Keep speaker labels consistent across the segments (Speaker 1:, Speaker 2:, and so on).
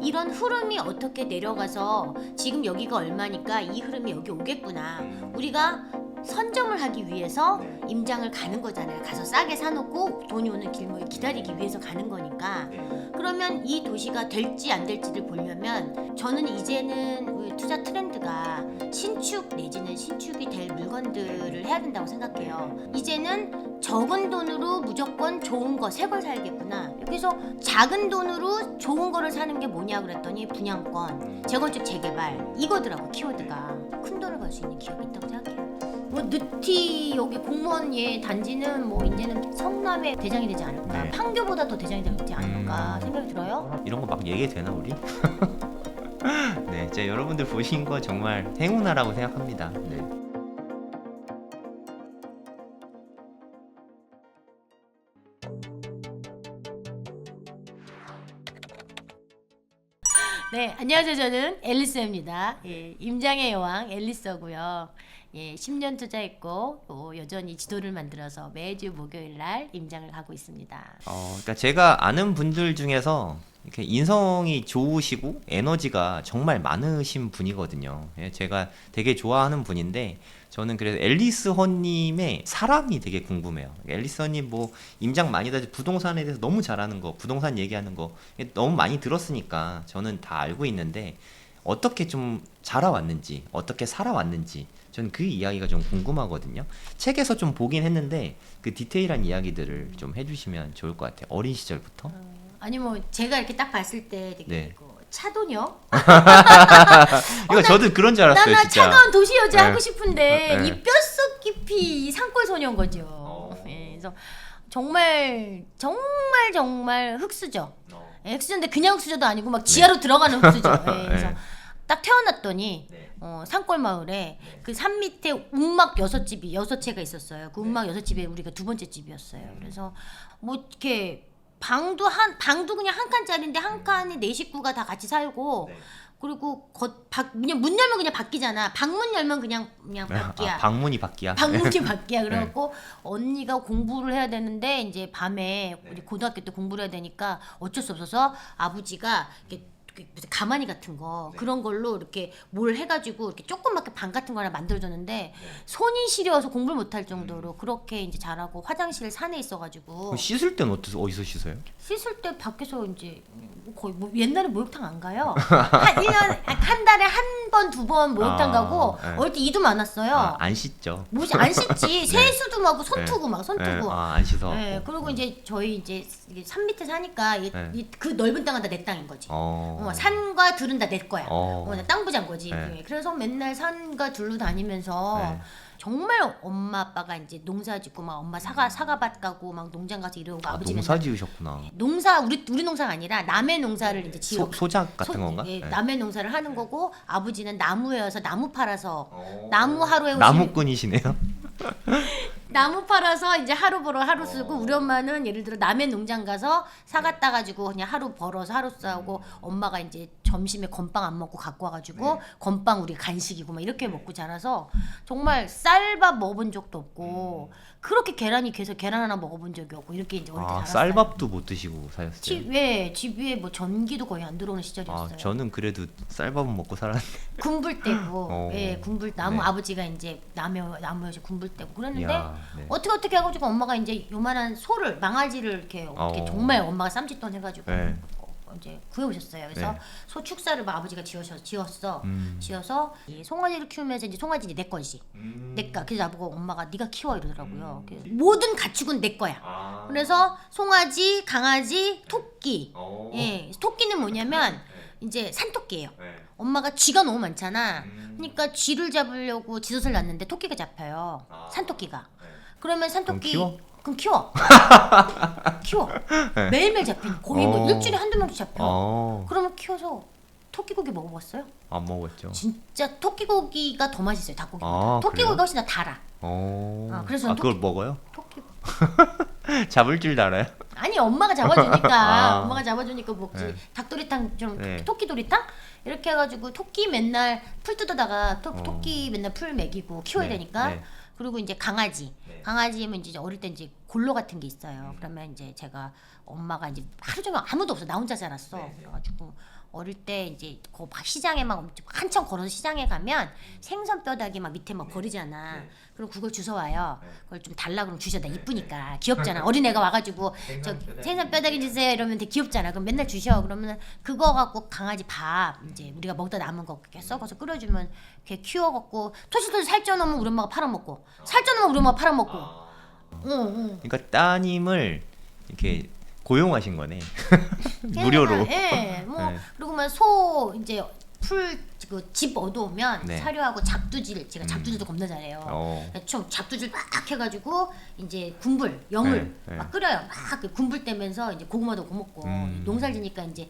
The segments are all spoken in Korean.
Speaker 1: 이런 흐름이 어떻게 내려가서 지금 여기가 얼마니까 이 흐름이 여기 오겠구나. 우리가 선점을 하기 위해서 임장을 가는 거잖아요. 가서 싸게 사놓고 돈이 오는 길목에 기다리기 위해서 가는 거니까. 그러면 이 도시가 될지 안 될지를 보려면 저는 이제는 우리 투자 트렌드가 신축 내지는 신축이 될 물건들을 해야 된다고 생각해요. 이제는 적은 돈으로 무조건 좋은 거 새 걸 사야겠구나. 여기서 작은 돈으로 좋은 거를 사는 게 뭐냐 그랬더니 분양권, 재건축 재개발 이거더라고. 키워드가 큰 돈을 벌 수 있는 기업이 있다고 생각해요. 뭐 느티 여기 공무원 얘 단지는 뭐 이제는 성남의 대장이 되지 않을까,
Speaker 2: 네.
Speaker 1: 판교보다 더 대장이 되지 않을까 생각이 들어요.
Speaker 2: 이런 거 막 얘기해도 되나 우리? 네, 진짜 여러분들 보신 거 정말 행운아라고 생각합니다. 네.
Speaker 1: 네, 안녕하세요. 저는 앨리스입니다. 예, 임장의 여왕 앨리스고요. 예, 10년 투자했고 또 여전히 지도를 만들어서 매주 목요일 날 임장을 하고 있습니다.
Speaker 2: 그러니까 제가 아는 분들 중에서 이렇게 인성이 좋으시고 에너지가 정말 많으신 분이거든요. 예, 제가 되게 좋아하는 분인데 저는 그래서 앨리스 허님의 사람이 되게 궁금해요. 앨리스 허님 뭐 임장 많이 다지 부동산에 대해서 너무 잘하는 거, 부동산 얘기하는 거 너무 많이 들었으니까 저는 다 알고 있는데 어떻게 좀 자라왔는지, 어떻게 살아왔는지 저는 그 이야기가 좀 궁금하거든요. 책에서 좀 보긴 했는데 그 디테일한 이야기들을 좀 해주시면 좋을 것 같아요. 어린 시절부터.
Speaker 1: 아니 뭐 제가 이렇게 딱 봤을 때 되게
Speaker 2: 네.
Speaker 1: 차도녀?
Speaker 2: 이거 저도 그런 줄 알았어요,
Speaker 1: 나
Speaker 2: 진짜.
Speaker 1: 차가운 도시 여자
Speaker 2: 네.
Speaker 1: 하고 싶은데
Speaker 2: 네.
Speaker 1: 이 뼛속 깊이 이 산골 소녀인 거죠. 예, 그래서 정말 흑수저. 예, 흑수저인데 그냥 흑수저도 아니고 막 지하로 들어가는 흑수저. 예, 그래서
Speaker 2: 네.
Speaker 1: 딱 태어났더니
Speaker 2: 네.
Speaker 1: 산골 마을에 그 산 밑에 움막 6집이 6채가 있었어요. 그 움막 6집에 우리가 두 번째 집이었어요. 그래서 뭐 이렇게 방도 그냥 한 칸짜리인데 한 칸에 네 식구가 다 같이 살고 그리고 문 열면 그냥 바뀌잖아. 방문 열면 그냥 바뀌야.
Speaker 2: 방문이 바뀌야.
Speaker 1: 방문이 바뀌야. 그래갖고 언니가 공부를 해야 되는데 이제 밤에 우리 고등학교 때 공부를 해야 되니까 어쩔 수 없어서 아버지가 이렇게 무슨 가마니 같은 거 그런 걸로 이렇게 뭘 해가지고 이렇게 조그맣게 방 같은 거 하나 만들어줬는데 손이 시려워서 공부를 못할 정도로 그렇게 이제 잘하고 화장실 산에 있어가지고
Speaker 2: 씻을 땐 어디서 씻어요?
Speaker 1: 씻을 때 밖에서 이제 거의 뭐 옛날에 목욕탕 안 가요. 한 1년 한 달에 한 번 두 번 목욕탕 가고
Speaker 2: 네.
Speaker 1: 어릴 때 이도 많았어요.
Speaker 2: 안 씻죠.
Speaker 1: 뭐지 안 씻지. 세수도 하고 손투고 막 손투고.
Speaker 2: 안 씻어.
Speaker 1: 네, 그리고 이제 저희 이제 산 밑에 사니까 그 넓은 땅은 다 내 땅인 거지. 산과 들은 다 내 거야. 나 땅 부자인 거지.
Speaker 2: 네.
Speaker 1: 그래서 맨날 산과 들로 다니면서
Speaker 2: 네.
Speaker 1: 정말 엄마 아빠가 이제 농사 짓고 막 엄마 사과밭 가고 막 농장 가서 이러고 아버지
Speaker 2: 농사 지으셨구나.
Speaker 1: 농사 우리 농사가 아니라 남의 농사를 이제 지어
Speaker 2: 소작 같은 건가?
Speaker 1: 예,
Speaker 2: 네.
Speaker 1: 남의 농사를 하는 거고 아버지는 나무여서 나무 팔아서 나무 하루에
Speaker 2: 나무꾼이시네요.
Speaker 1: 나무 팔아서 이제 하루 벌어 하루 쓰고 우리 엄마는 예를 들어 남의 농장 가서 사과 따가지고 그냥 하루 벌어서 하루 싸고 엄마가 이제 점심에 건빵 안 먹고 갖고 와가지고 건빵 우리 간식이고 막 이렇게 먹고 자라서 정말 쌀밥 먹어본 적도 없고 그렇게 계란 하나 먹어본 적이 없고 이렇게 이제 어릴 때 자랐어요.
Speaker 2: 쌀밥도 못 드시고 사셨어요?
Speaker 1: 집 위에 뭐 전기도 거의 안 들어오는 시절이었어요.
Speaker 2: 저는 그래도 쌀밥은 먹고 살았는데.
Speaker 1: 군불 때고 나무
Speaker 2: 네.
Speaker 1: 아버지가 이제 나무에서 군불 때고 그랬는데
Speaker 2: 이야, 네.
Speaker 1: 어떻게 해가지고 엄마가 이제 요만한 소를 망아지를 이렇게 정말 엄마가 쌈짓돈 해가지고
Speaker 2: 네.
Speaker 1: 이제 구해오셨어요. 그래서
Speaker 2: 네.
Speaker 1: 소 축사를 막 아버지가 지어서 이 송아지를 키우면서 이제 송아지 이제 내 거지. 내가 그래서 나보고 엄마가 네가 키워 이러더라고요. 그래서 모든 가축은 내 거야. 그래서 송아지, 강아지, 토끼. 예, 토끼는 뭐냐면 이제 산토끼예요. 엄마가 쥐가 너무 많잖아. 그러니까 쥐를 잡으려고 짖옷을 놨는데 토끼가 잡혀요. 산토끼가. 그러면 산토끼 그럼 키워. 매일매일 잡히는 거의 뭐 일주일에 한두 명씩 잡혀. 그러면 키워서 토끼고기 먹어봤어요?
Speaker 2: 안 먹었죠.
Speaker 1: 진짜 토끼고기가 더 맛있어요. 닭고기보다. 토끼고기가
Speaker 2: 그래요?
Speaker 1: 훨씬 더 달아. 그래서 저는
Speaker 2: 그걸 먹어요?
Speaker 1: 토끼
Speaker 2: 잡을 줄 알아요?
Speaker 1: 아니 엄마가 잡아주니까 엄마가 잡아주니까 먹지.
Speaker 2: 네.
Speaker 1: 닭도리탕 좀
Speaker 2: 네.
Speaker 1: 토끼도리탕 이렇게 해가지고 토끼 맨날 풀 뜯어다가 토끼 맨날 풀 먹이고 키워야
Speaker 2: 네.
Speaker 1: 되니까.
Speaker 2: 네.
Speaker 1: 그리고 이제 강아지면 이제 어릴 때 이제 골로 같은 게 있어요. 그러면 이제 제가 엄마가 이제 하루 종일 아무도 없어 나 혼자 자랐어. 그래가지고 어릴 때 이제 막 시장에 막 한참 걸어서 시장에 가면 생선 뼈다귀 막 밑에 막 버리잖아. 그럼 그걸 주워와요. 그걸 좀 달라 그러면 주셔. 나 이쁘니까 귀엽잖아. 어린애가 와가지고 저 생선 뼈다귀 주세요 이러면 되게 귀엽잖아. 그럼 맨날 주셔. 그러면 그거 갖고 강아지 밥 이제 우리가 먹다 남은 거 이렇게 썩어서 끓여주면 걔 키워갖고 토시토시 살쪄놓으면 우리 엄마가 팔아먹고 살쪄놓으면 우리 엄마가 팔아먹고.
Speaker 2: 그러니까 따님을 이렇게 고용하신 거네. 무료로.
Speaker 1: 예, 뭐
Speaker 2: 네.
Speaker 1: 그리고 막 소 이제 풀 그 집 얻어오면
Speaker 2: 네.
Speaker 1: 사료하고 잡두질 제가 잡두질도 겁나 잘해요. 좀 잡두질 막 해가지고 이제 군불 영을
Speaker 2: 네,
Speaker 1: 막 끓여요. 막그 군불 떼면서 이제 고구마도 구먹고 농사지니까 이제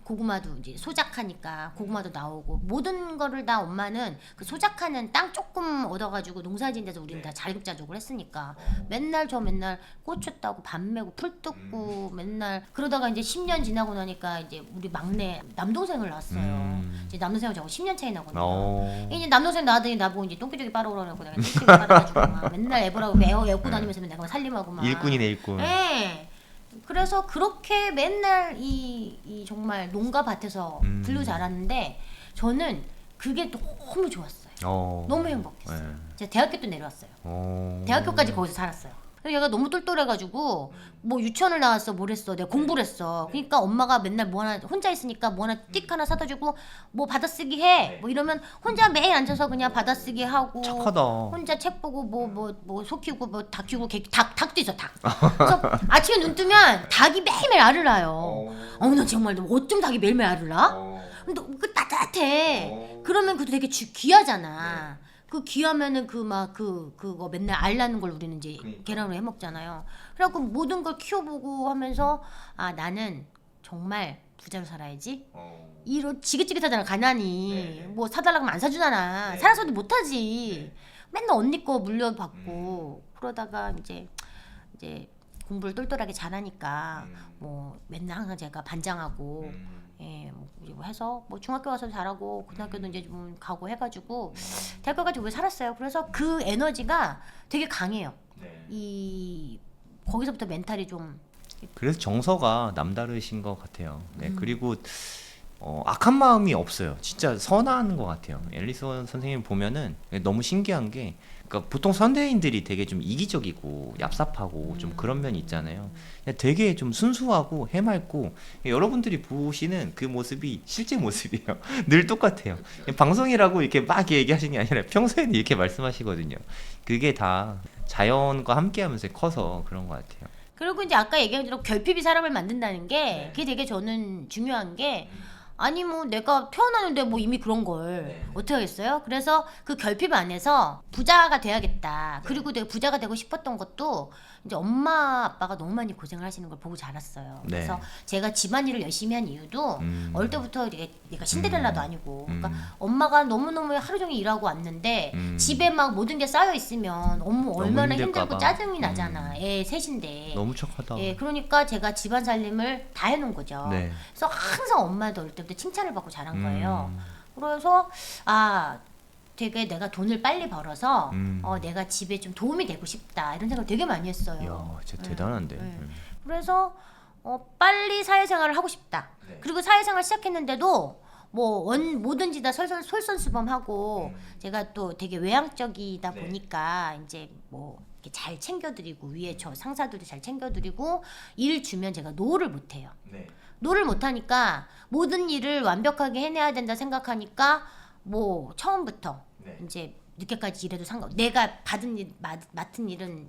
Speaker 1: 고구마도 이제 소작하니까 고구마도 나오고 모든 거를 다 엄마는 그 소작하는 땅 조금 얻어가지고 농사진 데서 우리는 다 자급자족을 했으니까 맨날 고추 따고 밥 메고 풀 뜯고 맨날 그러다가 이제 10년 지나고 나니까 이제 우리 막내 남동생을 낳았어요. 이제 남동생하고 저하고 10년 차이 나거든요. 이제 남동생 낳았더니 나보고 이제 똥기저귀 빨아오라고 내가 똥기저귀 빨아가지고 막 맨날 애보라고 애고 다니면서 내가 막 살림하고 막
Speaker 2: 일꾼이네 일꾼.
Speaker 1: 예. 그래서 그렇게 맨날 이 정말 농가 밭에서 불로 자랐는데 저는 그게 너무 좋았어요. 너무 행복했어요.
Speaker 2: 네.
Speaker 1: 제가 대학교 때 내려왔어요. 대학교까지 거기서 살았어요. 그래서 얘가 너무 똘똘해가지고 뭐 유치원을 나왔어 뭘 했어 내가 공부를 했어. 그러니까 엄마가 맨날 뭐 하나 혼자 있으니까 뭐 하나 띡 하나 사다 주고 뭐 받아쓰기 해 뭐 이러면 혼자 매일 앉아서 그냥 받아쓰기 하고
Speaker 2: 착하다.
Speaker 1: 혼자 책 보고 뭐 소 키우고 뭐 닭 키우고 닭도 있어 닭. 그래서 아침에 눈 뜨면 닭이 매일매일 알을 낳아요. 나 정말 어쩜 닭이 매일매일 알을 낳아? 근데 그 따뜻해. 그러면 그것도 되게 귀하잖아. 그 귀하면은 그거 맨날 알 낳는 걸 우리는 이제 계란으로 해 먹잖아요. 그래갖고 모든 걸 키워보고 하면서 아 나는 정말 부자로 살아야지. 이런 지긋지긋하잖아 가난이. 뭐 사달라고 하면 안 사주잖아. 살아서도 못하지. 맨날 언니 거 물려받고 그러다가 이제 공부를 똘똘하게 잘하니까 뭐 맨날 항상 제가 반장하고 예, 뭐 그리고 해서 뭐 중학교 가서 잘하고 고등학교도 이제 좀 가고 해가지고 대학교까지 오래 살았어요. 그래서 그 에너지가 되게 강해요. 이 거기서부터 멘탈이 좀
Speaker 2: 그래서 정서가 남다르신 것 같아요. 네, 그리고 악한 마음이 없어요. 진짜 선한 것 같아요. 앨리스 선생님 보면은 너무 신기한 게, 그러니까 보통 선대인들이 되게 좀 이기적이고 얍삽하고 좀 그런 면이 있잖아요. 그냥 되게 좀 순수하고 해맑고, 여러분들이 보시는 그 모습이 실제 모습이에요. 늘 똑같아요. 방송이라고 이렇게 막 얘기하시는 게 아니라 평소에는 이렇게 말씀하시거든요. 그게 다 자연과 함께하면서 커서 그런 것 같아요.
Speaker 1: 그리고 이제 아까 얘기한 대로 결핍이 사람을 만든다는 게 그게 되게 저는 중요한 게 아니 뭐 내가 태어나는데 뭐 이미 그런 걸 어떻게 하겠어요? 그래서 그 결핍 안에서 부자가 돼야겠다. 그리고 내가 부자가 되고 싶었던 것도 이제 엄마 아빠가 너무 많이 고생을 하시는 걸 보고 자랐어요.
Speaker 2: 네.
Speaker 1: 그래서 제가 집안일을 열심히 한 이유도 어릴 때부터 내가 신데렐라도 아니고 그러니까 엄마가 너무너무 하루 종일 일하고 왔는데 집에 막 모든 게 쌓여 있으면 얼마나
Speaker 2: 힘들까
Speaker 1: 힘들고
Speaker 2: 봐.
Speaker 1: 짜증이 나잖아. 애 셋인데.
Speaker 2: 너무 착하다.
Speaker 1: 예, 그러니까 제가 집안 살림을 다 해놓은 거죠.
Speaker 2: 네.
Speaker 1: 그래서 항상 엄마도 어릴 때부터 칭찬을 받고 자란 거예요. 그래서 되게 내가 돈을 빨리 벌어서 내가 집에 좀 도움이 되고 싶다 이런 생각을 되게 많이 했어요.
Speaker 2: 이야, 진짜 대단한데.
Speaker 1: 그래서 빨리 사회생활을 하고 싶다. 그리고 사회생활 시작했는데도 뭐든지 다 솔선수범하고 제가 또 되게 외향적이다 보니까 이제 뭐 이렇게 잘 챙겨드리고 위에 저 상사들도 잘 챙겨드리고 일 주면 제가 노를 못해요. 노를 못하니까 모든 일을 완벽하게 해내야 된다 생각하니까 뭐 처음부터 이제 늦게까지 일해도 내가 맡은 일은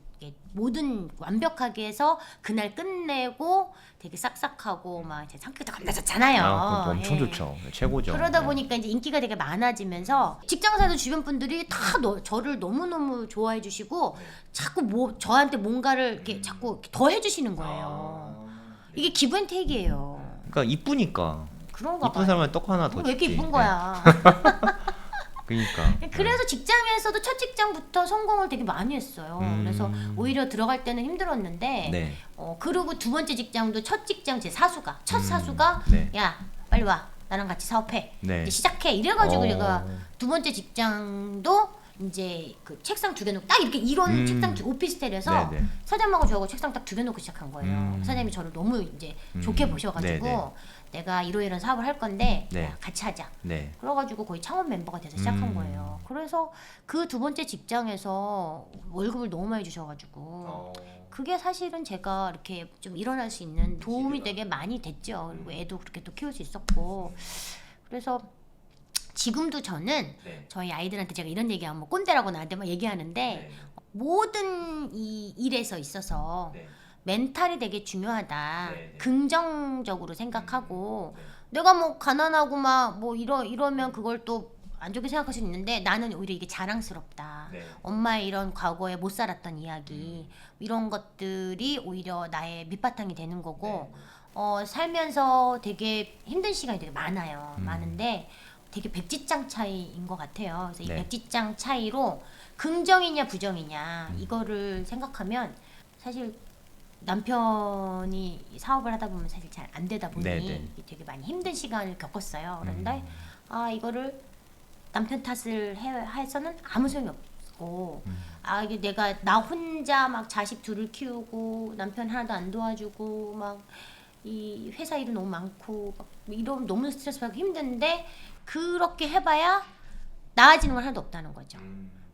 Speaker 1: 모든 완벽하게 해서 그날 끝내고 되게 싹싹하고 막 제 성격도 겁나 좋잖아요.
Speaker 2: 그건 엄청 좋죠. 최고죠.
Speaker 1: 그러다 보니까 이제 인기가 되게 많아지면서 직장사도 주변 분들이 다 저를 너무너무 좋아해 주시고 자꾸 저한테 뭔가를 이렇게 자꾸 더 해주시는 거예요. 이게 기브앤테이크예요.
Speaker 2: 그러니까 이쁘니까.
Speaker 1: 그런가
Speaker 2: 이쁜
Speaker 1: 봐요.
Speaker 2: 사람은 떡 하나 더
Speaker 1: 왜 이렇게
Speaker 2: 주지.
Speaker 1: 이쁜 거야?
Speaker 2: 그러니까.
Speaker 1: 그래서 직장에서도 첫 직장부터 성공을 되게 많이 했어요. 그래서 오히려 들어갈 때는 힘들었는데
Speaker 2: 네.
Speaker 1: 그리고 두 번째 직장도 첫 직장 첫 사수가
Speaker 2: 네.
Speaker 1: 야 빨리 와 나랑 같이 사업해
Speaker 2: 네.
Speaker 1: 이제 시작해 이래가지고 제가 두 번째 직장도 이제 그 책상 두 개 놓고 딱 이렇게 이런 책상 오피스텔에서
Speaker 2: 네네.
Speaker 1: 사장님하고 저하고 책상 딱 두 개 놓고 시작한 거예요. 사장님이 저를 너무 이제 좋게 보셔가지고
Speaker 2: 네네.
Speaker 1: 내가 이런 사업을 할 건데
Speaker 2: 네.
Speaker 1: 야, 같이 하자.
Speaker 2: 네.
Speaker 1: 그래가지고 거의 창업 멤버가 돼서 시작한 거예요. 그래서 그 두 번째 직장에서 월급을 너무 많이 주셔가지고 그게 사실은 제가 이렇게 좀 일어날 수 있는 도움이 되게 많이 됐죠. 그리고 애도 그렇게 또 키울 수 있었고. 그래서 지금도 저는 저희 아이들한테 제가 이런 얘기하면 뭐 꼰대라고 나한테 막 얘기하는데 모든 이 일에서 있어서 멘탈이 되게 중요하다. 긍정적으로 생각하고 내가 뭐 가난하고 막 뭐 이러면 그걸 또 안 좋게 생각할 수 있는데 나는 오히려 이게 자랑스럽다. 엄마의 이런 과거에 못 살았던 이야기 이런 것들이 오히려 나의 밑바탕이 되는 거고 살면서 되게 힘든 시간이 되게 많아요. 많은데 되게 백지장 차이인 것 같아요. 그래서 이 백지장 차이로 긍정이냐 부정이냐 이거를 생각하면 사실 남편이 사업을 하다 보면 사실 잘 안 되다 보니 되게 많이 힘든 시간을 겪었어요. 그런데 이거를 남편 탓을 해서는 아무 소용이 없고 이게 내가 나 혼자 막 자식 둘을 키우고 남편 하나도 안 도와주고 막 이 회사 일은 너무 많고 막 이러면 너무 스트레스 받고 힘든데 그렇게 해봐야 나아지는 건 하나도 없다는 거죠.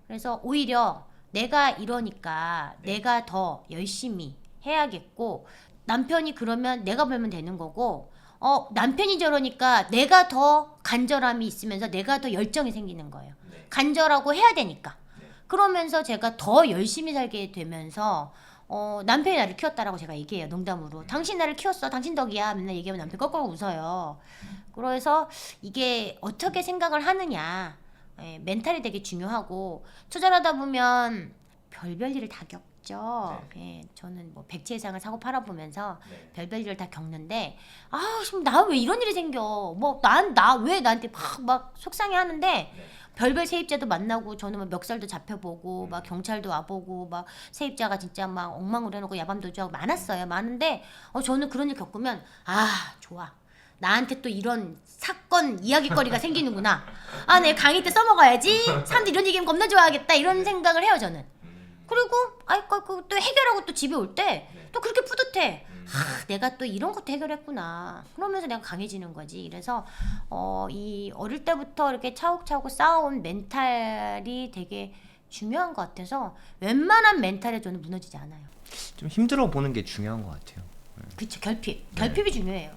Speaker 1: 그래서 오히려 내가 이러니까 내가 더 열심히 해야겠고 남편이 그러면 내가 벌면 되는 거고 남편이 저러니까 내가 더 간절함이 있으면서 내가 더 열정이 생기는 거예요. 간절하고 해야 되니까. 그러면서 제가 더 열심히 살게 되면서 남편이 나를 키웠다라고 제가 얘기해요. 농담으로. 당신 나를 키웠어. 당신 덕이야. 맨날 얘기하면 남편 거꾸로 웃어요. 그래서 이게 어떻게 생각을 하느냐. 멘탈이 되게 중요하고 투자를 하다 보면 별별 일을 다 겪죠. 저는 뭐 백지해상을 사고 팔아보면서 별별 일을 다 겪는데 지금 나 왜 이런 일이 생겨. 뭐 나 왜 나한테 막 속상해하는데 별별 세입자도 만나고 저는 막 멱살도 잡혀보고 막 경찰도 와보고 막 세입자가 진짜 막 엉망으로 해놓고 야밤도주하고 많았어요. 많은데 저는 그런 일 겪으면 좋아. 나한테 또 이런 사건 이야기거리가 생기는구나. 내 강의 때 써먹어야지. 사람들 이런 얘기하면 겁나 좋아하겠다. 이런 생각을 해요 저는. 그리고 또 해결하고 또 집에 올 때 또 그렇게 뿌듯해. 내가 또 이런 것도 해결했구나. 그러면서 내가 강해지는 거지. 그래서 이 어릴 때부터 이렇게 차곡차곡 쌓아온 멘탈이 되게 중요한 것 같아서 웬만한 멘탈에 저는 무너지지 않아요.
Speaker 2: 좀 힘들어 보는 게 중요한 것 같아요.
Speaker 1: 그쵸, 결핍이 중요해요.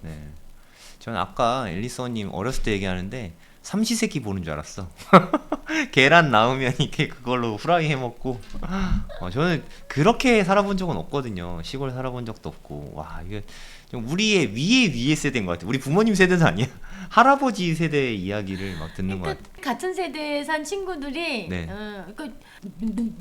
Speaker 2: 저는 아까 앨리스님 어렸을 때 얘기하는데 삼시세끼 보는 줄 알았어. 계란 나오면 이렇게 그걸로 후라이 해 먹고. 저는 그렇게 살아본 적은 없거든요. 시골 살아본 적도 없고. 와, 이게 좀 우리의 위에 세대인 것 같아. 우리 부모님 세대도 아니야. 할아버지 세대 이야기를 막 듣는 것 같아.
Speaker 1: 같은 세대에 산 친구들이
Speaker 2: 네.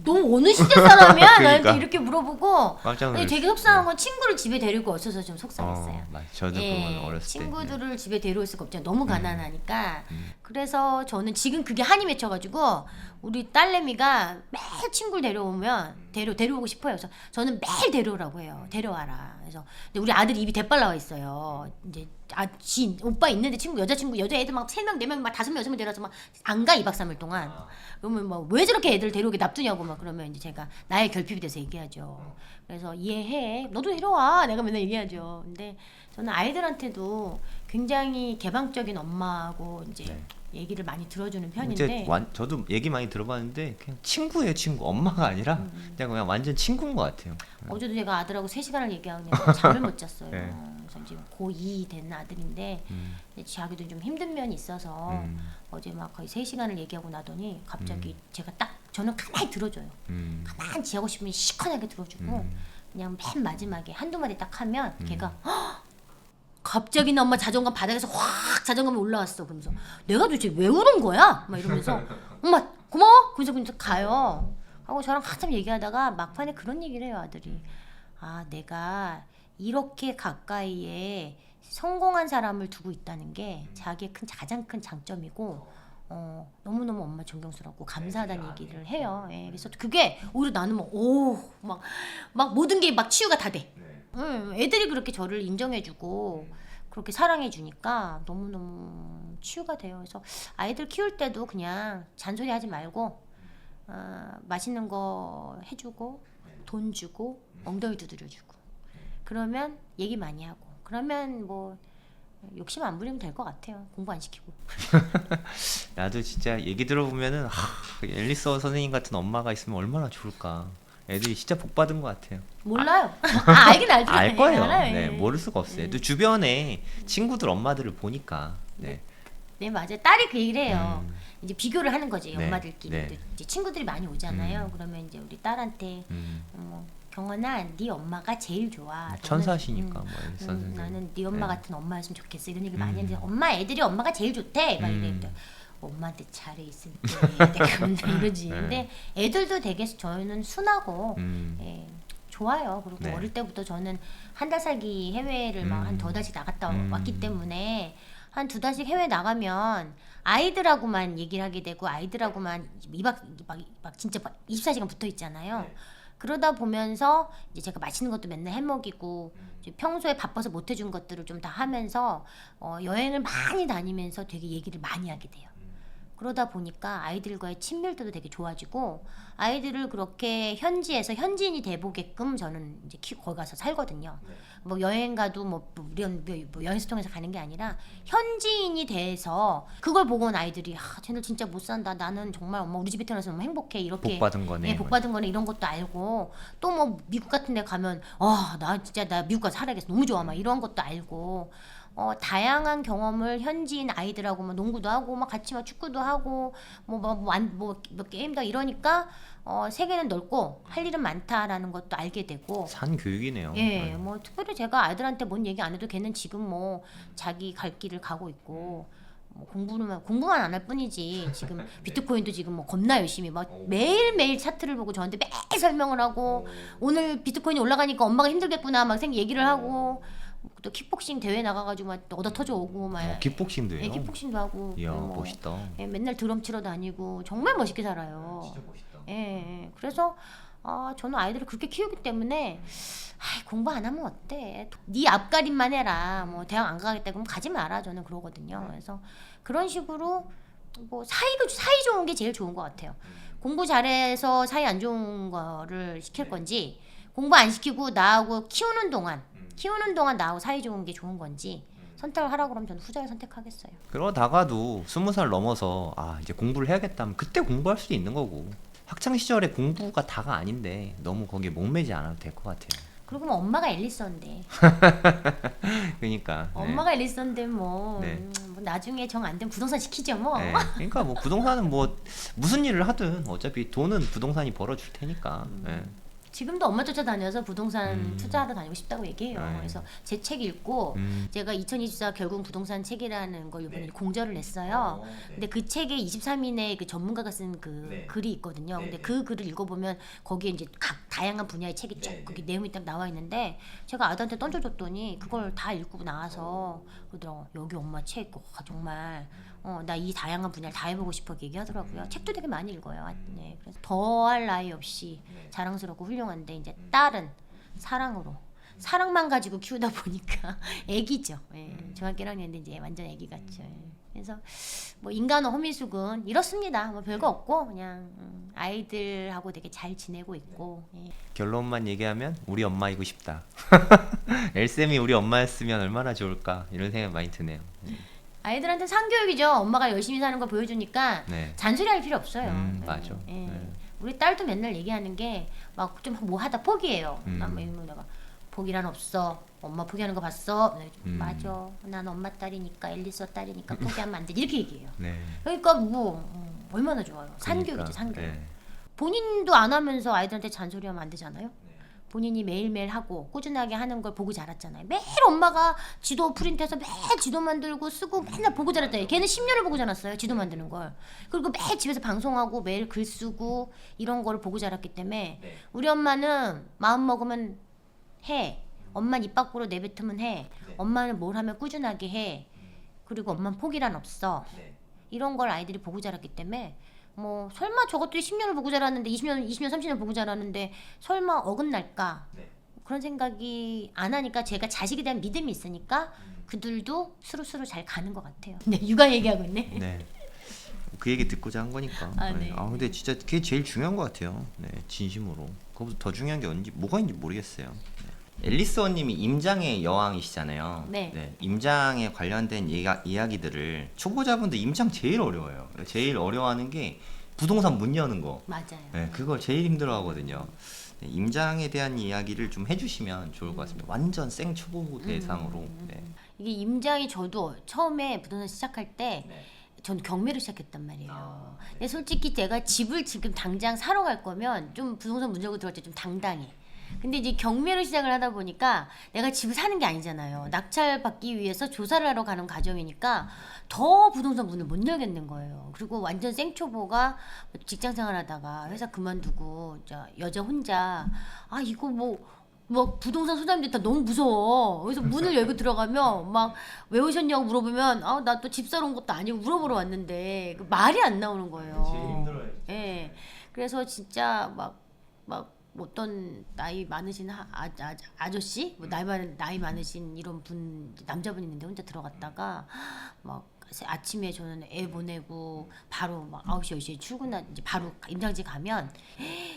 Speaker 1: 너 어느 시대 사람이야?
Speaker 2: 그러니까.
Speaker 1: 나한테 이렇게 물어보고
Speaker 2: 깜짝
Speaker 1: 되게
Speaker 2: 놀랐어요.
Speaker 1: 속상한 건 친구를 집에 데리고 없어서 좀 속상했어요.
Speaker 2: 저도 그건 어렸을 때.
Speaker 1: 친구들을 집에 데려올 수가 없잖아요. 너무 가난하니까. 그래서 저는 지금 그게 한이 맺혀가지고 우리 딸내미가 매일 친구를 데려오면 데려오고 싶어요. 그래서 저는 매일 데려오라고 해요. 데려와라. 그래서 근데 우리 아들이 입이 대빨 나와 있어요. 이제 오빠 있는데 여자애들 막 3명, 4명, 막 5명, 6명 데려와서 막 안 가 2박 3일 동안. 그러면 뭐 왜 저렇게 애들 데려오게 놔두냐고 막 그러면 이제 제가 나의 결핍이 돼서 얘기하죠. 그래서 이해해. 너도 데려와. 내가 맨날 얘기하죠. 근데 저는 아이들한테도 굉장히 개방적인 엄마하고 이제 얘기를 많이 들어주는 편인데
Speaker 2: 저도 얘기 많이 들어봤는데 그냥 친구예요, 친구. 엄마가 아니라 그냥 완전 친구인 것 같아요.
Speaker 1: 어제도 제가 아들하고 3시간을 얘기하고 그냥 잠을 못 잤어요.
Speaker 2: 네.
Speaker 1: 그래서 지금 고2 된 아들인데 자기도 좀 힘든 면이 있어서 어제 막 거의 3시간을 얘기하고 나더니 갑자기 제가 딱 저는 가만히 들어줘요. 가만히 지하고 싶으면 시커하게 들어주고 그냥 맨 마지막에 한두 마디 딱 하면 걔가 갑자기 나 엄마 자존감 바닥에서 확 자존감이 올라왔어. 그러면서 내가 도대체 왜 울은 거야? 막 이러면서 엄마 고마워. 그래서 가요. 하고 저랑 한참 얘기하다가 막판에 그런 얘기를 해요 아들이. 내가 이렇게 가까이에 성공한 사람을 두고 있다는 게 자기의 가장 큰 장점이고 너무너무 엄마 존경스럽고 감사하다는 얘기를 해요. 그래서 그게 오히려 나는 막 모든 게 막 치유가 다 돼. 애들이 그렇게 저를 인정해주고 그렇게 사랑해주니까 너무너무 치유가 돼요. 그래서 아이들 키울 때도 그냥 잔소리하지 말고 맛있는 거 해주고 돈 주고 엉덩이 두드려주고 그러면 얘기 많이 하고 그러면 뭐 욕심 안 부리면 될 것 같아요. 공부 안 시키고.
Speaker 2: 나도 진짜 얘기 들어보면은 앨리스 선생님 같은 엄마가 있으면 얼마나 좋을까. 애들이 진짜 복 받은 것 같아요.
Speaker 1: 몰라요. 알긴 알죠.
Speaker 2: 알 거예요.
Speaker 1: 알아요.
Speaker 2: 네, 모를 수가 없어요. 또 주변에 친구들 엄마들을 보니까. 네.
Speaker 1: 네 맞아요. 딸이 그 얘기를 해요.
Speaker 2: 음.
Speaker 1: 이제 비교를 하는 거지
Speaker 2: 네,
Speaker 1: 엄마들끼리.
Speaker 2: 네.
Speaker 1: 이제 친구들이 많이 오잖아요. 그러면 이제 우리 딸한테 경원아, 네 엄마가 제일 좋아. 너는,
Speaker 2: 천사시니까 뭐 앨리스 선생님.
Speaker 1: 나는 네 엄마
Speaker 2: 네.
Speaker 1: 같은 엄마였으면 좋겠어. 이런 얘기 많이 했는데 엄마 애들이 엄마가 제일 좋대. 막 이래.
Speaker 2: 음.
Speaker 1: 엄마한테 잘해 있을 때 내가 맨날 이러지.
Speaker 2: 네.
Speaker 1: 근데 애들도 되게 저희는 순하고 예, 좋아요. 그리고
Speaker 2: 네.
Speaker 1: 어릴 때부터 저는 한 달 살기 해외를 막 한 2달씩 나갔다 왔기 때문에 한 2달씩 해외 나가면 아이들하고만 얘기를 하게 되고 아이들하고만 막 진짜 24시간 붙어 있잖아요.
Speaker 2: 네.
Speaker 1: 그러다 보면서 이제 제가 맛있는 것도 맨날 해먹이고 이제 평소에 바빠서 못 해준 것들을 좀 다 하면서 여행을 많이 다니면서 되게 얘기를 많이 하게 돼요. 그러다 보니까 아이들과의 친밀도도 되게 좋아지고 아이들을 그렇게 현지에서 현지인이 돼보게끔 저는 이제 거기 가서 살거든요. 뭐 여행 가도 뭐 여행사 통해서 가는 게 아니라 현지인이 돼서 그걸 보고는 아이들이 쟤들 진짜 못 산다. 나는 정말 엄마 우리 집에 태어나서 너무 행복해. 이렇게
Speaker 2: 복 받은 거네.
Speaker 1: 예, 복 받은 거네 이런 것도 알고 또 뭐 미국 같은 데 가면 나 진짜 나 미국 가서 살아야겠어. 너무 좋아. 막 이런 것도 알고 다양한 경험을 현지인 아이들하고 뭐 농구도 하고 막 같이 막 축구도 하고 뭐 게임도 이러니까 세계는 넓고 할 일은 많다라는 것도 알게 되고
Speaker 2: 산 교육이네요.
Speaker 1: 예, 뭐 특별히 제가 아이들한테 뭔 얘기 안 해도 걔는 지금 뭐 자기 갈 길을 가고 있고 뭐 공부만 안 할 뿐이지 지금 비트코인도 지금 뭐 겁나 열심히 막 매일매일 차트를 보고 저한테 매일 설명을 하고 오늘 비트코인이 올라가니까 엄마가 힘들겠구나 막 얘기를 하고 또 킥복싱 대회 나가가지고 막 얻어 터져 오고 막
Speaker 2: 킥복싱도 해요?
Speaker 1: 예, 킥복싱도 하고
Speaker 2: 이야
Speaker 1: 뭐,
Speaker 2: 멋있다.
Speaker 1: 예, 맨날 드럼 치러 다니고 정말 멋있게 살아요.
Speaker 2: 진짜 멋있다.
Speaker 1: 예, 그래서 저는 아이들을 그렇게 키우기 때문에 공부 안 하면 어때? 네 앞가림만 해라. 뭐 대학 안 가겠다 그럼 가지 마라. 저는 그러거든요. 그래서 그런 식으로 뭐 사이 좋은 게 제일 좋은 것 같아요. 공부 잘해서 사이 안 좋은 거를 시킬 건지 공부 안 시키고 나하고 키우는 동안 나하고 사이 좋은 게 좋은 건지 선택을 하라고 그러면 저는 후자를 선택하겠어요.
Speaker 2: 그러다가도 20살 넘어서 이제 공부를 해야겠다 하면 그때 공부할 수도 있는 거고 학창 시절에 공부가 다가 아닌데 너무 거기에 목매지 않아도 될 것 같아요.
Speaker 1: 그리고 뭐 엄마가 앨리스인데
Speaker 2: 그러니까 네.
Speaker 1: 엄마가 앨리스인데 뭐,
Speaker 2: 네.
Speaker 1: 뭐 나중에 정 안 되면 부동산 시키죠 뭐.
Speaker 2: 네. 그러니까 뭐 부동산은 뭐 무슨 일을 하든 어차피 돈은 부동산이 벌어줄 테니까. 네.
Speaker 1: 지금도 엄마 쫓아다녀서 부동산 투자하러 다니고 싶다고 얘기해요.
Speaker 2: 네.
Speaker 1: 그래서 제 책 읽고 제가 2024 결국 부동산 책이라는 걸 이번에 공저를 냈어요. 근데 그 책에 23인의 그 전문가가 쓴 그 글이 있거든요. 근데 그 글을 읽어보면 거기에 이제 각 다양한 분야의 책이 쭉 거기 내용이 딱 나와 있는데 제가 아들한테 던져줬더니 그걸 다 읽고 나와서 그러더라고. 여기 엄마 책 정말 나 이 다양한 분야를 다 해보고 싶어 얘기하더라고요. 책도 되게 많이 읽어요. 네, 그래서 더할 나위 없이 자랑스럽고 훌륭한데 이제 딸은 사랑만 가지고 키우다 보니까 애기죠. 예, 중학교 1학년인데 이제 완전 애기 같죠. 예. 그래서 뭐 인간의 허미숙은 이렇습니다. 뭐 별거 없고 그냥 아이들하고 되게 잘 지내고 있고. 예.
Speaker 2: 결론만 얘기하면 우리 엄마이고 싶다. 엘쌤이 우리 엄마였으면 얼마나 좋을까 이런 생각이 많이 드네요.
Speaker 1: 아이들한테 상교육이죠. 엄마가 열심히 사는 걸 보여주니까
Speaker 2: 네.
Speaker 1: 잔소리할 필요 없어요.
Speaker 2: 맞아.
Speaker 1: 예.
Speaker 2: 네.
Speaker 1: 우리 딸도 맨날 얘기하는 게 막 좀 뭐 하다 포기해요. 내가 포기란 없어. 엄마 포기하는 거 봤어? 네, 맞아. 난 엄마 딸이니까 앨리스 딸이니까 포기하면 안 돼. 이렇게 얘기해요.
Speaker 2: 네.
Speaker 1: 그러니까 뭐 얼마나 좋아요. 산교육이죠,
Speaker 2: 그러니까,
Speaker 1: 산교육.
Speaker 2: 네.
Speaker 1: 본인도 안 하면서 아이들한테 잔소리하면 안 되잖아요. 본인이 매일매일 하고 꾸준하게 하는 걸 보고 자랐잖아요. 매일 엄마가 지도 프린트해서 매일 지도 만들고 쓰고 맨날 보고 자랐다. 걔는 10년을 보고 자랐어요. 지도 만드는 걸. 그리고 매일 집에서 방송하고 매일 글 쓰고 이런 거를 보고 자랐기 때문에 우리 엄마는 마음 먹으면 해. 엄마는 입 밖으로 내뱉으면 해. 엄마는 뭘 하면 꾸준하게 해. 그리고 엄마는 포기란 없어. 이런 걸 아이들이 보고 자랐기 때문에 뭐 설마 저것들이 10년을 보고 자랐는데 20년 30년 보고 자랐는데 설마 어긋날까 그런 생각이 안 하니까 제가 자식에 대한 믿음이 있으니까 그들도 스르스르 잘 가는 것 같아요. 네, 육아 얘기하고 있네.
Speaker 2: 네. 그 얘기 듣고자 한 거니까.
Speaker 1: 네.
Speaker 2: 근데 진짜 그게 제일 중요한 것 같아요. 네, 진심으로. 그거보다 더 중요한 게 뭐가 있는지 모르겠어요. 네. 앨리스원님이 임장의 여왕이시잖아요.
Speaker 1: 네.
Speaker 2: 임장에 관련된 이야기들을 초보자분들 임장 제일 어려워요. 제일 어려워하는 게 부동산 문 여는 거.
Speaker 1: 맞아요.
Speaker 2: 네, 그걸 제일 힘들어하거든요. 네, 임장에 대한 이야기를 좀 해주시면 좋을 것 같습니다. 완전 생 초보 대상으로. 네.
Speaker 1: 이게 임장이 저도 처음에 부동산 시작할 때
Speaker 2: 네.
Speaker 1: 전 경매로 시작했단 말이에요.
Speaker 2: 네.
Speaker 1: 근데 솔직히 제가 집을 지금 당장 사러 갈 거면 좀 부동산 문 열고 들어갈 때 좀 당당해. 근데 이제 경매로 시작을 하다 보니까 내가 집을 사는 게 아니잖아요. 낙찰 받기 위해서 조사를 하러 가는 과정이니까 더 부동산 문을 못 열겠는 거예요. 그리고 완전 생초보가 직장 생활하다가 회사 그만두고 여자 혼자 아 이거 뭐 부동산 소장님들 다 너무 무서워. 그래서 문을 열고 들어가면 막 왜 오셨냐고 물어보면 아 나 또 집 사러 온 것도 아니고 물어보러 왔는데 그 말이 안 나오는 거예요.
Speaker 2: 제일 힘들어요.
Speaker 1: 예. 그래서 진짜 막 어떤 나이 많으신 아저씨, 뭐 나이 많으신 이런 분 남자분 있는데 혼자 들어갔다가 막 아침에 저는 애 보내고 바로 막 9시 10시에 이제 바로 임장지 가면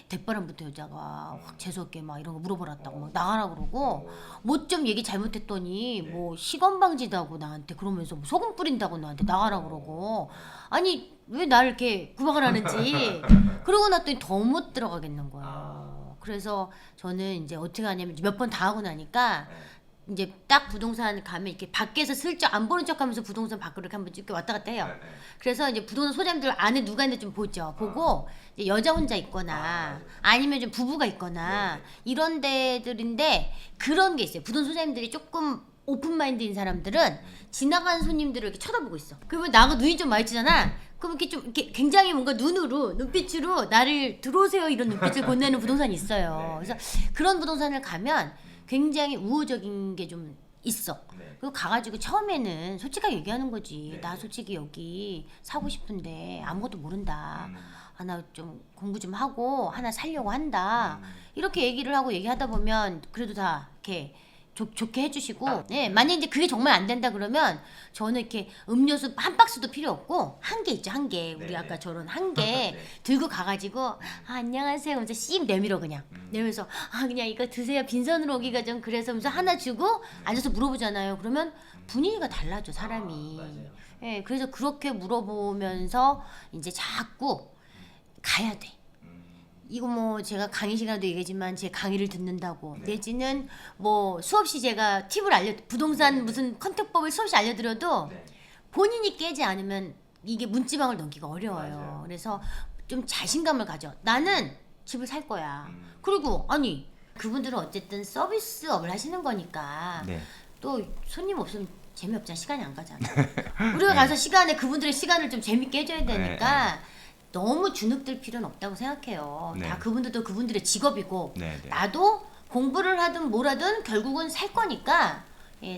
Speaker 1: 대바람부터 여자가 확 재수없게 막 이런 거 물어보랐다고 막 나가라 그러고 뭐 좀 얘기 잘못했더니 뭐 시건방지다고 나한테 그러면서 뭐 소금 뿌린다고 나한테 나가라 그러고 아니 왜 나를 이렇게 구박을 하는지 그러고 났더니 더 못 들어가겠는 거예요. 그래서 저는 이제 어떻게 하냐면 몇 번 다 하고 나니까 이제 딱 부동산 가면 이렇게 밖에서 슬쩍 안 보는 척하면서 부동산 밖으로 이렇게 한번 이렇게 왔다 갔다 해요. 그래서 이제 부동산 소장님들 안에 누가 있는지 좀 보죠. 보고 이제 여자 혼자 있거나 아니면 좀 부부가 있거나 이런 데들인데 그런 게 있어요. 부동산 소장님들이 조금 오픈 마인드인 사람들은 지나가는 손님들을 이렇게 쳐다보고 있어. 그러면 나하고 눈이 좀 마주치잖아. 그럼 이렇게 좀 이렇게 굉장히 뭔가 눈빛으로 나를 들어오세요 이런 눈빛을 보내는 부동산이 있어요. 그래서 그런 부동산을 가면 굉장히 우호적인 게 좀 있어. 그리고 가가지고 처음에는 솔직하게 얘기하는 거지. 나 솔직히 여기 사고 싶은데 아무것도 모른다. 나 좀 공부 좀 하고 하나 살려고 한다. 이렇게 얘기를 하고 얘기하다 보면 그래도 다 이렇게 좋게 해주시고, 네, 만약 이제 그게 정말 안 된다 그러면 저는 이렇게 음료수 한 박스도 필요 없고 한 개 있죠, 한 개. 우리 아까 저런 한 개 들고 가가지고 안녕하세요 하면서 씩 내밀어 그냥 내면서 그냥 이거 드세요. 빈손으로 오기가 좀 그래서 하면서 하나 주고 앉아서 물어보잖아요. 그러면 분위기가 달라져 사람이. 예, 그래서 그렇게 물어보면서 이제 자꾸 가야 돼. 이거 뭐 제가 강의 시간에도 얘기하지만 제 강의를 듣는다고 내지는 뭐 수없이 제가 팁을 부동산 무슨 컨택법을 수없이 알려드려도 본인이 깨지 않으면 이게 문지방을 넘기가 어려워요. 그래서 좀 자신감을 가져. 나는 집을 살 거야. 그리고 아니 그분들은 어쨌든 서비스업을 하시는 거니까 또 손님 없으면 재미없잖아. 시간이 안 가잖아. 우리가 가서 그분들의 시간을 좀 재밌게 해줘야 되니까 너무 주눅들 필요는 없다고 생각해요. 다 그분들도 그분들의 직업이고 나도 공부를 하든 뭘 하든 결국은 살 거니까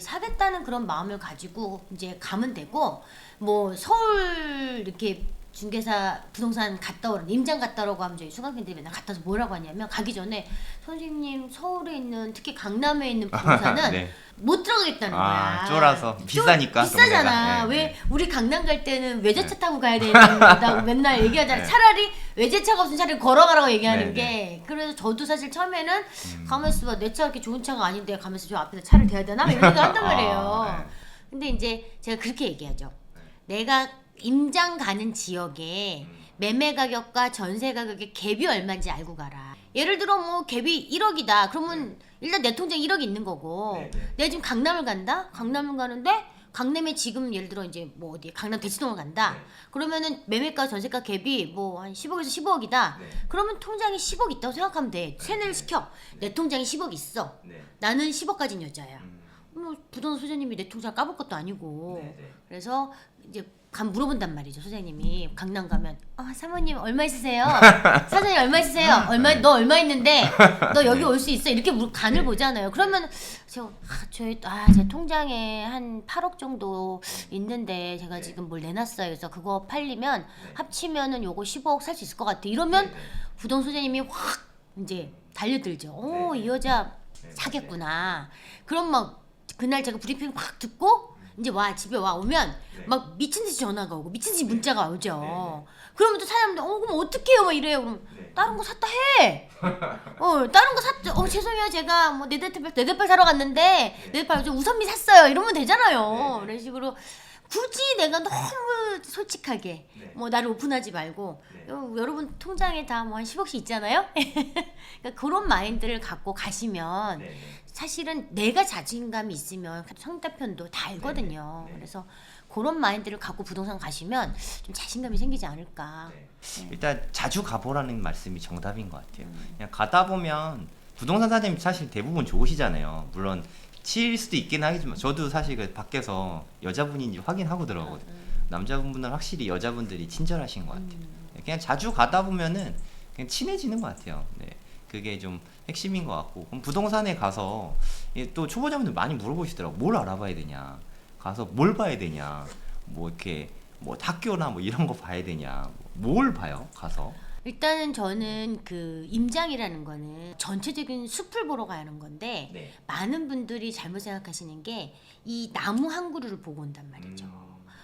Speaker 1: 사겠다는 그런 마음을 가지고 이제 가면 되고 뭐 서울 이렇게 중개사 부동산 갔다 오라 임장 갔다 오라고 하면 저희 수강생들이 맨날 갔다 와서 뭐라고 하냐면 가기 전에 선생님 서울에 있는 특히 강남에 있는 부동산은 못 들어가겠다는 거야.
Speaker 2: 쫄아서 비싸니까.
Speaker 1: 비싸잖아. 왜 우리 강남 갈 때는 외제차 타고 가야 된다고 맨날 얘기하잖아. 차라리 외제차가 없으면 차라리 걸어가라고 얘기하는 게. 그래서 저도 사실 처음에는 가면서 봐, 내 차가 그렇게 좋은 차가 아닌데 가면서 저 앞에다 차를 대야 되나 이런 생각 한단 말이에요. 근데 이제 제가 그렇게 얘기하죠. 내가 임장 가는 지역에 매매 가격과 전세 가격의 갭이 얼마인지 알고 가라. 예를 들어 뭐 갭이 1억이다. 그러면 일단 내 통장에 1억이 있는 거고 내가 지금 강남을 간다? 강남을 가는데 강남에 지금 예를 들어 이제 뭐 어디 강남 대치동을 간다. 그러면은 매매가 전세가 갭이 뭐 한 10억에서 15억이다. 그러면 통장에 10억 있다고 생각하면 돼. 세뇌를 시켜. 내 통장에 10억 있어. 나는 10억 가진 여자야. 뭐 부동산 소장님이 내 통장 까볼 것도 아니고. 그래서 이제 물어본단 말이죠. 소장님이 강남 가면 사모님 얼마 있으세요? 사장님 얼마 있으세요? 너 얼마 있는데 너 여기 올 수 있어? 이렇게 간을 보잖아요. 그러면 제 통장에 한 8억 정도 있는데 제가 지금 뭘 내놨어요. 그래서 그거 팔리면 합치면은 요거 15억 살 수 있을 것 같아. 이러면 부동산 소장님이 확 이제 달려들죠. 이 여자 사겠구나. 그럼 막 그날 제가 브리핑 확 듣고 이제 와 집에 와 오면
Speaker 2: 네.
Speaker 1: 막 미친 듯이 전화가 오고 미친 듯이 문자가 오죠.
Speaker 2: 네.
Speaker 1: 그러면 또 사람들 그럼 어떡해요 막 이래요. 그럼
Speaker 2: 네.
Speaker 1: 다른 거 샀다 해. 다른 거 샀죠. 죄송해요 제가 뭐 네덜팔 사러 갔는데 네덜팔 요즘 우선미 샀어요. 이러면 되잖아요.
Speaker 2: 네.
Speaker 1: 이런 식으로 굳이 내가 너무 솔직하게
Speaker 2: 네.
Speaker 1: 뭐 나를 오픈하지 말고
Speaker 2: 네.
Speaker 1: 여러분 통장에 다 뭐 한 10억씩 있잖아요. 그러니까 그런 마인드를 갖고 가시면
Speaker 2: 네.
Speaker 1: 사실은 내가 자신감이 있으면 상대편도 다 알거든요.
Speaker 2: 네.
Speaker 1: 그래서 그런 마인드를 갖고 부동산 가시면 좀 자신감이 생기지 않을까.
Speaker 2: 네. 일단 자주 가보라는 말씀이 정답인 것 같아요. 그냥 가다 보면 부동산 사장님 사실 대부분 좋으시잖아요. 물론 치일 수도 있긴 하겠지만 저도 사실 그 밖에서 여자분인지 확인하고 들어가거든요. 남자분들은 확실히 여자분들이 친절하신 것 같아요. 그냥 자주 가다 보면은 그냥 친해지는 것 같아요. 네. 그게 좀 핵심인 것 같고 그럼 부동산에 가서 또 초보자분들 많이 물어보시더라고. 뭘 알아봐야 되냐, 가서 뭘 봐야 되냐, 뭐 이렇게 뭐 학교나 뭐 이런 거 봐야 되냐, 뭘 봐요 가서.
Speaker 1: 일단은 저는 그 임장이라는 거는 전체적인 숲을 보러 가는 건데
Speaker 2: 네.
Speaker 1: 많은 분들이 잘못 생각하시는 게 이 나무 한 그루를 보고 온단 말이죠.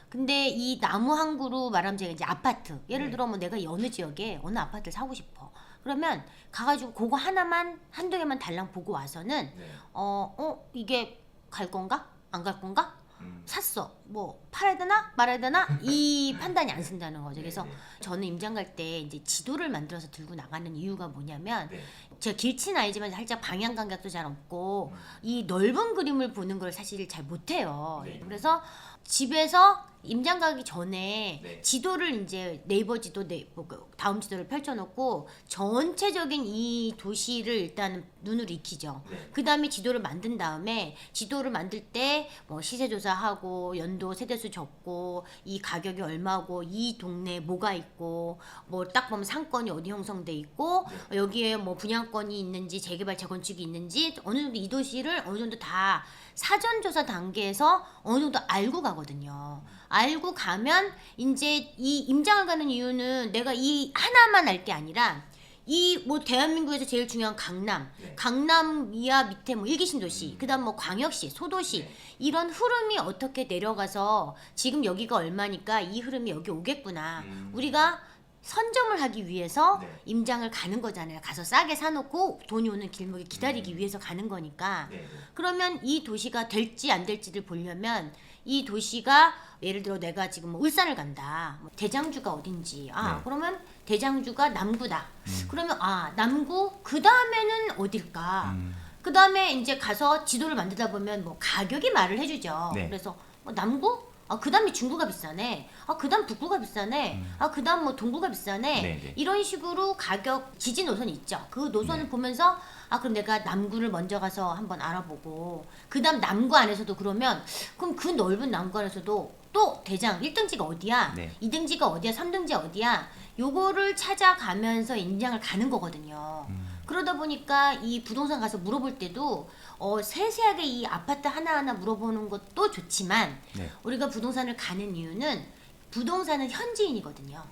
Speaker 1: 근데 이 나무 한 그루 말하면 제가 이제 아파트 예를
Speaker 2: 네.
Speaker 1: 들어 뭐 내가 어느 지역에 어느 아파트를 사고 싶어. 그러면 가가지고 그거 하나만 한두 개만 달랑 보고 와서는
Speaker 2: 네.
Speaker 1: 이게 갈 건가 안 갈 건가 샀어. 뭐 팔아야 되나 말아야 되나 이 판단이 안 쓴다는 거죠. 그래서
Speaker 2: 네.
Speaker 1: 저는 임장 갈 때 이제 지도를 만들어서 들고 나가는 이유가 뭐냐면
Speaker 2: 네.
Speaker 1: 제가 길친 아이지만 살짝 방향 감각도 잘 없고 이 넓은 그림을 보는 걸 사실 잘 못해요.
Speaker 2: 네.
Speaker 1: 그래서 집에서 임장 가기 전에
Speaker 2: 네.
Speaker 1: 지도를 이제 네이버 지도 다음 지도를 펼쳐놓고 전체적인 이 도시를 일단 눈으로 익히죠.
Speaker 2: 네.
Speaker 1: 그 다음에 지도를 만든 다음에 지도를 만들 때 뭐 시세조사하고 연도 세대수 적고 이 가격이 얼마고 이 동네에 뭐가 있고 뭐 딱 보면 상권이 어디 형성돼 있고 여기에 뭐 분양권이 있는지 재개발 재건축이 있는지 어느 정도 이 도시를 어느 정도 다 사전조사 단계에서 어느 정도 알고 가거든요. 알고 가면 이제 이 임장을 가는 이유는 내가 이 하나만 알 게 아니라 이 뭐 대한민국에서 제일 중요한 강남,
Speaker 2: 네.
Speaker 1: 강남 이하 밑에 뭐 일기 신도시, 그다음 뭐 광역시, 소도시
Speaker 2: 네.
Speaker 1: 이런 흐름이 어떻게 내려가서 지금 여기가 얼마니까 이 흐름이 여기 오겠구나. 우리가 선점을 하기 위해서
Speaker 2: 네.
Speaker 1: 임장을 가는 거잖아요. 가서 싸게 사놓고 돈이 오는 길목에 기다리기 위해서 가는 거니까.
Speaker 2: 네.
Speaker 1: 그러면 이 도시가 될지 안 될지를 보려면 이 도시가 예를 들어 내가 지금 뭐 울산을 간다. 뭐 대장주가 어딘지.
Speaker 2: 네.
Speaker 1: 그러면 대장주가 남구다. 그러면 남구 그 다음에는 어딜까? 그 다음에 이제 가서 지도를 만들다 보면 뭐 가격이 말을 해주죠.
Speaker 2: 네.
Speaker 1: 그래서 남구? 그 다음에 중구가 비싸네. 그 다음 북구가 비싸네. 그 다음 뭐 동구가 비싸네.
Speaker 2: 네.
Speaker 1: 이런 식으로 가격 지지 노선이 있죠. 그 노선을
Speaker 2: 네.
Speaker 1: 보면서 그럼 내가 남구를 먼저 가서 한번 알아보고 그 다음 남구 안에서도 그러면 그럼 그 넓은 남구 안에서도 또 대장 1등지가 어디야?
Speaker 2: 네.
Speaker 1: 2등지가 어디야? 3등지 어디야? 요거를 찾아가면서 임장을 가는 거거든요. 그러다 보니까 이 부동산 가서 물어볼 때도 세세하게 이 아파트 하나하나 물어보는 것도 좋지만
Speaker 2: 네.
Speaker 1: 우리가 부동산을 가는 이유는 부동산은 현지인이거든요.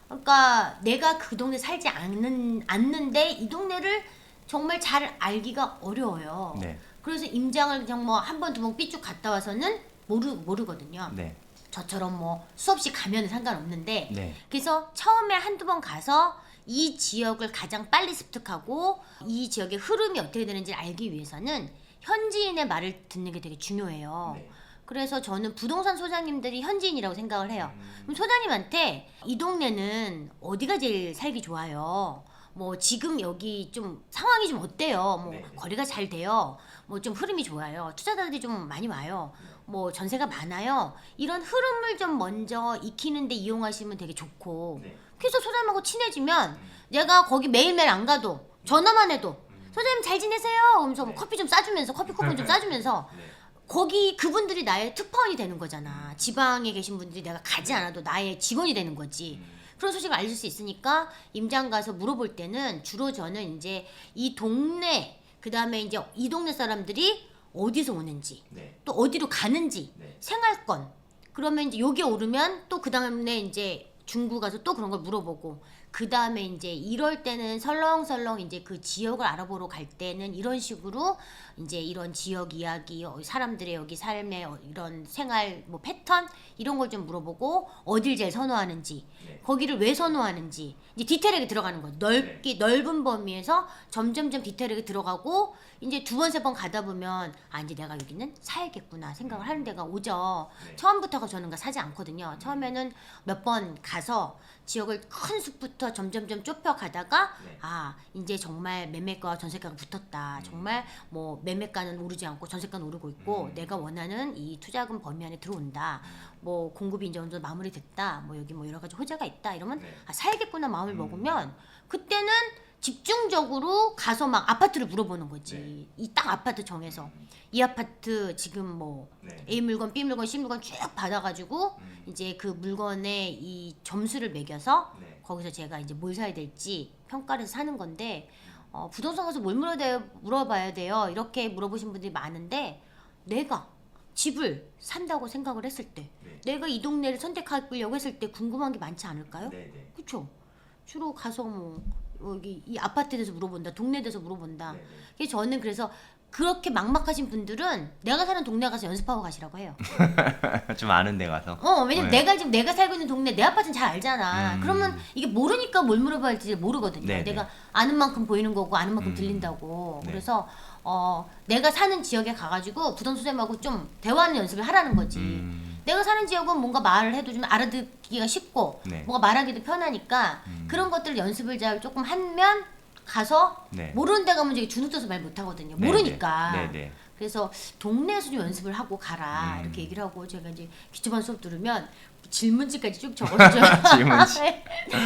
Speaker 1: 그러니까 내가 그 동네 살지 않는데 이 동네를 정말 잘 알기가 어려워요.
Speaker 2: 네.
Speaker 1: 그래서 임장을 그냥 뭐 한 번 두 번 삐쭉 갔다 와서는 모르거든요.
Speaker 2: 네.
Speaker 1: 저처럼 뭐 수없이 가면 상관없는데
Speaker 2: 네.
Speaker 1: 그래서 처음에 한두 번 가서 이 지역을 가장 빨리 습득하고 이 지역의 흐름이 어떻게 되는지를 알기 위해서는 현지인의 말을 듣는 게 되게 중요해요.
Speaker 2: 네.
Speaker 1: 그래서 저는 부동산 소장님들이 현지인이라고 생각을 해요. 그럼 소장님한테 이 동네는 어디가 제일 살기 좋아요? 뭐 지금 여기 좀 상황이 좀 어때요? 뭐
Speaker 2: 네.
Speaker 1: 거리가 잘 돼요. 뭐 좀 흐름이 좋아요. 투자자들이 좀 많이 와요. 뭐 전세가 많아요. 이런 흐름을 좀 먼저 익히는데 이용하시면 되게 좋고.
Speaker 2: 네.
Speaker 1: 그래서 소장님하고 친해지면 내가 거기 매일매일 안 가도 전화만 해도 소장님 잘 지내세요? 하면서 뭐 커피 좀 싸주면서 커피 쿠폰 좀 싸주면서
Speaker 2: 네.
Speaker 1: 거기 그분들이 나의 특파원이 되는 거잖아. 지방에 계신 분들이 내가 가지 않아도 나의 직원이 되는 거지. 그런 소식을 알릴 수 있으니까 임장 가서 물어볼 때는 주로 저는 이제 이 동네 그 다음에 이제 이 동네 사람들이 어디서 오는지
Speaker 2: 네.
Speaker 1: 또 어디로 가는지
Speaker 2: 네.
Speaker 1: 생활권 그러면 이제 여기 오르면 또 그 다음에 이제 중구 가서 또 그런 걸 물어보고 그 다음에 이제 이럴 때는 설렁설렁 이제 그 지역을 알아보러 갈 때는 이런 식으로 이제 이런 지역 이야기, 사람들의 여기 삶의 이런 생활 뭐 패턴 이런 걸 좀 물어보고 어딜 제일 선호하는지,
Speaker 2: 네.
Speaker 1: 거기를 왜 선호하는지 이제 디테일하게 들어가는 거죠. 넓은 범위에서 점점점 디테일하게 들어가고 이제 두 번 세 번 가다 보면 아 이제 내가 여기는 사야겠구나 생각을 하는 데가 오죠.
Speaker 2: 네.
Speaker 1: 처음부터가 저는 사지 않거든요. 처음에는 몇 번 가서 지역을 큰 숲부터 점점점 좁혀 가다가
Speaker 2: 네.
Speaker 1: 아 이제 정말 매매가와 전세가가 붙었다. 정말 뭐 매매가는 오르지 않고 전세가는 오르고 있고 내가 원하는 이 투자금 범위 안에 들어온다. 뭐 공급이 이제 어느 정도 마무리됐다. 뭐 여기 뭐 여러 가지 호재가 있다. 이러면
Speaker 2: 네.
Speaker 1: 아 사야겠구나 마음을 먹으면 그때는 집중적으로 가서 막 아파트를 물어보는 거지.
Speaker 2: 네.
Speaker 1: 이 딱 아파트 정해서 이 아파트 지금 뭐
Speaker 2: 네.
Speaker 1: A 물건, B 물건, C 물건 쭉 받아가지고 이제 그 물건의 이 점수를 매겨서
Speaker 2: 네.
Speaker 1: 거기서 제가 이제 뭘 사야 될지 평가를 해서 사는 건데 부동산 가서 뭘 물어봐야 돼요. 이렇게 물어보신 분들이 많은데 내가 집을 산다고 생각을 했을 때
Speaker 2: 네.
Speaker 1: 내가 이 동네를 선택하려고 했을 때 궁금한 게 많지 않을까요?
Speaker 2: 네. 네.
Speaker 1: 그렇죠. 주로 가서 뭐 여기 이 아파트에 대해서 물어본다, 동네에 대해서 물어본다.
Speaker 2: 네.
Speaker 1: 그래서 저는 그래서 그렇게 막막하신 분들은 내가 사는 동네 가서 연습하고 가시라고 해요.
Speaker 2: 좀 아는 데 가서.
Speaker 1: 왜냐면
Speaker 2: 네.
Speaker 1: 내가 지금 내가 살고 있는 동네 내 아파트는 잘 알잖아. 그러면 이게 모르니까 뭘 물어봐야 할지 모르거든요.
Speaker 2: 네,
Speaker 1: 내가
Speaker 2: 네.
Speaker 1: 아는 만큼 보이는 거고 아는 만큼 들린다고.
Speaker 2: 네.
Speaker 1: 그래서 내가 사는 지역에 가가지고 부동산 선생님하고 좀 대화하는 연습을 하라는 거지. 내가 사는 지역은 뭔가 말을 해도 좀 알아듣기가 쉽고
Speaker 2: 네.
Speaker 1: 뭔가 말하기도 편하니까 그런 것들 연습을 잘 조금 하면 가서
Speaker 2: 네.
Speaker 1: 모르는 데 가면 이제 주눅 들어서 말 못하거든요.
Speaker 2: 네,
Speaker 1: 모르니까.
Speaker 2: 네. 네.
Speaker 1: 그래서 동네에서 좀 연습을 하고 가라 이렇게 얘기를 하고 제가 이제 기초반 수업 들으면 질문지까지 쭉 적어줘요.
Speaker 2: 질문지.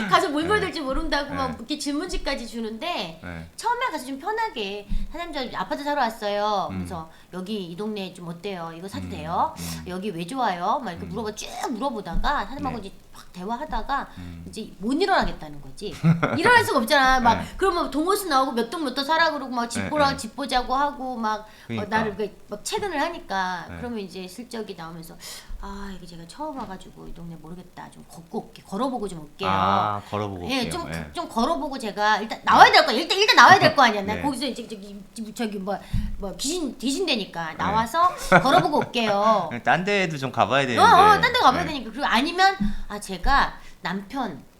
Speaker 1: 가서 뭘 물어볼지 모른다고 막
Speaker 2: 네.
Speaker 1: 이렇게 질문지까지 주는데
Speaker 2: 네.
Speaker 1: 처음에 가서 좀 편하게 사장님 저 아파트 사러 왔어요. 그래서 여기 이 동네 좀 어때요? 이거 사도 돼요? 여기 왜 좋아요? 막 이렇게 쭉 물어보다가 사장님하고
Speaker 2: 네.
Speaker 1: 이제 막 대화하다가 이제 못 일어나겠다는 거지. 일어날 수가 없잖아. 막
Speaker 2: 네.
Speaker 1: 그러면 동호수 나오고 몇 동 몇 동 사라 그러고 막 집 보라
Speaker 2: 네.
Speaker 1: 집 보자고 하고 막
Speaker 2: 그러니까.
Speaker 1: 나를 막 채근을 하니까
Speaker 2: 네.
Speaker 1: 그러면 이제 슬쩍이 나오면서 아 이게 제가 처음 와가지고 이 동네 모르겠다 좀 걷고 올게 걸어보고 좀 올게요.
Speaker 2: 아, 걸어보고 올게요.
Speaker 1: 예, 좀
Speaker 2: 예.
Speaker 1: 걸어보고 제가 일단 나와야 될 거야. 일단 나와야 될 거 아니야. 나
Speaker 2: 네.
Speaker 1: 거기서 이제 저기 뭐 귀신 되니까 나와서 걸어보고 올게요.
Speaker 2: 딴 데도 좀 가봐야 되는데.
Speaker 1: 딴 데 가봐야
Speaker 2: 네.
Speaker 1: 되니까. 그리고 아니면 제가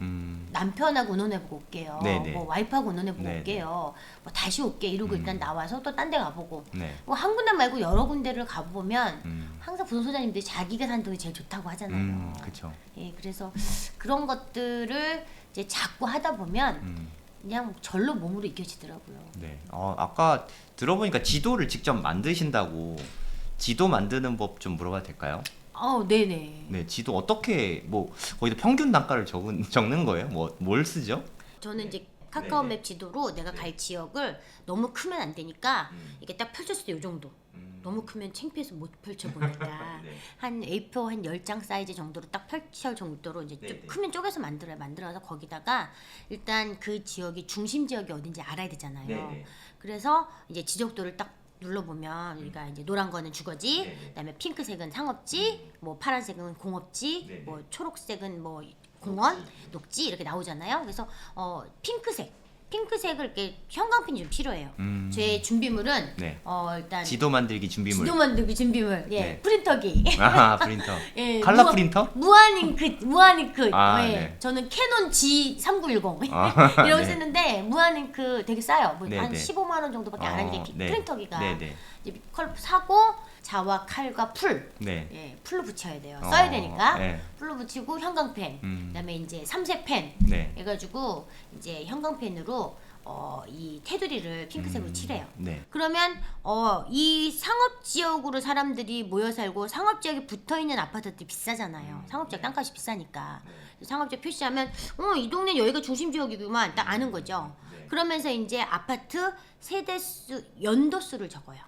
Speaker 2: 음.
Speaker 1: 남편하고 의논해보고 올게요.
Speaker 2: 네네.
Speaker 1: 뭐 와이프하고 의논해보고
Speaker 2: 네네.
Speaker 1: 올게요. 뭐 다시 올게 이러고 일단 나와서 또 딴 데 가보고.
Speaker 2: 네.
Speaker 1: 뭐 한 군데 말고 여러 군데를 가보면
Speaker 2: 음.
Speaker 1: 항상 부동산자님들이 자기가 산 동이 제일 좋다고 하잖아요.
Speaker 2: 그쵸.
Speaker 1: 예, 그래서 그런 것들을 이제 자꾸 하다 보면 그냥 절로 몸으로 익혀지더라고요.
Speaker 2: 네. 아까 들어보니까 지도를 직접 만드신다고. 지도 만드는 법 좀 물어봐도 될까요?
Speaker 1: 네네.
Speaker 2: 네, 지도 어떻게 뭐 거기다 평균 단가를 적는 거예요? 뭘 쓰죠?
Speaker 1: 저는 이제 카카오맵 지도로 내가 갈 지역을 너무 크면 안 되니까 이게 딱 펼쳤을 때 이 정도. 너무 크면 창피해서 못 펼쳐보니까
Speaker 2: 네.
Speaker 1: 한 A4 한 10장 사이즈 정도로 딱 펼칠 정도로 이제 좀
Speaker 2: 네네.
Speaker 1: 크면 쪼개서 만들어서 거기다가 일단 그 지역이 중심 지역이 어딘지 알아야 되잖아요.
Speaker 2: 네네.
Speaker 1: 그래서 이제 지적도를 딱 눌러보면 우리가 이제 노란 거는 주거지,
Speaker 2: 네네.
Speaker 1: 그다음에 핑크색은 상업지, 뭐 파란색은 공업지,
Speaker 2: 네네.
Speaker 1: 뭐 초록색은 뭐 공원, 녹지 이렇게 나오잖아요. 그래서 핑크색을 이렇게 형광펜이 좀 필요해요. 제 준비물은
Speaker 2: 네.
Speaker 1: 일단
Speaker 2: 지도 만들기 준비물.
Speaker 1: 지도 만들기 준비물, 예,
Speaker 2: 네.
Speaker 1: 프린터기.
Speaker 2: 아, 프린터.
Speaker 1: 예,
Speaker 2: 칼라 프린터?
Speaker 1: 무한 잉크.
Speaker 2: 아,
Speaker 1: 예.
Speaker 2: 네.
Speaker 1: 저는 캐논 G3910
Speaker 2: 아,
Speaker 1: 이런 거
Speaker 2: 네.
Speaker 1: 쓰는데 무한 잉크 되게 싸요. 뭐
Speaker 2: 네,
Speaker 1: 한
Speaker 2: 네.
Speaker 1: 15만 원 정도밖에 안 하는 게
Speaker 2: 네.
Speaker 1: 프린터기가.
Speaker 2: 네네.
Speaker 1: 이제 컬 사고 자와 칼과 풀.
Speaker 2: 네.
Speaker 1: 예, 풀로 붙여야 돼요. 써야 되니까.
Speaker 2: 네.
Speaker 1: 풀로 붙이고 형광펜. 그다음에 이제 삼색 펜.
Speaker 2: 네.
Speaker 1: 해가지고 이제 형광펜으로 이 테두리를 핑크색으로 칠해요.
Speaker 2: 네.
Speaker 1: 그러면 이 상업 지역으로 사람들이 모여 살고 상업 지역에 붙어 있는 아파트들이 비싸잖아요. 상업 지역 땅값이 비싸니까. 상업 지역 표시하면 이 동네 여기가 중심 지역이구만 딱 아는 거죠. 그러면서 이제 아파트 세대수 연도수를 적어요.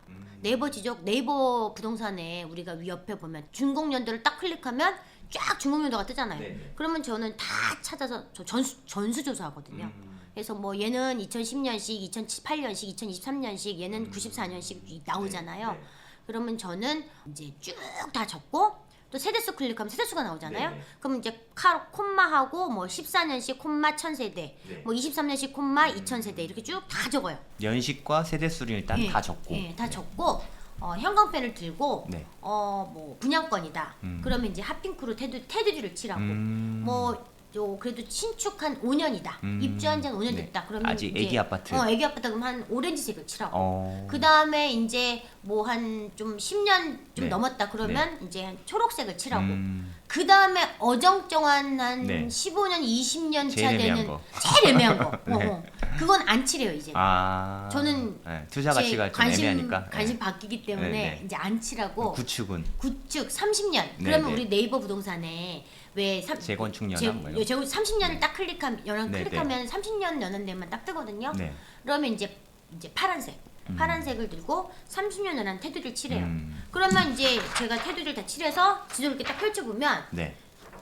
Speaker 1: 네이버 부동산에 우리가 위 옆에 보면 준공 연도를 딱 클릭하면 쫙 준공 연도가 뜨잖아요.
Speaker 2: 네네.
Speaker 1: 그러면 저는 다 찾아서 저 전수 조사하거든요. 그래서 뭐 얘는 2010년식, 2018년식, 2023년식, 얘는 94년식 나오잖아요.
Speaker 2: 네.
Speaker 1: 그러면 저는 이제 쭉 다 적고 또 세대수 클릭하면 세대수가 나오잖아요.
Speaker 2: 네네.
Speaker 1: 그럼 이제 콤마하고 뭐 14년씩 콤마 1000세대,
Speaker 2: 네.
Speaker 1: 뭐 23년씩 콤마 2000세대 이렇게 쭉 다 적어요.
Speaker 2: 연식과 세대수를 일단
Speaker 1: 예,
Speaker 2: 다 적고.
Speaker 1: 예, 다 적고 형광펜을 들고
Speaker 2: 네.
Speaker 1: 뭐 분양권이다. 그러면 이제 핫핑크로 테두리를 칠하고 뭐 그래도 신축 한 5년이다. 입주한 지 한 5년
Speaker 2: 네.
Speaker 1: 됐다. 그러면
Speaker 2: 아직
Speaker 1: 이제
Speaker 2: 애기 아파트.
Speaker 1: 애기 아파트 그럼 한 오렌지색을 칠하고.
Speaker 2: 그
Speaker 1: 그다음에 이제 뭐 한 좀 10년 좀
Speaker 2: 네.
Speaker 1: 넘었다 그러면 이제 한 초록색을 칠하고.
Speaker 2: 음.
Speaker 1: 그다음에 어정쩡한 한
Speaker 2: 네.
Speaker 1: 15년, 20년 차
Speaker 2: 제일 애매한
Speaker 1: 되는
Speaker 2: 거.
Speaker 1: 제일 애매한 거.
Speaker 2: 네.
Speaker 1: 그건 안 칠해요, 이제.
Speaker 2: 저는 투자
Speaker 1: 제
Speaker 2: 가치가 좀 애매하니까.
Speaker 1: 관심 바뀌기 때문에
Speaker 2: 네.
Speaker 1: 이제 안 칠하고
Speaker 2: 구축은
Speaker 1: 구축 30년.
Speaker 2: 네,
Speaker 1: 그러면
Speaker 2: 네.
Speaker 1: 우리 네이버 부동산에 왜
Speaker 2: 재건축 연한 뭐 이런.
Speaker 1: 재건 30년을 딱
Speaker 2: 네,
Speaker 1: 클릭하면 30년 연한데만 딱 뜨거든요.
Speaker 2: 네.
Speaker 1: 그러면 이제 파란색. 파란색을 들고 30년 연한 테두리를 칠해요.
Speaker 2: 음.
Speaker 1: 그러면 이제 제가 테두리를 다 칠해서 지도를 이렇게 딱 펼쳐보면
Speaker 2: 네.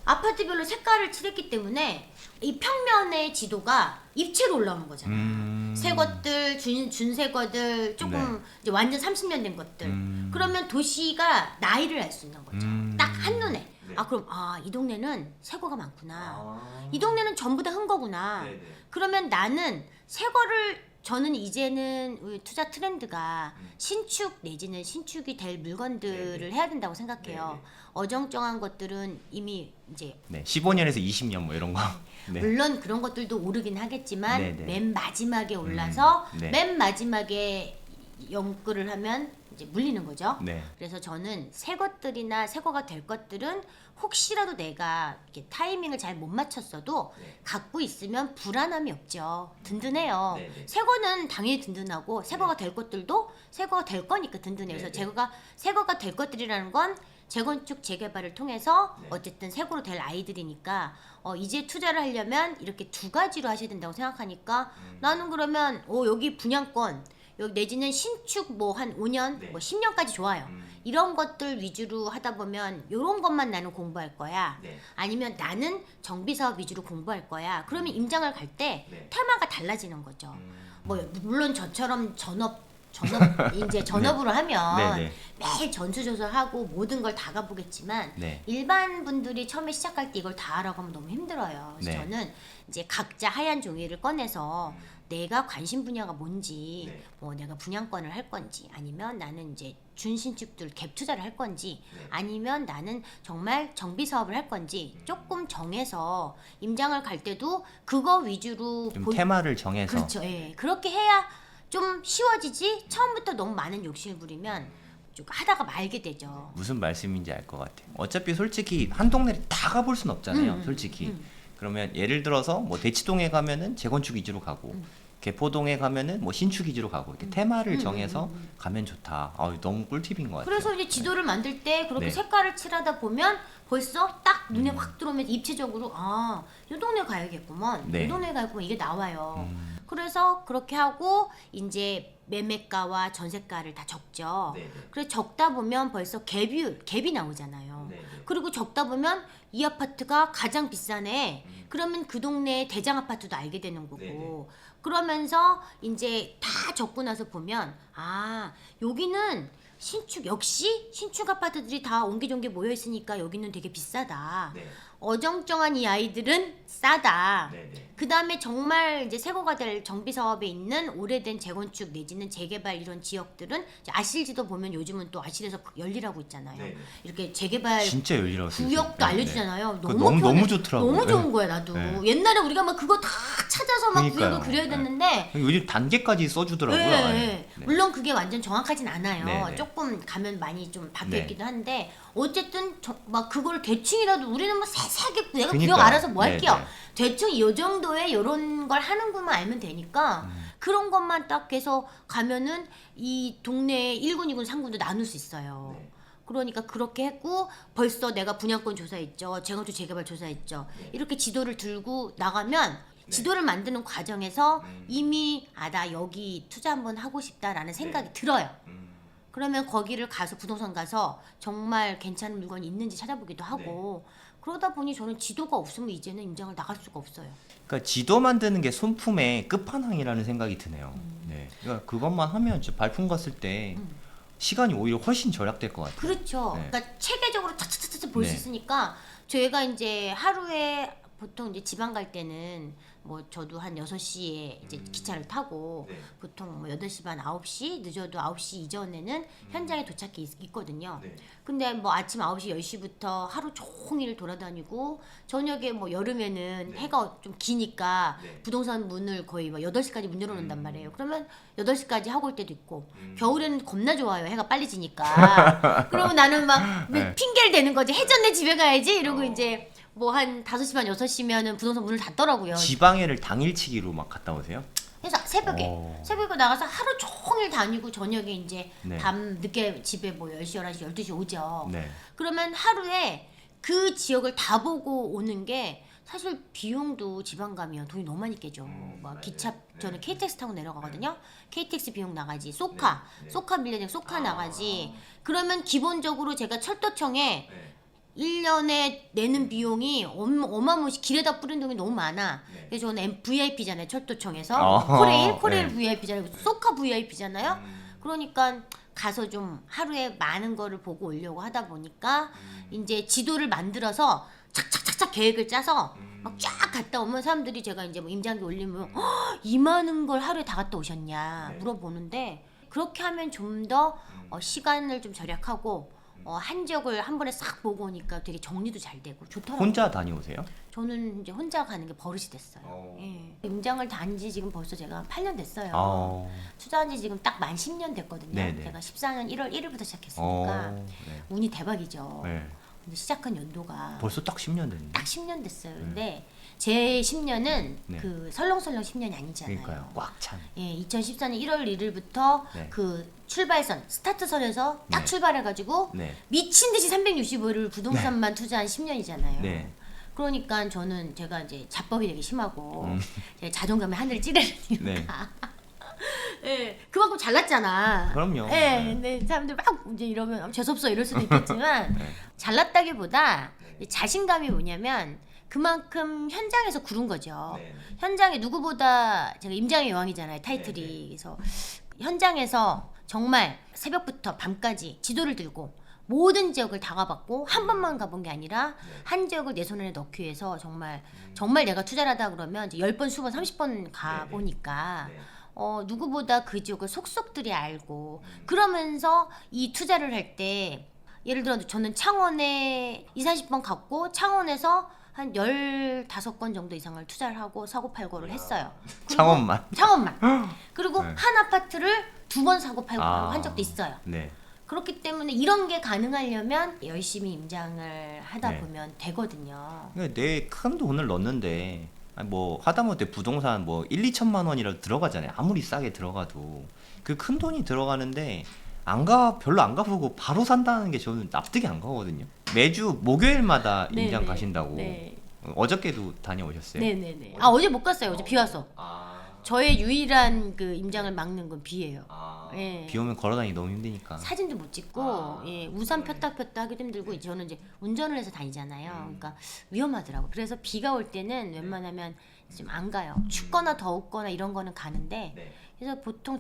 Speaker 1: 아파트별로 색깔을 칠했기 때문에 이 평면의 지도가 입체로 올라오는 거잖아요. 새 것들, 준새 것들, 조금
Speaker 2: 네.
Speaker 1: 이제 완전 30년 된 것들. 그러면 도시가 나이를 알 수 있는 거죠. 딱 한눈에.
Speaker 2: 네.
Speaker 1: 그럼 이 동네는 새거가 많구나.
Speaker 2: 아.
Speaker 1: 이 동네는 전부 다 흥거구나.
Speaker 2: 네네.
Speaker 1: 그러면 나는 새거를 저는 이제는 우리 투자 트렌드가 신축 내지는 신축이 될 물건들을
Speaker 2: 네네.
Speaker 1: 해야 된다고 생각해요.
Speaker 2: 네네.
Speaker 1: 어정쩡한 것들은 이미 이제
Speaker 2: 네. 15년에서 20년 뭐 이런 거. 네.
Speaker 1: 물론 그런 것들도 오르긴 하겠지만
Speaker 2: 네네.
Speaker 1: 맨 마지막에 올라서
Speaker 2: 네.
Speaker 1: 맨 마지막에 연끌을 하면 이제 물리는 거죠.
Speaker 2: 네.
Speaker 1: 그래서 저는 새 것들이나 새 거가 될 것들은 혹시라도 내가 이렇게 타이밍을 잘 못 맞췄어도
Speaker 2: 네.
Speaker 1: 갖고 있으면 불안함이 없죠. 든든해요.
Speaker 2: 네네.
Speaker 1: 새 거는 당연히 든든하고 새 거가 될 것들도 새 거가 될 거니까 든든해요. 그래서
Speaker 2: 네네.
Speaker 1: 새 거가 될 것들이라는 건 재건축 재개발을 통해서
Speaker 2: 네.
Speaker 1: 어쨌든 새 거로 될 아이들이니까 이제 투자를 하려면 이렇게 두 가지로 하셔야 된다고 생각하니까 나는 그러면 여기 분양권 여기 내지는 신축 뭐 한 5년,
Speaker 2: 네.
Speaker 1: 뭐 10년까지 좋아요. 이런 것들 위주로 하다 보면 이런 것만 나는 공부할 거야.
Speaker 2: 네.
Speaker 1: 아니면 나는 정비 사업 위주로 공부할 거야. 그러면 임장을 갈 때
Speaker 2: 네.
Speaker 1: 테마가 달라지는 거죠. 뭐 물론 저처럼 이제 전업으로 하면
Speaker 2: 네네.
Speaker 1: 매일 전수조사하고 모든 걸 다 가보겠지만
Speaker 2: 네.
Speaker 1: 일반 분들이 처음에 시작할 때 이걸 다 하라고 하면 너무 힘들어요. 그래서
Speaker 2: 네.
Speaker 1: 저는 이제 각자 하얀 종이를 꺼내서 내가 관심 분야가 뭔지,
Speaker 2: 네.
Speaker 1: 뭐 내가 분양권을 할 건지, 아니면 나는 이제 준신축들 갭 투자를 할 건지,
Speaker 2: 네.
Speaker 1: 아니면 나는 정말 정비 사업을 할 건지 조금 정해서 임장을 갈 때도 그거 위주로
Speaker 2: 좀 테마를 정해서.
Speaker 1: 그렇죠. 예. 그렇게 해야 좀 쉬워지지. 처음부터 너무 많은 욕심을 부리면 좀 하다가 말게 되죠.
Speaker 2: 무슨 말씀인지 알 것 같아요. 어차피 솔직히 한 동네를 다 가볼 순 없잖아요. 솔직히. 그러면 예를 들어서 뭐 대치동에 가면은 재건축 위주로 가고 개포동에 가면은 뭐 신축 위주로 가고 이렇게 테마를 정해서 가면 좋다. 너무 꿀팁인 것 같아요.
Speaker 1: 그래서 이제 지도를 만들 때 그렇게
Speaker 2: 네.
Speaker 1: 색깔을 칠하다 보면 벌써 딱 눈에 확 들어오면서 입체적으로 이 동네 가야겠구먼.
Speaker 2: 네.
Speaker 1: 이 동네 가야겠구먼. 이게 나와요. 그래서 그렇게 하고 이제 매매가와 전세가를 다 적죠.
Speaker 2: 네네.
Speaker 1: 그래서 적다 보면 벌써 갭이 나오잖아요.
Speaker 2: 네네.
Speaker 1: 그리고 적다 보면 이 아파트가 가장 비싸네. 그러면 그 동네의 대장 아파트도 알게 되는 거고.
Speaker 2: 네네.
Speaker 1: 그러면서 이제 다 적고 나서 보면 여기는 역시 신축 아파트들이 다 옹기종기 모여 있으니까 여기는 되게 비싸다.
Speaker 2: 네.
Speaker 1: 어정쩡한 이 아이들은 싸다.
Speaker 2: 네네.
Speaker 1: 그 다음에 정말 이제 새거가 될 정비 사업에 있는 오래된 재건축 내지는 재개발 이런 지역들은 이제 아실지도 보면 요즘은 또 아실에서 열일하고 있잖아요.
Speaker 2: 네네.
Speaker 1: 이렇게 재개발
Speaker 2: 진짜 열일하고 있어요.
Speaker 1: 구역도
Speaker 2: 네,
Speaker 1: 알려주잖아요.
Speaker 2: 그거
Speaker 1: 너무
Speaker 2: 너무 좋더라고요.
Speaker 1: 너무 좋은
Speaker 2: 네.
Speaker 1: 거야 나도.
Speaker 2: 네.
Speaker 1: 옛날에 우리가 막 그거 다 찾아서 막
Speaker 2: 그러니까요.
Speaker 1: 구역을 그려야
Speaker 2: 네.
Speaker 1: 됐는데
Speaker 2: 요즘 단계까지 써주더라고요.
Speaker 1: 네,
Speaker 2: 아예.
Speaker 1: 네. 물론 그게 완전 정확하진 않아요.
Speaker 2: 네, 네.
Speaker 1: 조금 가면 많이 좀 바뀌어
Speaker 2: 네.
Speaker 1: 있기도 한데 어쨌든 막 그걸 대충이라도 우리는 뭐 세세하게 내가
Speaker 2: 그러니까요.
Speaker 1: 구역 알아서 뭐
Speaker 2: 네,
Speaker 1: 할게요.
Speaker 2: 네.
Speaker 1: 대충 이 정도의 이런 걸 하는 것만 알면 되니까 그런 것만 딱 해서 가면은 이 동네 1군, 2군, 3군도 나눌 수 있어요.
Speaker 2: 네.
Speaker 1: 그러니까 그렇게 했고 벌써 내가 분양권 조사했죠. 재건축 재개발 조사했죠.
Speaker 2: 네.
Speaker 1: 이렇게 지도를 들고 나가면 지도를 만드는 과정에서 이미 나 여기 투자 한번 하고 싶다라는 생각이 들어요. 그러면 거기를 가서 부동산 가서 정말 괜찮은 물건이 있는지 찾아보기도 하고 그러다 보니 저는 지도가 없으면 이제는 임장을 나갈 수가 없어요.
Speaker 2: 그러니까 지도 만드는 게 손품의 끝판왕이라는 생각이 드네요. 네. 그러니까 그것만 하면 진짜 발품 갔을 때 시간이 오히려 훨씬 절약될 것 같아요.
Speaker 1: 그렇죠.
Speaker 2: 네.
Speaker 1: 그러니까 체계적으로 차차차차 어쨌든 볼 수
Speaker 2: 네.
Speaker 1: 있으니까 저희가 이제 하루에 보통 이제 지방 갈 때는 뭐 저도 한 6시에 이제 기차를 타고
Speaker 2: 네.
Speaker 1: 보통 뭐 8시 반 9시 늦어도 9시 이전에는 현장에 도착해 있거든요.
Speaker 2: 네.
Speaker 1: 근데 뭐 아침 9시 10시부터 하루 종일 돌아다니고 저녁에 뭐 여름에는
Speaker 2: 네.
Speaker 1: 해가 좀 기니까
Speaker 2: 네.
Speaker 1: 부동산 문을 거의 막 8시까지 문 열어놓는단 말이에요. 그러면 8시까지 하고 올 때도 있고
Speaker 2: 음.
Speaker 1: 겨울에는 겁나 좋아요. 해가 빨리 지니까. 그러면 나는 막
Speaker 2: 네.
Speaker 1: 핑계를 대는 거지. 해졌네 집에 가야지 이러고
Speaker 2: 어.
Speaker 1: 이제 뭐 한 5시 반 6시면은 부동산 문을 닫더라고요.
Speaker 2: 지방에를 당일치기로 막 갔다 오세요?
Speaker 1: 그래서 새벽에
Speaker 2: 오.
Speaker 1: 나가서 하루 종일 다니고 저녁에 이제
Speaker 2: 네.
Speaker 1: 밤 늦게 집에 뭐 10시 11시 12시 오죠.
Speaker 2: 네.
Speaker 1: 그러면 하루에 그 지역을 다 보고 오는 게 사실 비용도 지방 가면 돈이 너무 많이 깨져. 막 기차 저는 KTX 타고 내려가거든요. KTX 비용 나가지. 소카 빌려야 소카 나가지. 그러면 기본적으로 제가 철도청에 1년에 내는 비용이 어마무시 길에다 뿌린 돈이 너무 많아. 그래서 저는 VIP잖아요. 철도청에서 코레일
Speaker 2: 네.
Speaker 1: VIP잖아요. 소카 VIP잖아요. 그러니까 가서 좀 하루에 많은 거를 보고 오려고 하다 보니까 이제 지도를 만들어서 착착착착 계획을 짜서 막 쫙 갔다 오면 사람들이 제가 이제 뭐 임장기 올리면 이 많은 걸 하루에 다 갔다 오셨냐 물어보는데 그렇게 하면 좀 더 시간을 좀 절약하고 한 지역을 한 번에 싹 보고 오니까 되게 정리도 잘 되고 좋더라고요.
Speaker 2: 혼자 다녀오세요?
Speaker 1: 저는 이제 혼자 가는 게 버릇이 됐어요. 예. 임장을 단 지 지금 벌써 제가 8년 됐어요. 투자한 지 지금 딱 만 10년 됐거든요.
Speaker 2: 네네.
Speaker 1: 제가 14년 1월 1일부터 시작했으니까
Speaker 2: 네.
Speaker 1: 운이 대박이죠.
Speaker 2: 네.
Speaker 1: 근데 시작한 연도가
Speaker 2: 벌써 딱 10년 됐네.
Speaker 1: 딱 10년 됐어요. 근데 제 10년은
Speaker 2: 네.
Speaker 1: 그 설렁설렁 10년이 아니잖아요.
Speaker 2: 그러니까요. 꽉 찬.
Speaker 1: 예, 2014년 1월 1일부터
Speaker 2: 네.
Speaker 1: 그 출발선 스타트선에서 딱
Speaker 2: 네.
Speaker 1: 출발해가지고
Speaker 2: 네.
Speaker 1: 미친 듯이 365일 부동산만 투자한 10년이잖아요.
Speaker 2: 네.
Speaker 1: 그러니까 저는 제가 이제 자법이 되게 심하고 제가 자존감에 하늘을 찌르는 이유가
Speaker 2: 네.
Speaker 1: 예, 그만큼 잘났잖아.
Speaker 2: 그럼요.
Speaker 1: 예,
Speaker 2: 네.
Speaker 1: 근데 사람들 막 이제 이러면 재수없어 이럴 수도 있겠지만
Speaker 2: 네.
Speaker 1: 잘났다기보다 자신감이 뭐냐면 그만큼 현장에서 구른 거죠.
Speaker 2: 네.
Speaker 1: 현장에 누구보다 제가 임장의 여왕이잖아요. 타이틀이.
Speaker 2: 네, 네.
Speaker 1: 그래서 현장에서 정말 새벽부터 밤까지 지도를 들고 모든 지역을 다 가봤고 한 번만 가본 게 아니라 한 지역을 내 손 안에 넣기 위해서 정말 내가 투자를 하다 그러면 이제 10번, 20번, 30번 가보니까 누구보다 그 지역을 속속들이 알고 그러면서 이 투자를 할 때 예를 들어 저는 창원에 20-30번 갔고 창원에서 한 15건 정도 이상을 투자를 하고 사고 팔고를 했어요. 그리고
Speaker 2: 창원만.
Speaker 1: 그리고
Speaker 2: 네.
Speaker 1: 한 아파트를 2번 사고 팔고 한 적도 있어요.
Speaker 2: 네.
Speaker 1: 그렇기 때문에 이런 게 가능하려면 열심히 임장을 하다
Speaker 2: 네.
Speaker 1: 보면 되거든요.
Speaker 2: 내 큰 돈을 넣는데 아니 뭐 하다못해 부동산 뭐 1-2천만 원이라도 들어가잖아요. 아무리 싸게 들어가도 그 큰 돈이 들어가는데 별로 안 가보고 바로 산다는 게 저는 납득이 안 가거든요. 매주 목요일마다 임장 가신다고.
Speaker 1: 네.
Speaker 2: 어저께도 다녀오셨어요?
Speaker 1: 네네네. 아 어제 못 갔어요. 어제 비 와서.
Speaker 2: 아,
Speaker 1: 저의 유일한 그 임장을 막는 건 비예요. 예.
Speaker 2: 비 오면 걸어다니기 너무 힘드니까.
Speaker 1: 사진도 못 찍고 예, 우산 폈다 하기도 힘들고 저는 이제 운전을 해서 다니잖아요. 그러니까 위험하더라고. 그래서 비가 올 때는 웬만하면 좀 안 가요. 춥거나 더웠거나 이런 거는 가는데
Speaker 2: 네.
Speaker 1: 그래서 보통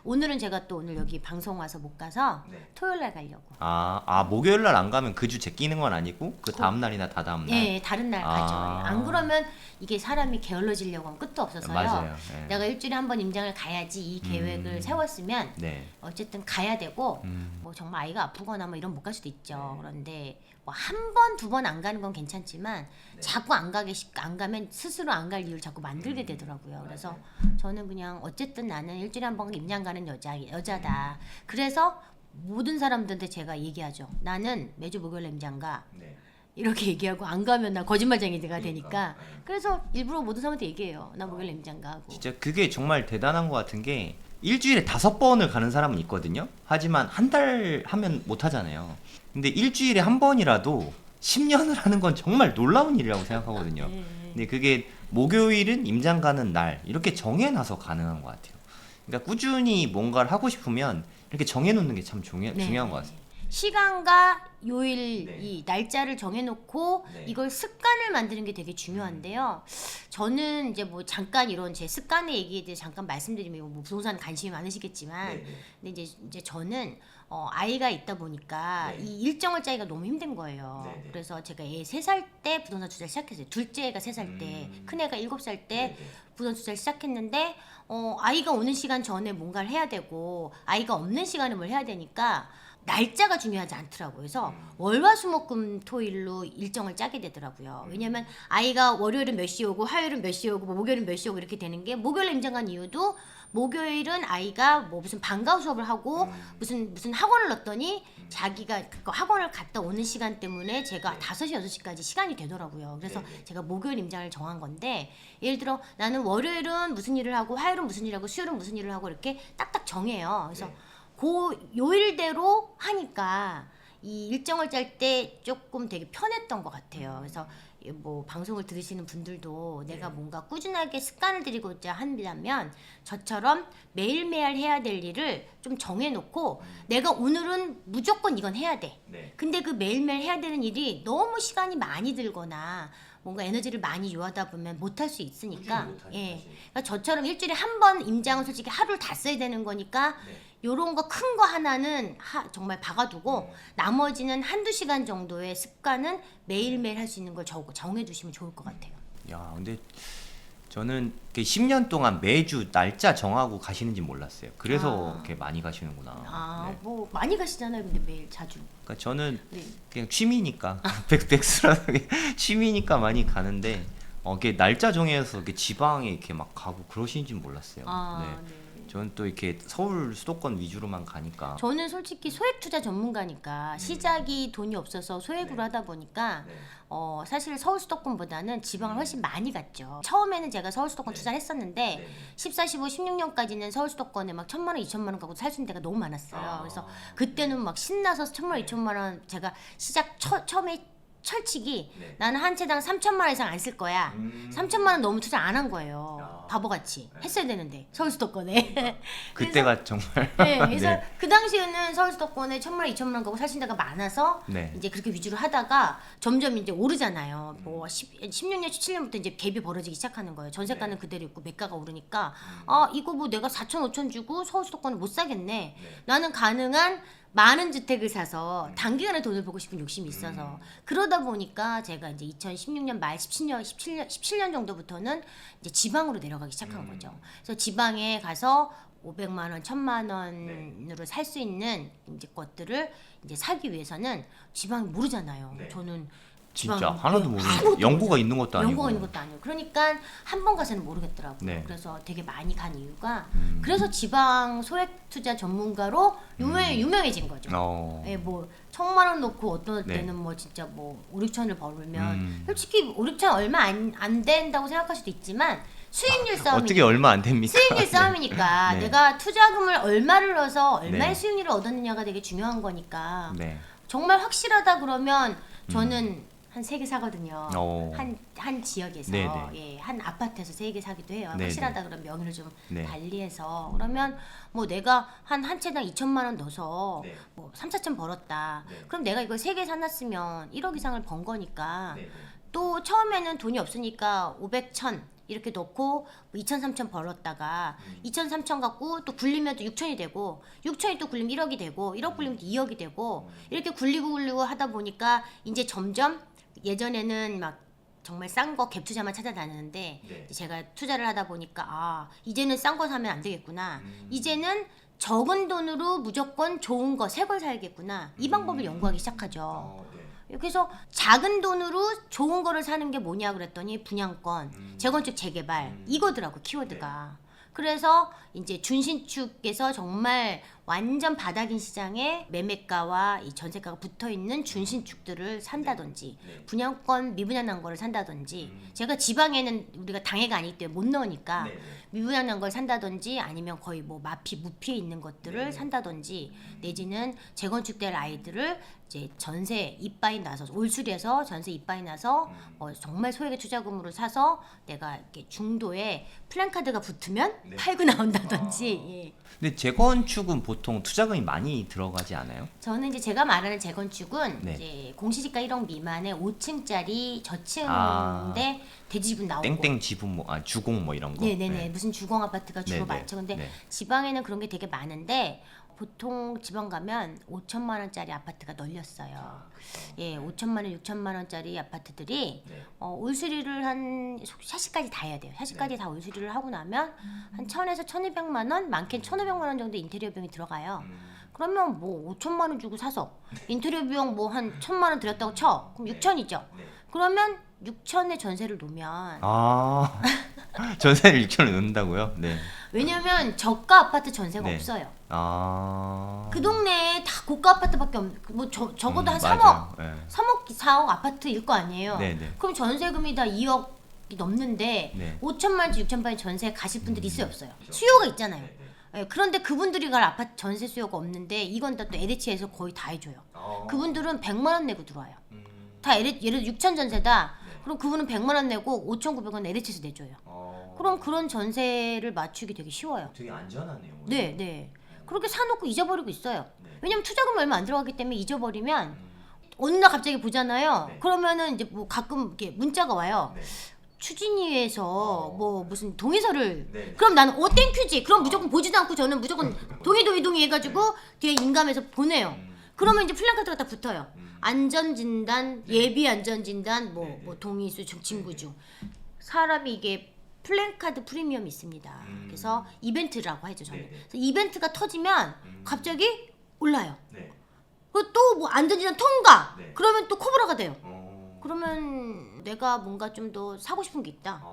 Speaker 1: 오늘은 제가 또 오늘 여기 방송 와서 못 가서
Speaker 2: 네.
Speaker 1: 토요일 날 가려고.
Speaker 2: 목요일 날 안 가면 그 주 제끼는 건 아니고 그 다음 날이나 다다음 날.
Speaker 1: 예, 다른 날 가죠. 안 그러면 이게 사람이 게을러지려고 하면 끝도 없어서요.
Speaker 2: 맞아요. 예.
Speaker 1: 내가 일주일에 한 번 임장을 가야지 이 계획을 세웠으면
Speaker 2: 네.
Speaker 1: 어쨌든 가야 되고
Speaker 2: 음.
Speaker 1: 뭐 정말 아이가 아프거나 뭐 이런 못 갈 수도 있죠. 그런데 뭐 한 번, 2번 안 가는 건 괜찮지만 자꾸 안 가면 스스로 안 갈 이유를 자꾸 만들게 되더라고요. 그래서 저는 그냥 어쨌든 나는 일주일에 한 번 임장 가는 여자다. 그래서 모든 사람들한테 제가 얘기하죠. 나는 매주 목요일 임장 가.
Speaker 2: 네.
Speaker 1: 이렇게 얘기하고 안 가면 나 거짓말쟁이가 되니까 그래서 일부러 모든 사람한테 얘기해요. 나 목요일 임장 가고.
Speaker 2: 진짜 그게 정말 대단한 것 같은 게 일주일에 5번을 가는 사람은 있거든요. 하지만 한 달 하면 못 하잖아요. 근데 일주일에 한 번이라도 10년을 하는 건 정말 놀라운 일이라고 생각하거든요. 근데 그게 목요일은 임장 가는 날 이렇게 정해놔서 가능한 것 같아요. 그러니까 꾸준히 뭔가를 하고 싶으면 이렇게 정해놓는 게 참 중요한 것 같아요.
Speaker 1: 시간과 요일
Speaker 2: 네.
Speaker 1: 이 날짜를 정해놓고
Speaker 2: 네.
Speaker 1: 이걸 습관을 만드는 게 되게 중요한데요. 저는 이제 뭐 잠깐 이런 제 습관의 얘기에 대해 잠깐 말씀드리면 뭐 부동산 관심이 많으시겠지만, 근데 이제 저는 아이가 있다 보니까
Speaker 2: 네.
Speaker 1: 이 일정을 짜기가 너무 힘든 거예요.
Speaker 2: 네, 네.
Speaker 1: 그래서 제가 애 3살 때 부동산 투자를 시작했어요. 둘째가 3살 때, 큰애가 7살 때 부동산 투자를 시작했는데 아이가 오는 시간 전에 뭔가를 해야 되고 아이가 없는 시간에 뭘 해야 되니까 날짜가 중요하지 않더라고요. 그래서 월화수목금토일로 일정을 짜게 되더라고요. 왜냐면 아이가 월요일은 몇 시에 오고 화요일은 몇 시에 오고 목요일은 몇 시에 오고 이렇게 되는 게, 목요일에 임장 간 이유도 목요일은 아이가 뭐 무슨 방과후 수업을 하고 무슨 학원을 넣었더니 자기가 그 학원을 갔다 오는 시간 때문에 제가 5시 6시까지 시간이 되더라고요. 그래서 제가 목요일 임장을 정한 건데, 예를 들어 나는 월요일은 무슨 일을 하고 화요일은 무슨 일을 하고 수요일은 무슨 일을 하고 이렇게 딱딱 정해요. 그래서 그 요일대로 하니까 이 일정을 짤 때 조금 되게 편했던 것 같아요. 그래서 뭐 방송을 들으시는 분들도 내가 뭔가 꾸준하게 습관을 들이고자 한다면 저처럼 매일매일 해야 될 일을 좀 정해놓고 내가 오늘은 무조건 이건 해야 돼. 근데 그 매일매일 해야 되는 일이 너무 시간이 많이 들거나 뭔가 에너지를 많이 요하다 보면 못할 수 있으니까, 그러니까 저처럼 일주일에 한 번 임장은 솔직히 하루를 다 써야 되는 거니까 요런 거 큰 거 하나는 정말 박아두고 나머지는 한두 시간 정도의 습관은 매일매일 할 수 있는 걸 정해두시면 좋을 것 같아요.
Speaker 2: 야, 근데 저는 10년 동안 매주 날짜 정하고 가시는지 몰랐어요. 그래서 이렇게 많이 가시는구나. 네.
Speaker 1: 뭐 많이 가시잖아요. 근데 매일 자주.
Speaker 2: 그러니까 저는
Speaker 1: 네.
Speaker 2: 그냥 취미니까 백수라는 취미니까 많이 가는데 이게 날짜 정해서 이렇게 지방에 이렇게 막 가고 그러시는지 몰랐어요. 네. 저는 또 이렇게 서울 수도권 위주로만 가니까.
Speaker 1: 저는 솔직히 소액 투자 전문가니까 시작이 돈이 없어서 소액으로 하다 보니까 사실 서울 수도권보다는 지방을 훨씬 많이 갔죠. 처음에는 제가 서울 수도권 투자를 했었는데 14, 15, 16년까지는 서울 수도권에 막 1,000만 원, 2,000만 원 갖고 살 수 있는 데가 너무 많았어요. 그래서 그때는 막 신나서 1,000만 원, 2,000만 원 제가 시작 처음에 철칙이 나는 한 채당 3,000만 원 이상 안 쓸 거야. 3,000만 원 너무 투자 안 한 거예요. 바보같이 했어야 되는데 서울 수도권에.
Speaker 2: 그때가 정말.
Speaker 1: 네, 그래서 그 당시에는 서울 수도권에 1,000만 원, 2,000만 원 갖고 살 수 있는 데가 많아서 이제 그렇게 위주로 하다가 점점 이제 오르잖아요. 뭐 16년, 17년부터 이제 갭이 벌어지기 시작하는 거예요. 전세가는 그대로 있고 매가가 오르니까 이거 뭐 내가 4천, 5천 주고 서울 수도권을 못 사겠네. 나는 가능한 많은 주택을 사서 단기간에 돈을 벌고 싶은 욕심이 있어서 그러다 보니까 제가 이제 2016년 말 17년 정도부터는 이제 지방으로 내려가기 시작한 거죠. 그래서 지방에 가서 500만 원, 1,000만 원으로 살 수 있는 이제 것들을 이제 사기 위해서는 지방이 모르잖아요. 저는
Speaker 2: 진짜 하나도 모르는 연고가 있는 것도 아니고.
Speaker 1: 연고가 있는 것도 아니고. 그러니까 한 번 가서는 모르겠더라고요.
Speaker 2: 네.
Speaker 1: 그래서 되게 많이 간 이유가 그래서 지방 소액 투자 전문가로 유명해진 거죠. 예, 뭐 1,000만 원 놓고 어떤 때는 뭐 진짜 뭐 5, 6천을 벌면 솔직히 5, 6천 얼마 안 된다고 생각할 수도 있지만 수익률 싸움이
Speaker 2: 어떻게 얼마 안 됩니까?
Speaker 1: 수익률 싸움이니까
Speaker 2: 네.
Speaker 1: 내가 투자금을 얼마를 넣어서 얼마의
Speaker 2: 네.
Speaker 1: 수익률을 얻었느냐가 되게 중요한 거니까
Speaker 2: 네.
Speaker 1: 정말 확실하다 그러면 저는 한 3개 사거든요.
Speaker 2: 오.
Speaker 1: 한 지역에서
Speaker 2: 네네.
Speaker 1: 예, 한 아파트에서 3개 사기도 해요.
Speaker 2: 네네.
Speaker 1: 확실하다 그러면 명의를 좀
Speaker 2: 네.
Speaker 1: 달리해서 그러면 뭐 내가 한 채당 2,000만 원 넣어서 뭐 3, 4천 벌었다. 그럼 내가 이걸 3개 사놨으면 1억 이상을 번 거니까 또 처음에는 돈이 없으니까 500, 1,000 이렇게 넣고 2천, 3천 벌었다가 2천, 3천 갖고 또 굴리면 또 6천이 되고 6천이 또 굴리면 1억이 되고 1억 굴리면 또 2억이 되고 이렇게 굴리고 하다 보니까 이제 점점 예전에는 막 정말 싼 거 갭 투자만 찾아다녔는데 이제 제가 투자를 하다 보니까 이제는 싼 거 사면 안 되겠구나. 이제는 적은 돈으로 무조건 좋은 거 새 걸 사야겠구나. 이 방법을 연구하기 시작하죠. 그래서 작은 돈으로 좋은 거를 사는 게 뭐냐 그랬더니 분양권, 재건축, 재개발 이거더라고 키워드가. 그래서 이제 준신축에서 정말 완전 바닥인 시장에 매매가와 이 전세가가 붙어 있는 준신축들을 산다든지 분양권 미분양난 거를 산다든지 제가 지방에는 우리가 당해가 아니기 때문에 못 넣으니까 미분양난 걸 산다든지 아니면 거의 뭐 무피에 있는 것들을 산다든지 내지는 재건축될 아이들을 이제 전세 이빠이 나서 올수리해서 전세 이빠이 나서 정말 소액의 투자금으로 사서 내가 이렇게 중도에 플랜카드가 붙으면 팔고 나온다든지. 예.
Speaker 2: 근데 재건축은 보통 투자금이 많이 들어가지 않아요?
Speaker 1: 저는 이제 제가 말하는 재건축은
Speaker 2: 네.
Speaker 1: 이제 공시지가 1억 미만의 5층짜리 저층인데
Speaker 2: 아.
Speaker 1: 대지분 나오고.
Speaker 2: 땡땡 지분 주공 뭐 이런 거.
Speaker 1: 네네네.
Speaker 2: 네.
Speaker 1: 무슨 주공 아파트가 주로
Speaker 2: 네네.
Speaker 1: 많죠. 근데
Speaker 2: 네.
Speaker 1: 지방에는 그런 게 되게 많은데 보통 지방 가면 5천만 원짜리 아파트가 널렸어요. 예, 5천만 원, 6천만 원짜리 아파트들이
Speaker 2: 네.
Speaker 1: 올수리를 한 샤시까지 다 해야 돼요. 샤시까지
Speaker 2: 네.
Speaker 1: 다 올수리를 하고 나면 한 1,000에서 1,200만 원, 많게는 1,500만 원 정도 인테리어 비용이 들어가요. 그러면 뭐 5천만 원 주고 사서 인테리어 비용 뭐 한 1,000만 원 들였다고 쳐. 그럼 6천이죠. 그러면 6천에 전세를 놓으면
Speaker 2: 아 전세를 6천을 넣는다고요? 네.
Speaker 1: 왜냐면 저가 아파트 전세가
Speaker 2: 네.
Speaker 1: 없어요.
Speaker 2: 아.
Speaker 1: 그 동네에 다 고가 아파트밖에 뭐 적어도 한 3억,
Speaker 2: 맞아요. 네.
Speaker 1: 3억, 4억 아파트일 거 아니에요.
Speaker 2: 네네.
Speaker 1: 그럼 전세금이 다 2억이 넘는데
Speaker 2: 네.
Speaker 1: 5천만원치 6천만원치 전세 가실 분들이 있어요, 없어요? 수요가 있잖아요. 예, 그런데 그분들이 갈 아파트 전세 수요가 없는데 이건 다 또 LH에서 거의 다 해줘요. 그분들은 100만 원 내고 들어와요. 다 예를 들어 6천 전세다. 그럼 그분은 100만 원 내고 5,900원 LH에서 내줘요. 그럼 그런 전세를 맞추기 되게 쉬워요.
Speaker 2: 되게 안전하네요.
Speaker 1: 네, 네. 그렇게 사놓고 잊어버리고 있어요. 왜냐면 투자금이 얼마 안 들어가기 때문에 잊어버리면 어느 날 갑자기 보잖아요.
Speaker 2: 네.
Speaker 1: 그러면은 이제 뭐 가끔 이렇게 문자가 와요. 추진위에서 뭐 무슨 동의서를
Speaker 2: 네.
Speaker 1: 그럼 나는 땡큐지. 그럼 무조건 보지도 않고 저는 무조건 동의 해가지고 뒤에 인감해서 보내요. 그러면 이제 플랜카드가 다 붙어요. 안전진단, 예비 안전진단, 뭐 동의수, 친구중. 사람이 이게 플랜카드 프리미엄이 있습니다. 그래서 이벤트라고 하죠 저는. 그래서 이벤트가 터지면 갑자기 올라요. 그리고 또 뭐 안전진단 통과. 그러면 또 코브라가 돼요. 그러면 내가 뭔가 좀 더 사고 싶은 게 있다.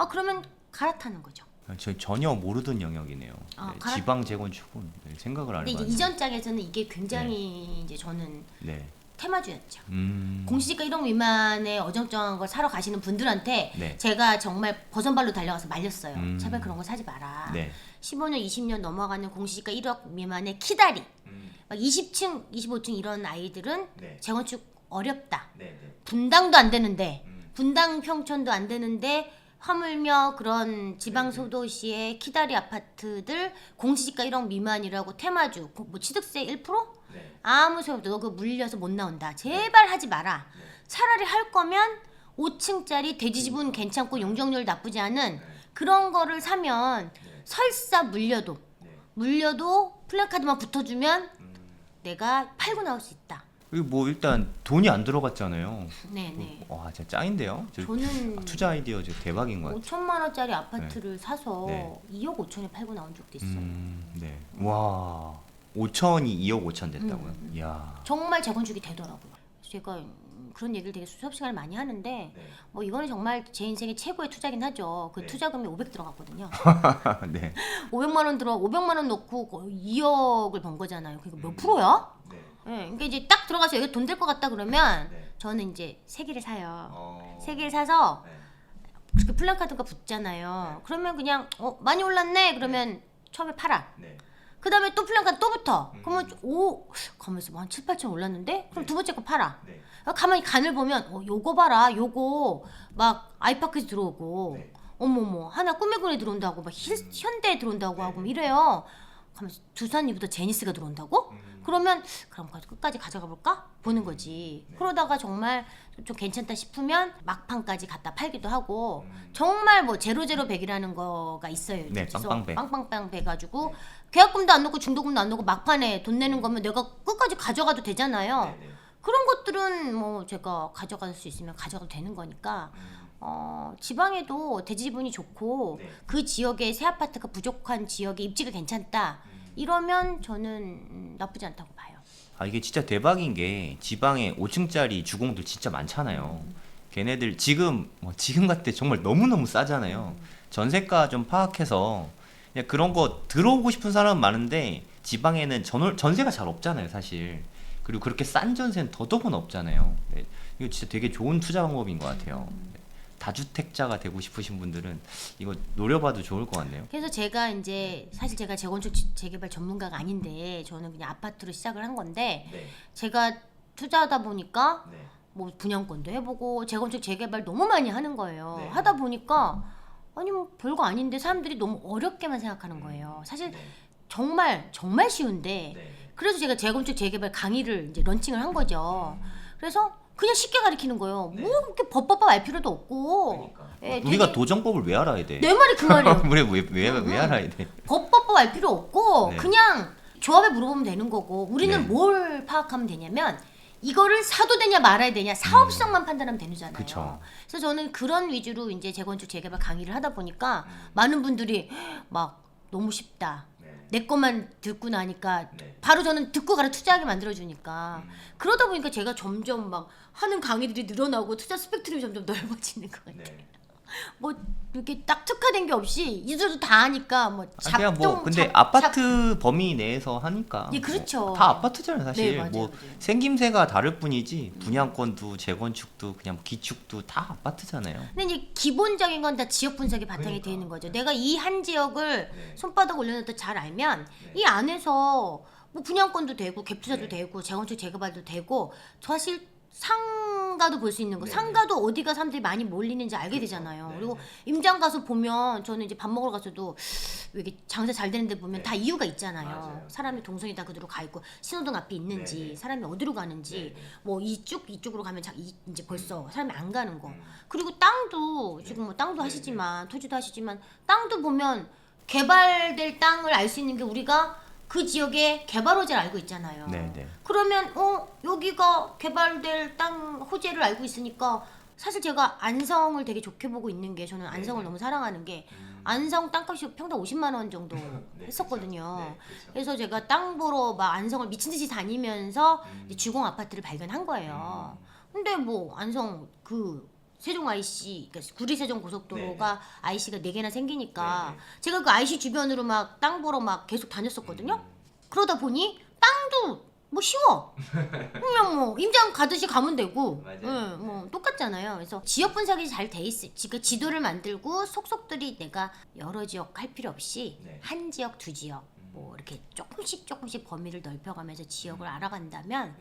Speaker 1: 그러면 갈아타는 거죠.
Speaker 2: 저 전혀 모르던 영역이네요.
Speaker 1: 아,
Speaker 2: 네,
Speaker 1: 가라-
Speaker 2: 지방 재건축은 생각을 안
Speaker 1: 근데 이제
Speaker 2: 해봤는데.
Speaker 1: 이전 짝에서는 이게 굉장히 이제 저는
Speaker 2: 네.
Speaker 1: 테마주였죠.
Speaker 2: 음.
Speaker 1: 공시지가 1억 미만의 어정쩡한 걸 사러 가시는 분들한테
Speaker 2: 네.
Speaker 1: 제가 정말 버선발로 달려가서 말렸어요.
Speaker 2: 음.
Speaker 1: 제발 그런 거 사지 마라.
Speaker 2: 네.
Speaker 1: 15년, 20년 넘어가는 공시지가 1억 미만의 키다리, 막 20층, 25층 이런 아이들은
Speaker 2: 네.
Speaker 1: 재건축 어렵다.
Speaker 2: 네.
Speaker 1: 분당도 안 되는데, 분당 평촌도 안 되는데 하물며 그런 지방 소도시의 키다리 아파트들 공시지가 1억 미만이라고 테마주, 뭐 취득세 1%? 아무 소용없다. 너 그거 물려서 못 나온다. 제발 하지 마라. 차라리 할 거면 5층짜리 대지지분 괜찮고 용적률 나쁘지 않은 그런 거를 사면 설사 물려도 플랜카드만 붙어주면 내가 팔고 나올 수 있다.
Speaker 2: 그리고 뭐 일단 돈이 안 들어갔잖아요.
Speaker 1: 네네.
Speaker 2: 와, 진짜 짱인데요.
Speaker 1: 저는
Speaker 2: 투자 아이디어 진짜 대박인 것 같아요.
Speaker 1: 5천만 원짜리 아파트를 사서
Speaker 2: 네.
Speaker 1: 2억 5천에 팔고 나온 적도 있어요.
Speaker 2: 네. 와, 5천이 2억 5천 됐다고요? 이야.
Speaker 1: 정말 재건축이 되더라고요. 제가 그런 얘기를 되게 수업 시간에 많이 하는데 뭐 이거는 정말 제 인생의 최고의 투자긴 하죠. 그 투자금이 500 들어갔거든요.
Speaker 2: 네.
Speaker 1: 500만 원 넣고 거의 2억을 번 거잖아요. 그러니까 몇 프로야? 네. 그러니까 이제 딱 들어가서 여기 돈 될 것 같다 그러면 저는 이제 세 개를 사요. 세 개를 사서 그렇게 플랜카드가 붙잖아요. 그러면 그냥 많이 올랐네 그러면 처음에 팔아. 그 다음에 또 플랜카드 또 붙어. 그러면 가만있어 한 7, 8천 올랐는데? 그럼 두 번째 거 팔아. 가만히 간을 보면 요거 봐라. 요거 막 아이파크에서 들어오고 어머머 하나 꿈의군에 들어온다고 막 현대에 들어온다고 하고 막 이래요. 가만있어 두산이부터 제니스가 들어온다고? 그러면 그럼 끝까지 가져가 볼까? 보는 거지. 그러다가 정말 좀 괜찮다 싶으면 막판까지 갖다 팔기도 하고 정말 뭐 제로제로 백이라는 거가 있어요.
Speaker 2: 네,
Speaker 1: 그래서
Speaker 2: 빵빵백.
Speaker 1: 빵빵빵 배가지고 계약금도 안 넣고 중도금도 안 넣고 막판에 돈 내는 거면 내가 끝까지 가져가도 되잖아요. 그런 것들은 뭐 제가 가져갈 수 있으면 가져가도 되는 거니까 지방에도 대지분이 좋고 그 지역에 새 아파트가 부족한 지역에 입지가 괜찮다 이러면 저는 나쁘지 않다고 봐요.
Speaker 2: 아, 이게 진짜 대박인 게 지방에 5층짜리 주공들 진짜 많잖아요. 걔네들 지금 같을 때 정말 너무너무 싸잖아요. 전세가 좀 파악해서 그냥 그런 거 들어오고 싶은 사람은 많은데 지방에는 전세가 잘 없잖아요, 사실. 그리고 그렇게 싼 전세는 더더군 없잖아요. 네, 이거 진짜 되게 좋은 투자 방법인 것 같아요. 다주택자가 되고 싶으신 분들은 이거 노려봐도 좋을 것 같네요.
Speaker 1: 그래서 제가 이제 사실 제가 재건축 재개발 전문가가 아닌데 저는 그냥 아파트로 시작을 한 건데 제가 투자하다 보니까 뭐 분양권도 해보고 재건축 재개발 너무 많이 하는 거예요. 하다 보니까 아니 뭐 별거 아닌데 사람들이 너무 어렵게만 생각하는 거예요. 사실 정말 쉬운데 그래서 제가 재건축 재개발 강의를 이제 런칭을 한 거죠. 그래서 그냥 쉽게 가르치는 거예요. 뭐 그렇게 법법 알 필요도 없고. 예,
Speaker 2: 우리가
Speaker 1: 되게-
Speaker 2: 도정법을 왜 알아야 돼?
Speaker 1: 내 말이 그 말이에요.
Speaker 2: 왜 알아야 돼?
Speaker 1: 법법 알 필요 없고
Speaker 2: 네.
Speaker 1: 그냥 조합에 물어보면 되는 거고 우리는
Speaker 2: 네.
Speaker 1: 뭘 파악하면 되냐면 이거를 사도 되냐 말아야 되냐 사업성만 판단하면 되잖아요.
Speaker 2: 그쵸.
Speaker 1: 그래서 저는 그런 위주로 이제 재건축 재개발 강의를 하다 보니까 많은 분들이 막 너무 쉽다. 내 것만 듣고 나니까 바로 저는 듣고 가라 투자하게 만들어주니까 그러다 보니까 제가 점점 막 하는 강의들이 늘어나고 투자 스펙트럼이 점점 넓어지는 것 같아요. 뭐 이렇게 딱 특화된 게 없이 이들도 다 하니까 뭐
Speaker 2: 그냥 뭐 근데 아파트 범위 내에서 하니까
Speaker 1: 예, 그렇죠.
Speaker 2: 뭐 다 아파트잖아요 사실.
Speaker 1: 네, 맞아요,
Speaker 2: 뭐
Speaker 1: 맞아요.
Speaker 2: 생김새가 다를 뿐이지 분양권도 재건축도 그냥 기축도 다 아파트잖아요.
Speaker 1: 근데 이제 기본적인 건 다 지역 분석이 바탕이 돼 있는 거죠. 내가 이 한 지역을 손바닥 올려놓도 잘 알면 이 안에서 뭐 분양권도 되고 갭투자도 되고 재건축 재개발도 되고 사실 상가도 볼 수 있는 거 상가도 어디가 사람들이 많이 몰리는지 알게 되잖아요. 그리고 임장 가서 보면 저는 이제 밥 먹으러 가서도 왜 이렇게 장사 잘 되는 데 보면 다 이유가 있잖아요. 사람이 동선이 다 그대로 가 있고 신호등 앞에 있는지 사람이 어디로 가는지 뭐 이쪽으로 가면 이제 벌써 사람이 안 가는 거. 그리고 땅도 지금 뭐 땅도 하시지만 토지도 하시지만 땅도 보면 개발될 땅을 알 수 있는 게 우리가 그 지역의 개발 호재를 알고 있잖아요.
Speaker 2: 네네.
Speaker 1: 그러면 여기가 개발될 땅 호재를 알고 있으니까 사실 제가 안성을 되게 좋게 보고 있는 게 저는 안성을 너무 사랑하는 게 안성 땅값이 평당 50만 원 정도 했었거든요. 그래서 제가 땅 보러 막 안성을 미친 듯이 다니면서 이제 주공 아파트를 발견한 거예요. 근데 뭐 안성 그 세종 IC, 그러니까 구리세종 고속도로가 IC가 4개나 생기니까 제가 그 IC 주변으로 막 땅 보러 막 계속 다녔었거든요. 그러다 보니 땅도 뭐 쉬워. 그냥 뭐 임장 가듯이 가면 되고, 뭐 똑같잖아요. 그래서 지역 분석이 잘 돼 있어. 지금 지도를 만들고 속속들이 내가 여러 지역 할 필요 없이 한 지역, 두 지역 뭐 이렇게 조금씩 범위를 넓혀가면서 지역을 알아간다면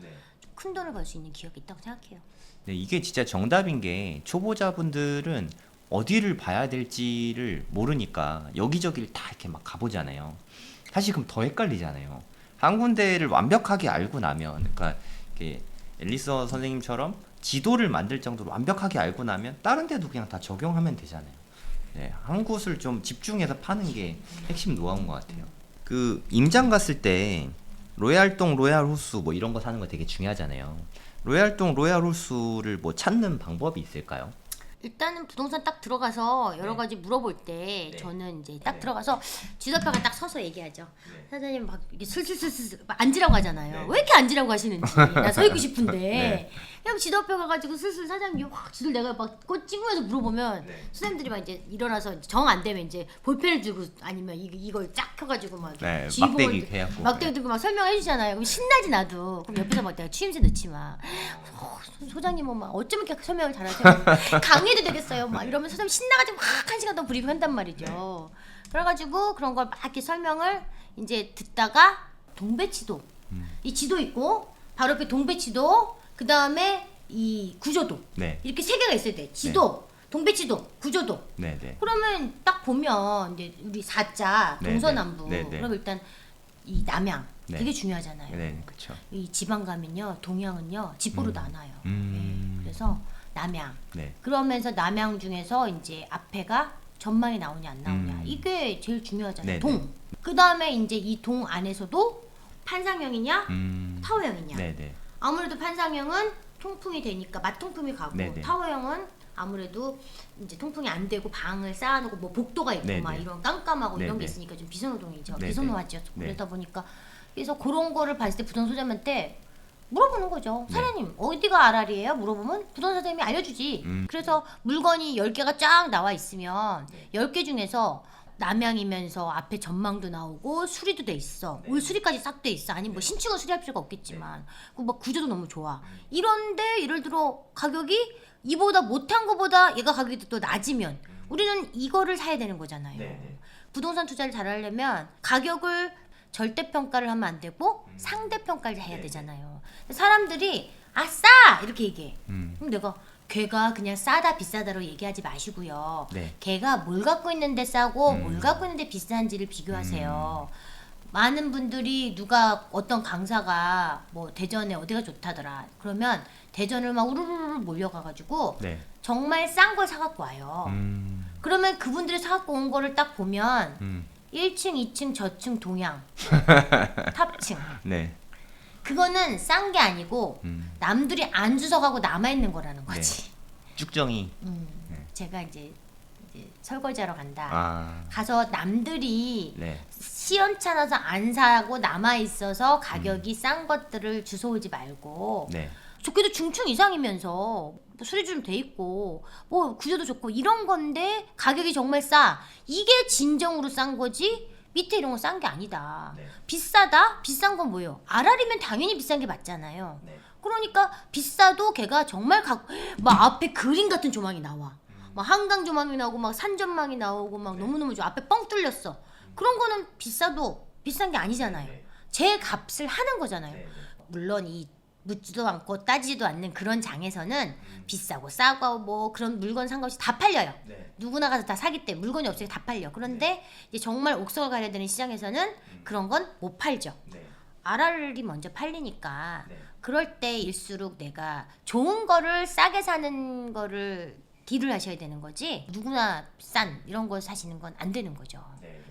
Speaker 1: 큰 돈을 벌 수 있는 기업이 있다고 생각해요.
Speaker 2: 네, 이게 진짜 정답인 게 초보자분들은 어디를 봐야 될지를 모르니까 여기저기를 다 이렇게 막 가보잖아요. 사실 그럼 더 헷갈리잖아요. 한 군데를 완벽하게 알고 나면, 그러니까 이렇게 앨리스 선생님처럼 지도를 만들 정도로 완벽하게 알고 나면 다른 데도 그냥 다 적용하면 되잖아요. 네, 한 곳을 좀 집중해서 파는 게 핵심 노하우인 것 같아요. 그 임장 갔을 때 로얄동, 로얄호수 뭐 이런 거 사는 거 되게 중요하잖아요. 로얄동, 로얄호수를 뭐 찾는 방법이 있을까요?
Speaker 1: 일단은 부동산 딱 들어가서 여러 가지 물어볼 때 저는 이제 딱 들어가서 지도표가 딱 서서 얘기하죠. 사장님 막 이게 슬슬슬슬 막 앉으라고 하잖아요. 왜 이렇게 앉으라고 하시는지 나 서 있고 싶은데 그냥 지도표 가가지고 슬슬 사장님 확 지도 내가 막 꽃 찍으면서 물어보면 선생님들이 막 이제 일어나서 정 안 되면 이제 볼펜을 들고 아니면 이걸 쫙 펴가지고 막
Speaker 2: 막대기 해갖고
Speaker 1: 막대기 들고 막 설명해 주잖아요. 그럼 신나지 나도. 그럼 옆에서 막 내가 추임새 넣지 막. 소장님은 막 어쩜 이렇게 설명을 잘하세요? 강의도 되겠어요. 막 이러면 소장님 신나가지고 막 1시간 더 브리핑 한단 말이죠. 그래가지고 그런 걸 막 이렇게 설명을 이제 듣다가 동배치도 이 지도 있고 바로 옆에 동배치도 그 다음에 이 구조도 이렇게 3개가 있어야 돼. 지도, 동배치도, 구조도. 그러면 딱 보면 이제 우리 4자 동서남북. 그럼 일단 이 남양 되게 중요하잖아요.
Speaker 2: 네, 그렇죠.
Speaker 1: 이 지방 가면요, 동양은요 집보로 나눠요. 그래서 남양. 그러면서 남양 중에서 이제 앞에가 전망이 나오냐 안 나오냐 이게 제일 중요하잖아요. 동. 그 다음에 이제 이 동 안에서도 판상형이냐, 타워형이냐. 아무래도 판상형은 통풍이 되니까 맞통풍이 가고 타워형은 아무래도 이제 통풍이 안 되고 방을 쌓아놓고 뭐 복도가 있고 막 이런 깜깜하고 이런 게 있으니까 좀 비선호동이죠. 비선호화죠. 그러다 보니까 그래서 그런 거를 봤을 때 부동산 소장님한테 물어보는 거죠. 사장님 어디가 RR이에요? 물어보면 부동산 사장님이 알려주지. 그래서 물건이 10개가 쫙 나와 있으면 10개 중에서 남양이면서 앞에 전망도 나오고 수리도 돼 있어. 올 수리까지 싹 돼 있어. 아니면 뭐 신축은 수리할 필요가 없겠지만 그 구조도 너무 좋아. 이런데 예를 들어 가격이 이보다 못한 거보다 얘가 가격이 또 낮으면 우리는 이거를 사야 되는 거잖아요. 부동산 투자를 잘하려면 가격을 절대평가를 하면 안 되고 상대평가를 해야 되잖아요. 사람들이 싸! 이렇게 얘기해. 그럼 내가 걔가 그냥 싸다 비싸다로 얘기하지 마시고요. 걔가 뭘 갖고 있는데 싸고 뭘 갖고 있는데 비싼지를 비교하세요. 많은 분들이 누가 어떤 강사가 뭐 대전에 어디가 좋다더라. 그러면 대전을 막 우르르르 몰려가가지고
Speaker 2: 네.
Speaker 1: 정말 싼 걸 사갖고 와요. 그러면 그분들이 사갖고 온 거를 딱 보면 1층, 2층, 저층, 동양, 탑층.
Speaker 2: 네.
Speaker 1: 그거는 싼 게 아니고 남들이 안 주워가고 남아있는 거라는 거지.
Speaker 2: 쭉정이.
Speaker 1: 제가 이제 설거지하러 간다.
Speaker 2: 아.
Speaker 1: 가서 남들이
Speaker 2: 네.
Speaker 1: 시원찮아서 안 사고 남아있어서 가격이 싼 것들을 주워오지 말고
Speaker 2: 네.
Speaker 1: 좋게도 중층 이상이면서 뭐 수리 좀 돼 있고 뭐 구조도 좋고 이런 건데 가격이 정말 싸. 이게 진정으로 싼 거지 밑에 이런 거 싼 게 아니다.
Speaker 2: 네.
Speaker 1: 비싸다? 비싼 건 뭐예요? 아랄이면 당연히 비싼 게 맞잖아요.
Speaker 2: 네.
Speaker 1: 그러니까 비싸도 걔가 정말 막 앞에 그림 같은 조망이 나와. 막 한강 조망이 나오고 막 산전망이 나오고 막 너무너무 좋아. 앞에 뻥 뚫렸어. 그런 거는 비싸도 비싼 게 아니잖아요. 제 값을 하는 거잖아요. 물론 이 묻지도 않고 따지지도 않는 그런 장에서는 비싸고 싸고 뭐 그런 물건 상관없이 다 팔려요. 누구나 가서 다 사기 때문에 물건이 없으니까 다 팔려. 그런데 이제 정말 옥석을 가려야 되는 시장에서는 그런 건 못 팔죠. 아랄이 먼저 팔리니까 그럴 때일수록 내가 좋은 거를 싸게 사는 거를 딜을 하셔야 되는 거지 누구나 싼 이런 거 사시는 건 안 되는 거죠.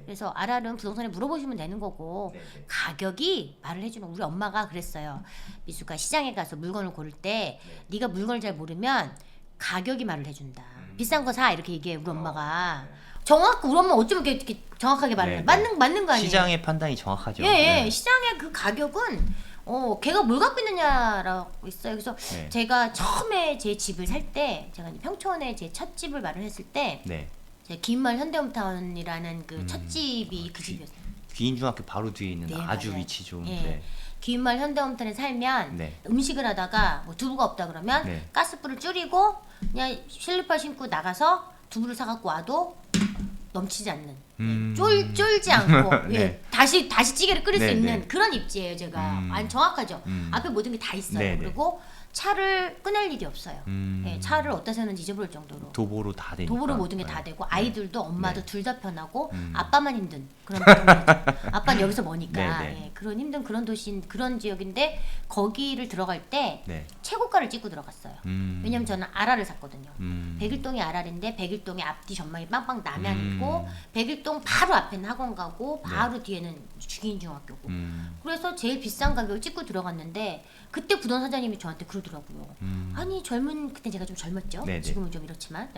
Speaker 1: 그래서 아랄은 부동산에 물어보시면 되는 거고 가격이 말을 해주는 우리 엄마가 그랬어요. 미숙아 시장에 가서 물건을 고를 때 네가 물건을 잘 모르면 가격이 말을 해준다. 비싼 거 사 이렇게 얘기해 우리 엄마가. 정확 우리 엄마 어쩌면 이렇게 정확하게 말을 해. 맞는 거 아니에요.
Speaker 2: 시장의 판단이 정확하죠.
Speaker 1: 예, 시장의 그 가격은 걔가 뭘 갖고 있느냐라고 있어요. 그래서 제가 처음에 제 집을 살 때 제가 이제 평촌에 제 첫 집을 마련했을 때 제가 긴말 현대홈타운이라는 그 첫 집이 그 집이었어요.
Speaker 2: 귀인중학교 바로 뒤에 있는
Speaker 1: 네,
Speaker 2: 아주
Speaker 1: 맞아요.
Speaker 2: 위치 좋은.
Speaker 1: 예. 긴말 현대홈타운에 살면 음식을 하다가 뭐 두부가 없다 그러면 가스불을 줄이고 그냥 슬리퍼 신고 나가서 두부를 사갖고 와도 넘치지 않는 쫄지 않고 다시 찌개를 끓일 수 있는 그런 입지예요. 제가 정확하죠. 앞에 모든 게 다 있어요. 그리고 차를 끊을 일이 없어요. 차를 어디다 세우는지 잊어버릴 정도로
Speaker 2: 도보로 다 되니까.
Speaker 1: 도보로 모든 게 다 되고 아이들도 엄마도 둘 다 편하고 아빠만 힘든 그런 도시죠. 아빠는 여기서 머니까 그런 힘든 그런 도시 그런 지역인데 거기를 들어갈 때 최고가를 찍고 들어갔어요. 왜냐면 저는 아랄을 샀거든요. 백일동이 아랄인데 백일동에 앞뒤 전망이 빵빵 남양 있고 백일동 바로 앞에는 학원 가고 바로 뒤에는 주기인중학교고 그래서 제일 비싼 가격을 찍고 들어갔는데 그때 부동산 사장님이 저한테 그러더라고요. 아니 그때 제가 좀 젊었죠. 지금은 좀 이렇지만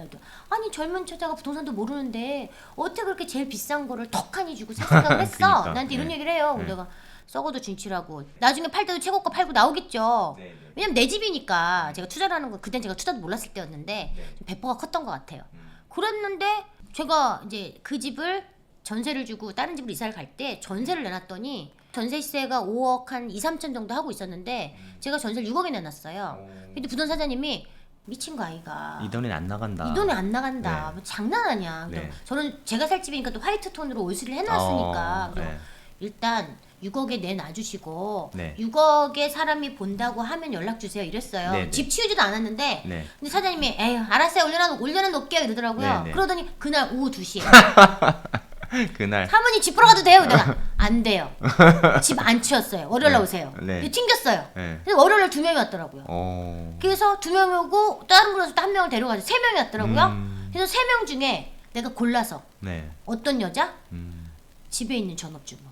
Speaker 1: 아니 젊은 처자가 부동산도 모르는데 어떻게 그렇게 제일 비싼 거를 턱하니 주고 살 생각을 했어.
Speaker 2: 그러니까.
Speaker 1: 나한테 이런 얘기를 해요. 내가 썩어도 진치라고 나중에 팔 때도 최고가 팔고 나오겠죠. 왜냐면 내 집이니까 제가 투자를 하는 거 그땐 제가 투자도 몰랐을 때였는데 좀 배포가 컸던 것 같아요. 그랬는데 제가 이제 그 집을 전세를 주고 다른 집으로 이사를 갈 때 전세를 내놨더니 전세세가 5억 한 2, 3천 정도 하고 있었는데 제가 전세를 6억에 내놨어요. 근데 부동산 사장님이 미친 거 아이가
Speaker 2: 이 돈이 안 나간다.
Speaker 1: 이 돈이 안 나간다. 뭐 장난하냐. 저는 제가 살 집이니까 또 화이트 톤으로 올수를 해놨으니까 일단 6억에 내놔주시고 6억에 사람이 본다고 하면 연락 주세요 이랬어요. 집 치우지도 않았는데 근데 사장님이 에휴 알았어요 올려놔 놓을게요 이러더라고요. 그러더니 그날 오후 2시에
Speaker 2: 그날
Speaker 1: 사모님 집 보러 가도 돼요? 내가 안 돼요. 집 안 치웠어요. 월요일날 오세요. 근데 튕겼어요. 그래서 월요일날 2명이 왔더라고요. 그래서 2명이 오고 다른 분에서 또 1명을 데려가서 3명이 왔더라고요. 그래서 3명 중에 내가 골라서 어떤 여자? 집에 있는 전업주부.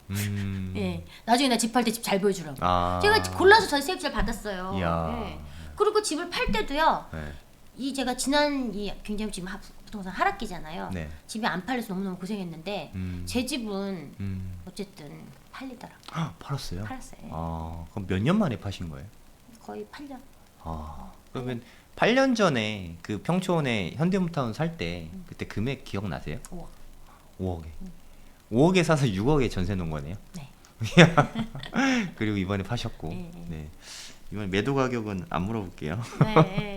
Speaker 1: 나중에 나 집 팔 때 집 잘 보여주라고. 제가 골라서 전세입자를 받았어요. 그리고 집을 팔 때도요. 이 제가 지난 굉장히 지금 부동산 하락기잖아요. 집이 안 팔려서 너무너무 고생했는데 제 집은 어쨌든 팔리더라고요.
Speaker 2: 팔았어요?
Speaker 1: 팔았어요.
Speaker 2: 그럼 몇 년 만에 파신 거예요?
Speaker 1: 거의 8년.
Speaker 2: 그러면 8년 전에 그 평촌에 현대홈타운 살 때 그때 금액 기억나세요?
Speaker 1: 5억.
Speaker 2: 5억에. 5억에 사서 6억에 전세 놓은 거네요.
Speaker 1: 네.
Speaker 2: 그리고 이번에 파셨고. 이번 매도 가격은 안 물어볼게요.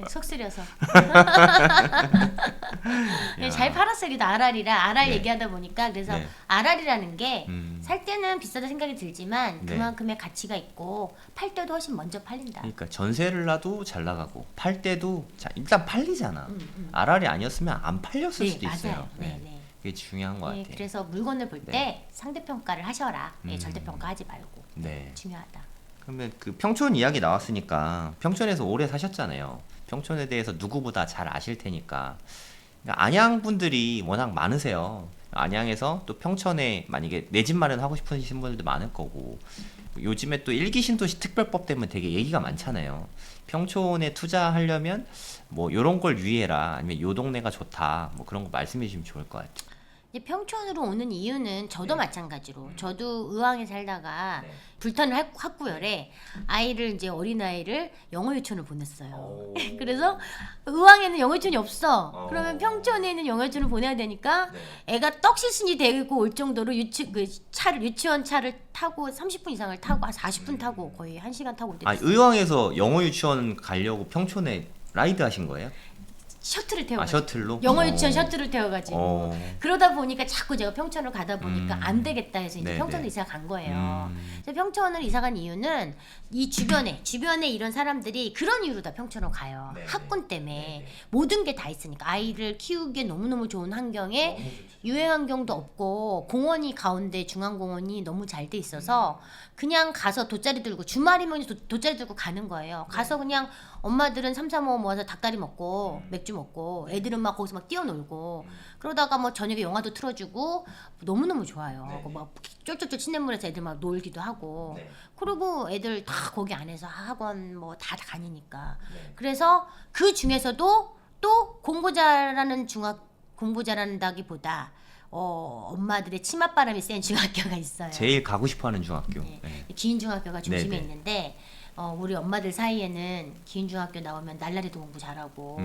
Speaker 1: 속 쓰려서. 잘 팔았어요. 그래도 아랄 얘기하다 보니까 그래서 아랄이라는 게 살 때는 비싸다 생각이 들지만 그만큼의 가치가 있고 팔 때도 훨씬 먼저 팔린다.
Speaker 2: 그러니까 전세를 놔도 잘 나가고 팔 때도 일단 팔리잖아. 아랄이 아니었으면 안 팔렸을 수도 있어요. 그게 중요한 것
Speaker 1: 예,
Speaker 2: 같아요.
Speaker 1: 그래서 물건을 볼 때
Speaker 2: 네.
Speaker 1: 상대평가를 하셔라. 예, 절대평가하지 말고.
Speaker 2: 네.
Speaker 1: 중요하다.
Speaker 2: 그러면 그 평촌 이야기 나왔으니까 평촌에서 오래 사셨잖아요. 평촌에 대해서 누구보다 잘 아실 테니까. 그러니까 안양 분들이 워낙 많으세요. 안양에서 또 평촌에 만약에 내 집 마련하고 싶으신 분들도 많을 거고 요즘에 또 일기 신도시 특별법 때문에 되게 얘기가 많잖아요. 평촌에 투자하려면 뭐 요런 걸 유의해라 아니면 요 동네가 좋다 뭐 그런 거 말씀해 주시면 좋을 것 같아요.
Speaker 1: 이제 평촌으로 오는 이유는 저도
Speaker 2: 네.
Speaker 1: 마찬가지로 저도 의왕에 살다가
Speaker 2: 네.
Speaker 1: 불타는 학구열에 아이를 이제 어린아이를 영어 유치원을 보냈어요. 그래서 의왕에는 영어 유치원이 없어. 그러면 평촌에 있는 영어 유치원을 보내야 되니까 애가 떡실신이 되고 올 정도로 유치원 차를 타고 30분 이상을 타고 40분 타고 거의 1시간 타고 올 때도
Speaker 2: 아
Speaker 1: 있어요.
Speaker 2: 의왕에서 영어 유치원 가려고 평촌에 라이드 하신 거예요?
Speaker 1: 셔틀을
Speaker 2: 아
Speaker 1: 태워가지고
Speaker 2: 셔틀로?
Speaker 1: 영어 유치원 셔틀을 태워가지고 그러다 보니까 자꾸 제가 평촌을 가다 보니까 안 되겠다 해서 이제
Speaker 2: 네네.
Speaker 1: 평촌으로 이사 간 거예요. 그래서 평촌을 이사 간 이유는 이 주변에 이런 사람들이 그런 이유로 다 평촌으로 가요.
Speaker 2: 네네.
Speaker 1: 학군 때문에
Speaker 2: 네네.
Speaker 1: 모든 게 다 있으니까 아이를 키우기에 너무너무 좋은 환경에 유해 환경도 없고 공원이 가운데 중앙공원이 너무 잘 돼 있어서 그냥 가서 돗자리 들고 주말이면 돗자리 들고 가는 거예요. 가서 그냥 엄마들은 삼삼오오 모아서 닭다리 먹고 맥주 먹고 애들은 막 거기서 막 뛰어놀고 그러다가 뭐 저녁에 영화도 틀어주고 너무너무 좋아요.
Speaker 2: 네.
Speaker 1: 막 쫄쫄쫄 시냇물에서 애들 막 놀기도 하고
Speaker 2: 네.
Speaker 1: 그리고 애들 다 거기 안에서 학원 뭐 다 다니니까
Speaker 2: 네.
Speaker 1: 그래서 그 중에서도 또 공부 잘한다기보다 엄마들의 치맛바람이 센 중학교가 있어요.
Speaker 2: 제일 가고 싶어하는 중학교.
Speaker 1: 네.
Speaker 2: 네.
Speaker 1: 기인중학교가 중심에
Speaker 2: 네네.
Speaker 1: 있는데 우리 엄마들 사이에는 기인중학교 나오면 날라리도 공부 잘하고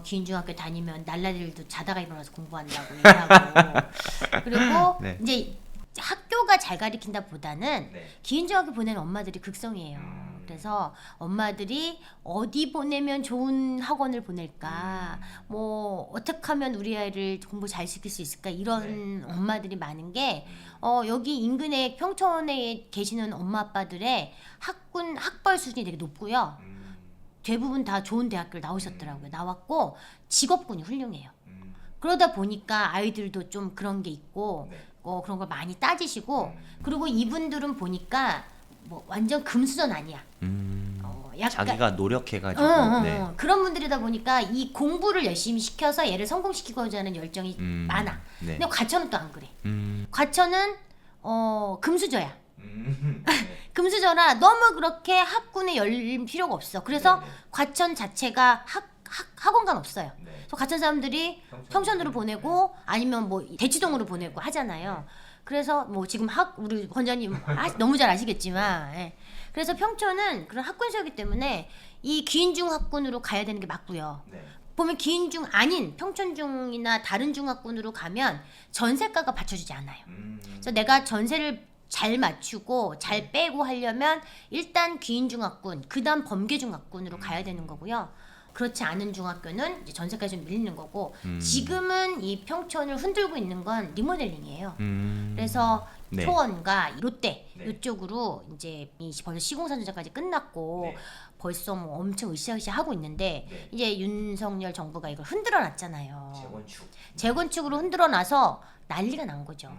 Speaker 1: 기인중학교 다니면 날라리도 자다가 일어나서 공부한다고 얘기하고 그리고
Speaker 2: 네.
Speaker 1: 이제 학교가 잘 가리킨다 보다는
Speaker 2: 네.
Speaker 1: 기인중학교 보내는 엄마들이 극성이에요. 그래서 엄마들이 어디 보내면 좋은 학원을 보낼까 뭐 어떻게 하면 우리 아이를 공부 잘 시킬 수 있을까 이런 엄마들이 많은 게 여기 인근에 평촌에 계시는 엄마 아빠들의 학벌 수준이 되게 높고요. 대부분 다 좋은 대학교를 나오셨더라고요. 나왔고 직업군이 훌륭해요. 그러다 보니까 아이들도 좀 그런 게 있고 그런 걸 많이 따지시고 그리고 이분들은 보니까 뭐 완전 금수저 아니야. 약간
Speaker 2: 자기가 노력해가지고 네.
Speaker 1: 그런 분들이다 보니까 이 공부를 열심히 시켜서 얘를 성공시키고자 하는 열정이 많아.
Speaker 2: 네.
Speaker 1: 근데 과천은 또 안 그래.
Speaker 2: 음.
Speaker 1: 과천은 금수저야. 금수저라 너무 그렇게 학군에 열릴 필요가 없어. 그래서
Speaker 2: 네네.
Speaker 1: 과천 자체가 학원간 없어요.
Speaker 2: 네.
Speaker 1: 그래서 과천 사람들이 평촌으로 보내고 아니면 뭐 대치동으로 보내고 하잖아요. 그래서 뭐 지금 우리 권장님 너무 잘 아시겠지만 그래서 평촌은 그런 학군수였기 때문에 이 기인중 학군으로 가야 되는 게 맞고요.
Speaker 2: 네.
Speaker 1: 보면 기인중 아닌 평촌중이나 다른 중학군으로 가면 전세가가 받쳐주지 않아요. 그래서 내가 전세를 잘 맞추고 잘 빼고 하려면 일단 기인중학군, 그다음 범계중학군으로 가야 되는 거고요. 그렇지 않은 중학교는 이제 전세까지 좀 밀리는 거고 지금은 이 평촌을 흔들고 있는 건 리모델링이에요. 그래서
Speaker 2: 네.
Speaker 1: 초원과 롯데
Speaker 2: 네.
Speaker 1: 이쪽으로 이제 벌써 시공사주자까지 끝났고
Speaker 2: 네.
Speaker 1: 벌써 뭐 엄청 으쌰으쌰 하고 있는데
Speaker 2: 네.
Speaker 1: 이제 윤석열 정부가 이걸 흔들어 놨잖아요.
Speaker 2: 재건축.
Speaker 1: 재건축으로 흔들어 놔서 난리가 난 거죠.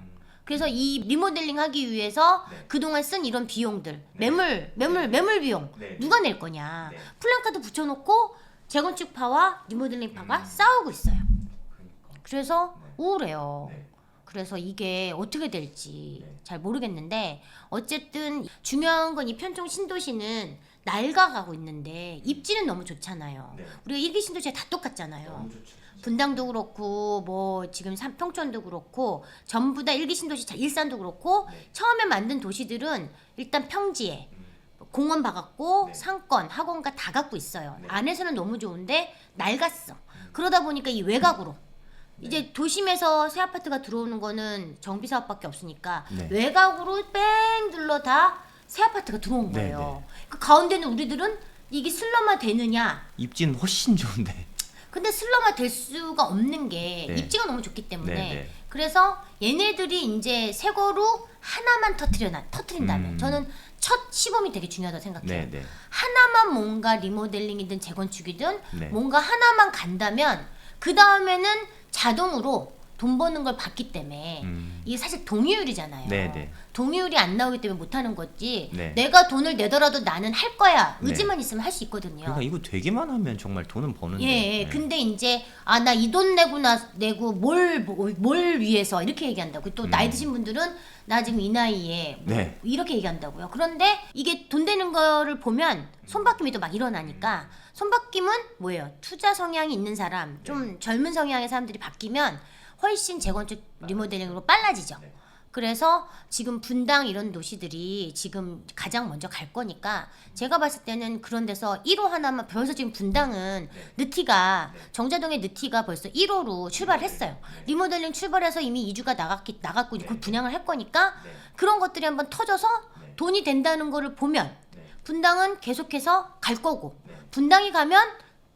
Speaker 1: 그래서 이 리모델링 하기 위해서
Speaker 2: 네.
Speaker 1: 그동안 쓴 이런 비용들
Speaker 2: 네.
Speaker 1: 매물 비용
Speaker 2: 네.
Speaker 1: 누가 낼 거냐.
Speaker 2: 네.
Speaker 1: 플랜카드 붙여놓고 재건축파와 리모델링파가 싸우고 있어요.
Speaker 2: 그러니까.
Speaker 1: 그래서
Speaker 2: 네.
Speaker 1: 우울해요.
Speaker 2: 네.
Speaker 1: 그래서 이게 어떻게 될지
Speaker 2: 네.
Speaker 1: 잘 모르겠는데 어쨌든 중요한 건 이 평촌 신도시는 낡아가고 있는데 입지는 너무 좋잖아요.
Speaker 2: 네.
Speaker 1: 우리가 일기 신도시가 다 똑같잖아요.
Speaker 2: 너무 좋죠.
Speaker 1: 분당도 그렇고 뭐 지금 평촌도 그렇고 전부 다 일기 신도시 일산도 그렇고
Speaker 2: 네.
Speaker 1: 처음에 만든 도시들은 일단 평지에 공원 봐갖고
Speaker 2: 네.
Speaker 1: 상권 학원가 다 갖고 있어요.
Speaker 2: 네.
Speaker 1: 안에서는 너무 좋은데 낡았어. 그러다 보니까 이 외곽으로 이제 도심에서 새 아파트가 들어오는 거는 정비 사업밖에 없으니까
Speaker 2: 네.
Speaker 1: 외곽으로 뺑 둘러 다 새 아파트가 들어온
Speaker 2: 네,
Speaker 1: 거예요. 그 가운데는 우리들은 이게 슬럼화 되느냐?
Speaker 2: 입지는 훨씬 좋은데.
Speaker 1: 근데 슬럼화 될 수가 없는 게
Speaker 2: 네.
Speaker 1: 입지가 너무 좋기 때문에
Speaker 2: 네, 네.
Speaker 1: 그래서 얘네들이 이제 새 거로 하나만 터트린다면 저는 첫 시범이 되게 중요하다고 생각해요.
Speaker 2: 네, 네.
Speaker 1: 하나만 뭔가 리모델링이든 재건축이든
Speaker 2: 네.
Speaker 1: 뭔가 하나만 간다면 그 다음에는 자동으로 돈 버는 걸 봤기 때문에 이게 사실 동의율이잖아요.
Speaker 2: 네네.
Speaker 1: 동의율이 안 나오기 때문에 못하는 거지.
Speaker 2: 네.
Speaker 1: 내가 돈을 내더라도 나는 할 거야.
Speaker 2: 네.
Speaker 1: 의지만 있으면 할 수 있거든요.
Speaker 2: 그러니까 이거 되기만 하면 정말 돈은 버는데.
Speaker 1: 예,
Speaker 2: 네.
Speaker 1: 근데 이제 나 이 돈 내고 뭘 위해서 이렇게 얘기한다고. 또 나이 드신 분들은 나 지금 이 나이에 뭐
Speaker 2: 네.
Speaker 1: 이렇게 얘기한다고요. 그런데 이게 돈 되는 거를 보면 손바뀜이 또 막 일어나니까 손바뀜은 뭐예요? 투자 성향이 있는 사람, 좀 젊은 성향의 사람들이 바뀌면 훨씬 재건축 리모델링으로 빨라지죠. 그래서 지금 분당 이런 도시들이 지금 가장 먼저 갈 거니까 제가 봤을 때는 그런 데서 1호 하나만 벌써 지금 분당은 느티가 정자동의 느티가 벌써 1호로 출발했어요. 리모델링 출발해서 이미 2주가 나갔고 곧 분양을 할 거니까 그런 것들이 한번 터져서 돈이 된다는 거를 보면 분당은 계속해서 갈 거고 분당이 가면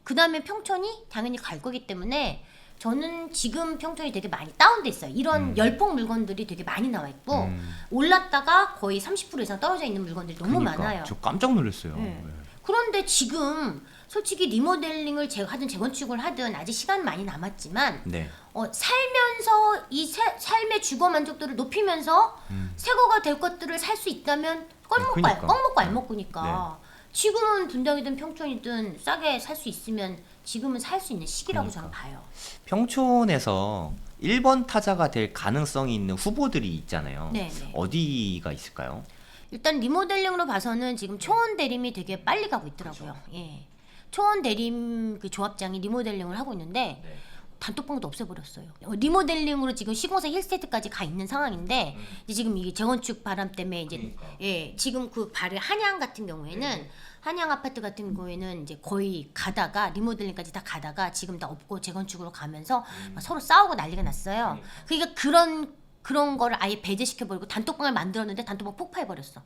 Speaker 1: 그 다음에 평촌이 당연히 갈 거기 때문에 저는 지금 평촌이 되게 많이 다운돼 있어요. 이런 열폭 물건들이 되게 많이 나와 있고 올랐다가 거의 30% 이상 떨어져 있는 물건들이 너무
Speaker 2: 그러니까
Speaker 1: 많아요.
Speaker 2: 저 깜짝 놀랐어요.
Speaker 1: 네.
Speaker 2: 네.
Speaker 1: 그런데 지금 솔직히 리모델링을 하든 재건축을 하든 아직 시간 많이 남았지만
Speaker 2: 네.
Speaker 1: 살면서 이 삶의 주거 만족도를 높이면서 새거가 될 것들을 살 수 있다면
Speaker 2: 그러니까.
Speaker 1: 껌 먹고 알 먹고니까 지금은 분당이든 평촌이든 싸게 살 수 있으면 지금은 살 수 있는 시기라고 저는 봐요.
Speaker 2: 평촌에서 1번 타자가 될 가능성이 있는 후보들이 있잖아요.
Speaker 1: 네네.
Speaker 2: 어디가 있을까요?
Speaker 1: 일단 리모델링으로 봐서는 지금 초원 대림이 되게 빨리 가고 있더라고요. 예. 초원 대림 그 조합장이 리모델링을 하고 있는데 단톡방도 없애버렸어요. 리모델링으로 지금 시공사 힐스테이트까지 가 있는 상황인데 이제 지금 이게 재건축 바람 때문에 이제 예 지금 그 발을 한양 같은 경우에는 한양 아파트 같은 경우에는 이제 거의 가다가 리모델링까지 다 가다가 지금 다 없고 재건축으로 가면서 막 서로 싸우고 난리가 났어요. 그러니까 그런 거를 아예 배제시켜 버리고 단톡방을 만들었는데 단톡방 폭파해 버렸어.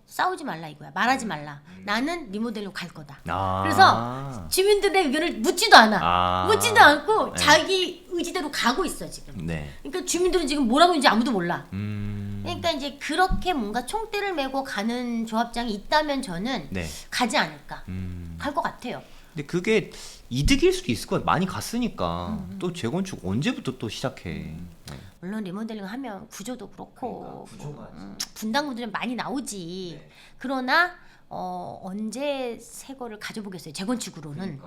Speaker 1: 싸우지 말라 이거야. 말하지 말라. 나는 리모델링 갈 거다. 그래서 주민들의 의견을 묻지도 않아. 묻지도 않고 자기 의지대로 가고 있어 지금.
Speaker 2: 네.
Speaker 1: 그러니까 주민들은 지금 뭐라고 했는지 아무도 몰라. 그러니까 이제 그렇게 뭔가 총대를 메고 가는 조합장이 있다면 저는
Speaker 2: 네.
Speaker 1: 가지 않을까. 갈 것 같아요.
Speaker 2: 근데 그게 이득일 수도 있을 거예요. 많이 갔으니까 또 재건축 언제부터 또 시작해. 네.
Speaker 1: 물론 리모델링 하면 구조도 그렇고 분당구들은 많이 나오지. 그러나 언제 새 거를 가져보겠어요. 재건축으로는.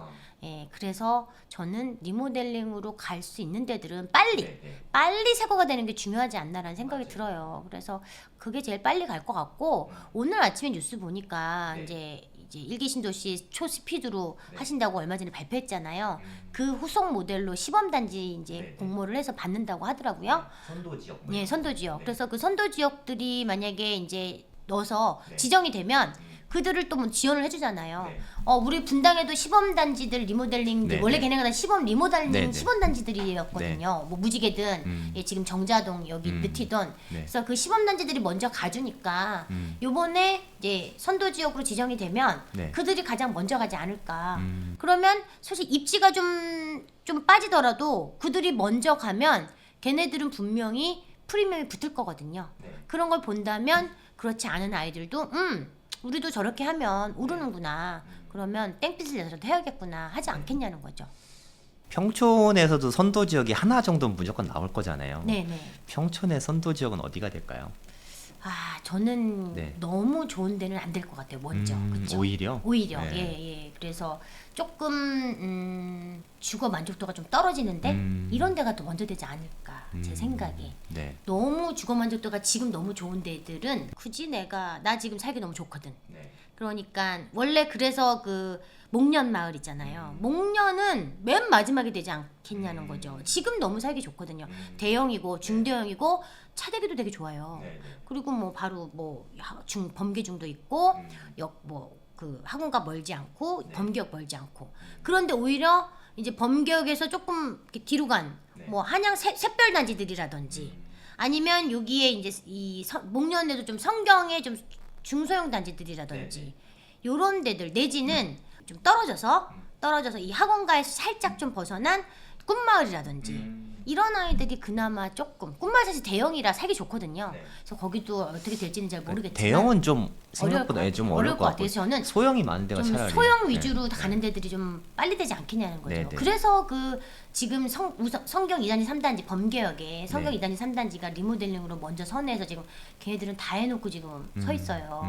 Speaker 1: 예, 그래서 저는 리모델링으로 갈 수 있는 데들은 빨리 새 거가 되는 게 중요하지 않나라는 생각이 들어요. 그래서 그게 제일 빨리 갈 것 같고 오늘 아침에 뉴스 보니까 이제 일기 신도시 초스피드로 하신다고 얼마 전에 발표했잖아요. 그 후속 모델로 시범 단지 이제 공모를 해서 받는다고 하더라고요.
Speaker 2: 선도 지역.
Speaker 1: 예, 선도 지역. 그래서 그 선도 지역들이 만약에 이제 넣어서 지정이 되면 그들을 또 뭐 지원을 해주잖아요. 우리 분당에도 시범 단지들 리모델링 원래 걔네가 다 시범 리모델링 시범 단지들이었거든요. 뭐 무지개든 예, 지금 정자동 여기 느티든 그래서 그 시범 단지들이 먼저 가주니까 요번에 이제 선도 지역으로 지정이 되면 그들이 가장 먼저 가지 않을까. 그러면 사실 입지가 좀 빠지더라도 그들이 먼저 가면 걔네들은 분명히 프리미엄이 붙을 거거든요. 그런 걸 본다면 그렇지 않은 아이들도 우리도 저렇게 하면 오르는구나. 그러면 땡빛을 내서라도 해야겠구나 하지 않겠냐는 거죠.
Speaker 2: 평촌에서도 선도 지역이 하나 정도는 무조건 나올 거잖아요.
Speaker 1: 네네.
Speaker 2: 평촌의 선도 지역은 어디가 될까요?
Speaker 1: 저는 너무 좋은 데는 안 될 것 같아요. 먼저. 그쵸?
Speaker 2: 오히려?
Speaker 1: 예. 그래서 조금 주거 만족도가 좀 떨어지는데 이런 데가 더 먼저 되지 않을까 제 생각에. 너무 주거 만족도가 지금 너무 좋은 데들은 굳이 나 지금 살기 너무 좋거든. 그러니까 원래 그래서 그 목련 마을 있잖아요. 목련은 맨 마지막에 되지 않겠냐는 거죠. 지금 너무 살기 좋거든요. 대형이고 중대형이고 차대기도 되게 좋아요. 그리고 뭐 바로 뭐 범계중도 있고 그 학원가 멀지 않고 범계역 멀지 않고. 그런데 오히려 이제 범계역에서 조금 이렇게 뒤로 간 뭐 한양 샛별 단지들이라든지 아니면 여기에 이제 목련에도 좀 성경의 좀 중소형 단지들이라든지 요런 데들 내지는 좀 떨어져서 이 학원가에서 살짝 좀 벗어난 꿈마을이라든지 이런 아이들이 그나마 조금 꿈말 사실 대형이라 살기 좋거든요.
Speaker 2: 네.
Speaker 1: 그래서 거기도 어떻게 될지는 잘 모르겠지만
Speaker 2: 대형은 좀 생각보다 좀 어려울 것 같고
Speaker 1: 같아요. 저는
Speaker 2: 소형이 많은 데가
Speaker 1: 좀
Speaker 2: 차라리
Speaker 1: 소형 위주로
Speaker 2: 네.
Speaker 1: 가는 데들이 좀 빨리 되지 않겠냐는 거죠.
Speaker 2: 네, 네.
Speaker 1: 그래서 그 지금 성경 2단지 3단지 범개혁에 성경
Speaker 2: 네.
Speaker 1: 2단지 3단지가 리모델링으로 먼저 선회해서 지금 걔네들은 다 해놓고 지금 서 있어요.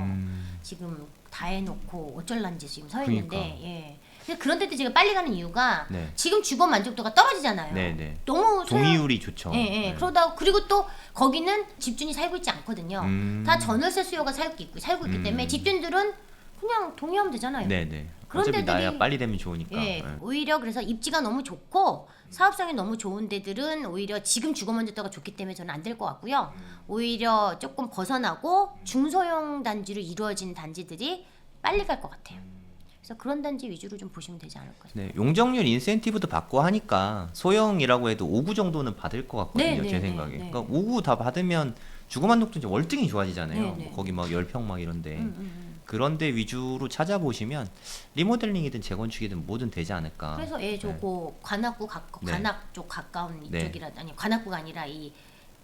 Speaker 1: 지금 다 해놓고 어쩔란지 지금 서 있는데
Speaker 2: 그러니까.
Speaker 1: 예. 근데 그런 데도 지금 빨리 가는 이유가
Speaker 2: 네.
Speaker 1: 지금 주거 만족도가 떨어지잖아요.
Speaker 2: 네, 네.
Speaker 1: 너무
Speaker 2: 동의율이 좋죠.
Speaker 1: 예, 예.
Speaker 2: 네.
Speaker 1: 그러다 그리고 또 거기는 집주인이 살고 있지 않거든요. 다 전월세 수요가 살고 있기 때문에 집주인들은 그냥 동의하면 되잖아요.
Speaker 2: 네, 네.
Speaker 1: 그런
Speaker 2: 어차피
Speaker 1: 데들이-
Speaker 2: 나야 빨리 되면 좋으니까.
Speaker 1: 예,
Speaker 2: 네.
Speaker 1: 오히려 그래서 입지가 너무 좋고 사업성이 너무 좋은 데들은 오히려 지금 주거 만족도가 좋기 때문에 저는 안 될 것 같고요. 오히려 조금 벗어나고 중소형 단지로 이루어진 단지들이 빨리 갈 것 같아요. 그래서 그런 단지 위주로 좀 보시면 되지 않을까 싶어요.
Speaker 2: 네, 용적률 인센티브도 받고 하니까 소형이라고 해도 5구 정도는 받을 것 같거든요,
Speaker 1: 네,
Speaker 2: 제
Speaker 1: 네,
Speaker 2: 생각에.
Speaker 1: 네, 네.
Speaker 2: 그러니까 5구 다 받으면 주거만족도 이제 월등히 좋아지잖아요.
Speaker 1: 네, 네.
Speaker 2: 거기 막 10평 막 이런데.
Speaker 1: 음.
Speaker 2: 그런데 위주로 찾아보시면 리모델링이든 재건축이든 뭐든 되지 않을까.
Speaker 1: 그래서 저거 관악구
Speaker 2: 네.
Speaker 1: 관악 쪽 가까운
Speaker 2: 네.
Speaker 1: 이쪽이라 아니 관악구가 아니라 이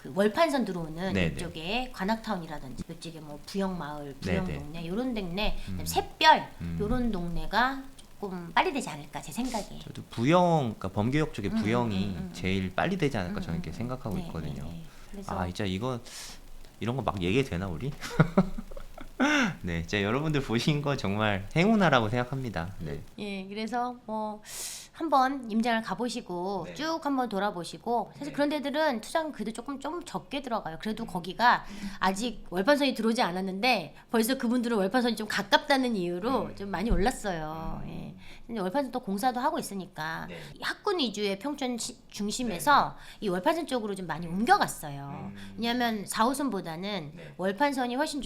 Speaker 1: 그 월판선 들어오는
Speaker 2: 네,
Speaker 1: 이쪽에 관악타운이라든지 이쪽에 뭐 부영마을,
Speaker 2: 네, 네.
Speaker 1: 부영동네 요런 동네, 그다음에 샛별
Speaker 2: 음.
Speaker 1: 요런 동네가 조금 빨리 되지 않을까 제 생각에.
Speaker 2: 저도 부영, 그러니까 범개혁 쪽에
Speaker 1: 음,
Speaker 2: 부영이 제일 빨리 되지 않을까 저는
Speaker 1: 음,
Speaker 2: 이렇게 생각하고
Speaker 1: 네,
Speaker 2: 있거든요.
Speaker 1: 네, 네. 그래서
Speaker 2: 아, 진짜 이런 거 막 얘기해도 되나 우리? 네, 진짜 여러분들 보신 거 정말 행운아라고 생각합니다. 네.
Speaker 1: 예, 그래서 뭐 한번 임장을 가보시고
Speaker 2: 네.
Speaker 1: 쭉 한번 돌아보시고 사실
Speaker 2: 네.
Speaker 1: 그런 데들은 투자금 그래도 좀 적게 들어가요. 그래도 거기가 아직 월판선이 들어오지 않았는데 벌써 그분들은 월판선이 좀 가깝다는 이유로 좀 많이 올랐어요. 예. 근데 월판선 또 공사도 하고 있으니까
Speaker 2: 네.
Speaker 1: 이 학군 위주의 평촌 중심에서 이 월판선 쪽으로 좀 많이 옮겨갔어요. 왜냐하면 4호선보다는
Speaker 2: 네.
Speaker 1: 월판선이 훨씬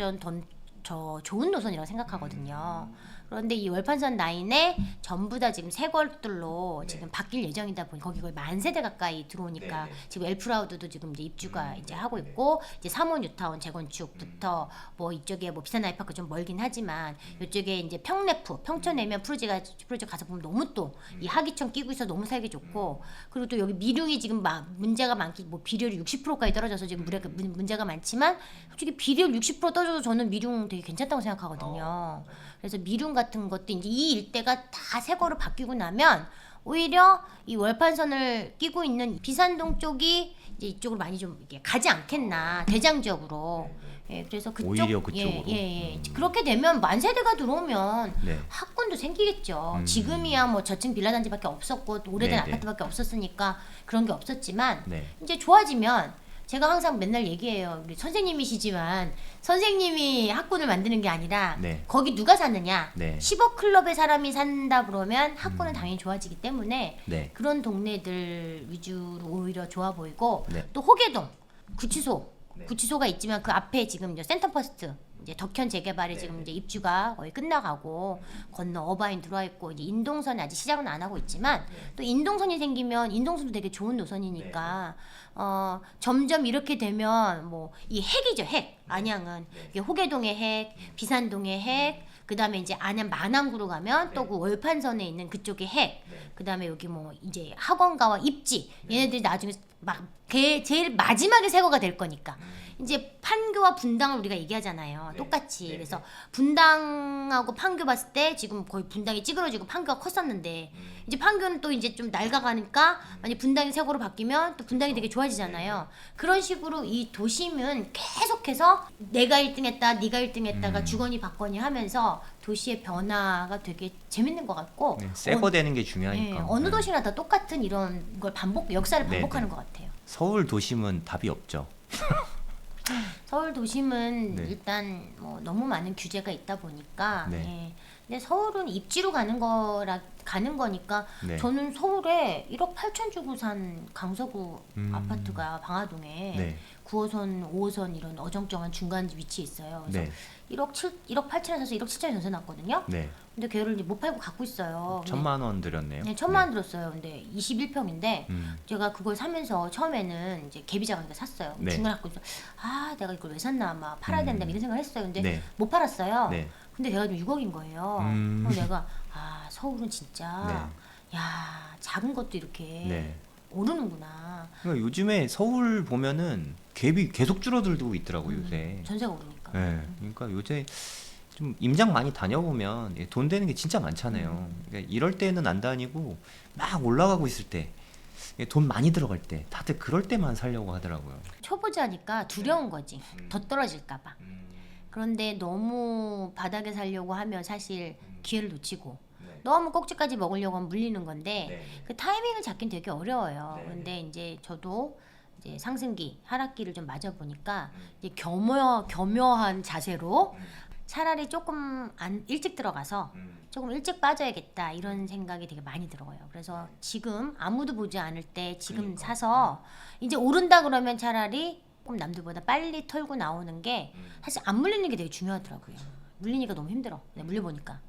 Speaker 1: 저 좋은 노선이라고 생각하거든요. 그런데 이 월판선 라인에 전부 다 지금 새 것들로 지금 바뀔 예정이다 보니 거기 거의 만 세대 가까이 들어오니까
Speaker 2: 네, 네.
Speaker 1: 지금 엘프라우드도 지금 이제 입주가 이제 하고 있고 이제 3호 뉴타운 재건축부터 뭐 이쪽에 뭐 비싼 아이파크 좀 멀긴 하지만 이쪽에 이제 평내프 평촌내면 프로젝트 가서 보면 너무 또 이 하기청 끼고 있어 너무 살기 좋고 그리고 또 여기 미륙이 지금 막 문제가 많기 뭐 비료율이 60%까지 떨어져서 지금 문제가 많지만 솔직히 비료율 60% 떨어져도 저는 미륙 되게 괜찮다고 생각하거든요. 그래서 미륵 같은 것도 이제 이 일대가 다 새 거로 바뀌고 나면 오히려 이 월판선을 끼고 있는 비산동 쪽이 이제 이쪽으로 많이 좀 이렇게 가지 않겠나 대장적으로. 예, 그래서 그쪽
Speaker 2: 오히려 그쪽으로?
Speaker 1: 그렇게 되면 만 세대가 들어오면
Speaker 2: 네.
Speaker 1: 학군도 생기겠죠. 지금이야 뭐 저층 빌라 단지밖에 없었고 또 오래된
Speaker 2: 네, 네.
Speaker 1: 아파트밖에 없었으니까 그런 게 없었지만
Speaker 2: 네.
Speaker 1: 이제 좋아지면 제가 항상 맨날 얘기해요. 우리 선생님이시지만 선생님이 학군을 만드는 게 아니라
Speaker 2: 네.
Speaker 1: 거기 누가 사느냐.
Speaker 2: 네.
Speaker 1: 10억 클럽의 사람이 산다 그러면 학군은 당연히 좋아지기 때문에
Speaker 2: 네.
Speaker 1: 그런 동네들 위주로 오히려 좋아 보이고
Speaker 2: 네.
Speaker 1: 또 호계동 구치소
Speaker 2: 네.
Speaker 1: 구치소가 있지만 그 앞에 지금 이제 센터퍼스트 이제 덕현 재개발이
Speaker 2: 네.
Speaker 1: 지금 이제 입주가 거의 끝나가고 건너 어바인 들어와 있고 이제 인동선 아직 시작은 안 하고 있지만 또 인동선이 생기면 인동선도 되게 좋은 노선이니까 점점 이렇게 되면 뭐 이 핵이죠 핵 안양은 이게 호계동의 핵 비산동의 핵 그다음에 이제 안양 만안구로 가면 또 그 월판선에 있는 그쪽의 핵 그다음에 여기 뭐 이제 학원가와 입지 얘네들이 나중에 막 제일 마지막에 새거가 될 거니까 이제 판교와 분당을 우리가 얘기하잖아요. 똑같이. 그래서 분당하고 판교 봤을 때 지금 거의 분당이 찌그러지고 판교가 컸었는데 이제 판교는 또 이제 좀 낡아가니까 만약 분당이 새거로 바뀌면 또 분당이 되게 좋아지잖아요. 그런 식으로 이 도심은 계속해서 내가 1등했다, 네가 1등했다가 주거니 받거니 하면서 도시의 변화가 되게 재밌는 것 같고
Speaker 2: 네. 새거 되는 게
Speaker 1: 예,
Speaker 2: 중요하니까.
Speaker 1: 어느
Speaker 2: 네.
Speaker 1: 도시나 다 똑같은 이런 걸 역사를
Speaker 2: 네,
Speaker 1: 반복하는
Speaker 2: 네.
Speaker 1: 것 같아요.
Speaker 2: 서울 도심은 답이 없죠.
Speaker 1: 서울 도심은
Speaker 2: 네.
Speaker 1: 일단 뭐 너무 많은 규제가 있다 보니까
Speaker 2: 네.
Speaker 1: 예. 근데 서울은 입지로 가는 거니까
Speaker 2: 네.
Speaker 1: 저는 서울에 1억 8천 주고 산 강서구 아파트가 방화동에
Speaker 2: 네.
Speaker 1: 9호선, 5호선 이런 어정쩡한 중간 위치에 있어요. 그래서
Speaker 2: 네.
Speaker 1: 1억 8천에 사서 1억 7천에 전세 났거든요.
Speaker 2: 네.
Speaker 1: 근데 걔를 이제 못 팔고 갖고 있어요. 근데
Speaker 2: 1,000만 원 들였네요.
Speaker 1: 네, 1,000만 원 들었어요. 근데 21평인데
Speaker 2: 음.
Speaker 1: 제가 그걸 사면서 처음에는 이제 갭이자가 샀어요.
Speaker 2: 네.
Speaker 1: 중간에 갖고 있어. 내가 이걸 왜 샀나 막 팔아야 된다 이런 생각을 했어요. 근데
Speaker 2: 네.
Speaker 1: 못 팔았어요.
Speaker 2: 네.
Speaker 1: 근데 걔가 좀 6억인 거예요. 그래서 내가 서울은 진짜 야 작은 것도 이렇게
Speaker 2: 네.
Speaker 1: 오르는구나.
Speaker 2: 그러니까 요즘에 서울 보면은 갭이 계속 줄어들고 있더라고요, 요새.
Speaker 1: 전세가 오르니까.
Speaker 2: 네. 그러니까 요새 좀 임장 많이 다녀보면 돈 되는 게 진짜 많잖아요. 그러니까 이럴 때는 안 다니고 막 올라가고 있을 때, 돈 많이 들어갈 때, 다들 그럴 때만 살려고 하더라고요.
Speaker 1: 초보자니까 두려운 거지. 더 떨어질까봐. 그런데 너무 바닥에 살려고 하면 사실 기회를 놓치고 너무 꼭지까지 먹으려고 하면 물리는 건데 그 타이밍을 잡긴 되게 어려워요. 근데 이제 저도 이제 상승기, 하락기를 좀 맞아 보니까 이제 겸허한 자세로 차라리 조금 일찍 들어가서 조금 일찍 빠져야겠다 이런 생각이 되게 많이 들어요. 그래서 지금 아무도 보지 않을 때 지금 사서 이제 오른다 그러면 차라리 조금 남들보다 빨리 털고 나오는 게 사실 안 물리는 게 되게 중요하더라고요. 물리니까 너무 힘들어. 물려보니까.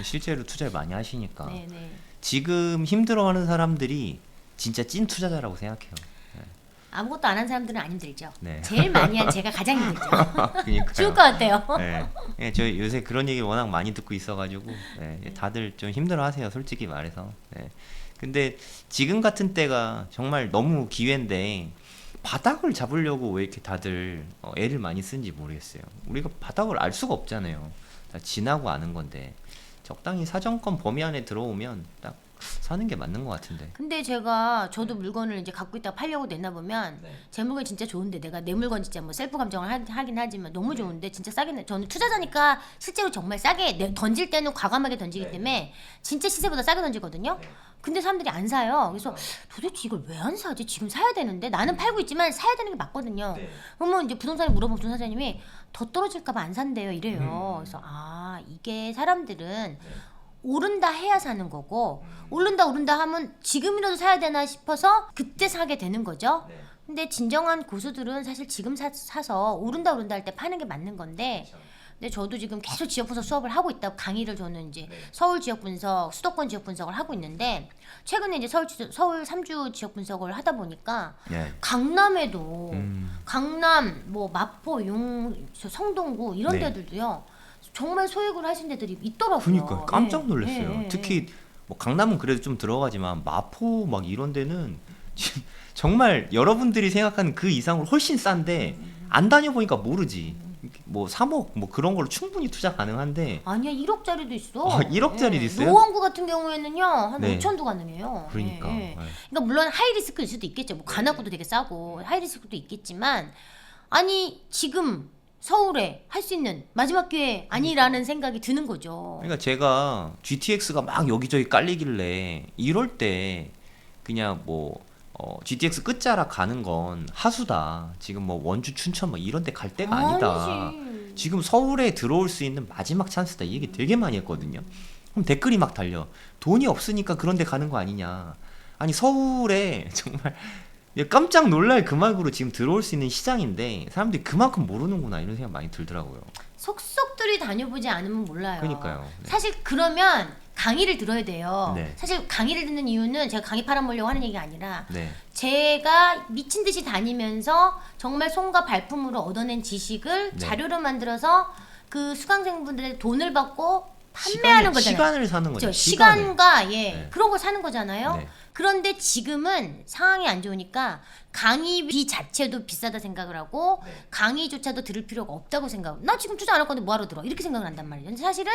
Speaker 2: 실제로 투자를 많이 하시니까
Speaker 1: 네네.
Speaker 2: 지금 힘들어하는 사람들이 진짜 찐 투자자라고 생각해요.
Speaker 1: 아무것도 안 한 사람들은 안 힘들죠.
Speaker 2: 네.
Speaker 1: 제일 많이 한 제가 가장 힘들죠.
Speaker 2: 그러니까요.
Speaker 1: 죽을 것 같아요.
Speaker 2: 네. 예, 저 요새 그런 얘기 워낙 많이 듣고 있어가지고 다들 좀 힘들어하세요, 솔직히 말해서. 근데 지금 같은 때가 정말 너무 기회인데 바닥을 잡으려고 왜 이렇게 다들 애를 많이 쓰는지 모르겠어요. 우리가 바닥을 알 수가 없잖아요. 다 지나고 아는 건데 적당히 사정권 범위 안에 들어오면 딱 사는 게 맞는 것 같은데.
Speaker 1: 근데 저도 물건을 이제 갖고 있다가 팔려고 내나 보면 제 물건 진짜 좋은데 내가 내 물건 진짜 뭐 셀프 감정을 하긴 하지만 너무 좋은데 진짜 싸게 저는 투자자니까 실제로 정말 싸게 던질 때는 과감하게 던지기 때문에 진짜 시세보다 싸게 던지거든요. 근데 사람들이 안 사요. 그래서 도대체 이걸 왜 안 사지? 지금 사야 되는데 나는 팔고 있지만 사야 되는 게 맞거든요. 그러면 이제 부동산에 물어보면 부동산사님이 더 떨어질까 봐 안 산대요 이래요. 그래서 이게 사람들은 오른다 해야 사는 거고 오른다 하면 지금이라도 사야 되나 싶어서 그때 사게 되는 거죠. 근데 진정한 고수들은 사실 지금 사서 오른다 할 때 파는 게 맞는 건데 근데 저도 지금 계속 지역 분석 수업을 하고 있다고 강의를 저는 이제 서울 지역 분석, 수도권 지역 분석을 하고 있는데 최근에 이제 서울 3주 지역 분석을 하다 보니까 강남에도 강남 뭐 마포, 성동구 이런 데들도요. 정말 소액을 하신 데들이 있더라고요.
Speaker 2: 그러니까 깜짝 놀랐어요.
Speaker 1: 네.
Speaker 2: 특히 뭐 강남은 그래도 좀 들어가지만 마포 막 이런 데는 정말 여러분들이 생각하는 그 이상으로 훨씬 싼데 안 다녀보니까 모르지. 뭐 3억 뭐 그런 걸로 충분히 투자 가능한데
Speaker 1: 아니야 1억짜리도 있어.
Speaker 2: 1억짜리도 있어요?
Speaker 1: 노원구 같은 경우에는요 한
Speaker 2: 네.
Speaker 1: 5천도 가능해요.
Speaker 2: 그러니까.
Speaker 1: 그러니까 물론 하이 리스크일 수도 있겠죠. 뭐 관악구도 되게 싸고 하이 리스크도 있겠지만 아니 지금 서울에 할 수 있는 마지막 기회 아니라는 생각이 드는 거죠.
Speaker 2: 그러니까 제가 GTX가 막 여기저기 깔리길래 이럴 때 그냥 뭐 GTX 끝자락 가는 건 하수다. 지금 뭐 원주, 춘천 뭐 이런 데 갈 때가 아니다.
Speaker 1: 아니지.
Speaker 2: 지금 서울에 들어올 수 있는 마지막 찬스다. 이 얘기 되게 많이 했거든요. 그럼 댓글이 막 달려. 돈이 없으니까 그런 데 가는 거 아니냐. 아니 서울에 정말 깜짝 놀랄 금액으로 지금 들어올 수 있는 시장인데 사람들이 그만큼 모르는구나 이런 생각 많이 들더라고요.
Speaker 1: 속속들이 다녀보지 않으면 몰라요.
Speaker 2: 그러니까요.
Speaker 1: 사실 그러면 강의를 들어야 돼요.
Speaker 2: 네.
Speaker 1: 사실 강의를 듣는 이유는 제가 강의 팔아먹으려고 하는 얘기가 아니라
Speaker 2: 네.
Speaker 1: 제가 미친 듯이 다니면서 정말 손과 발품으로 얻어낸 지식을
Speaker 2: 네.
Speaker 1: 자료로 만들어서 그 수강생분들의 돈을 받고 판매하는 거잖아요.
Speaker 2: 시간을 사는 거죠.
Speaker 1: 그렇죠? 시간과
Speaker 2: 네.
Speaker 1: 그런 걸 사는 거잖아요.
Speaker 2: 네.
Speaker 1: 그런데 지금은 상황이 안 좋으니까 강의비 자체도 비싸다 생각을 하고 강의조차도 들을 필요가 없다고 생각. 나 지금 투자 안 할 건데 뭐하러 들어? 이렇게 생각을 한단 말이에요. 근데 사실은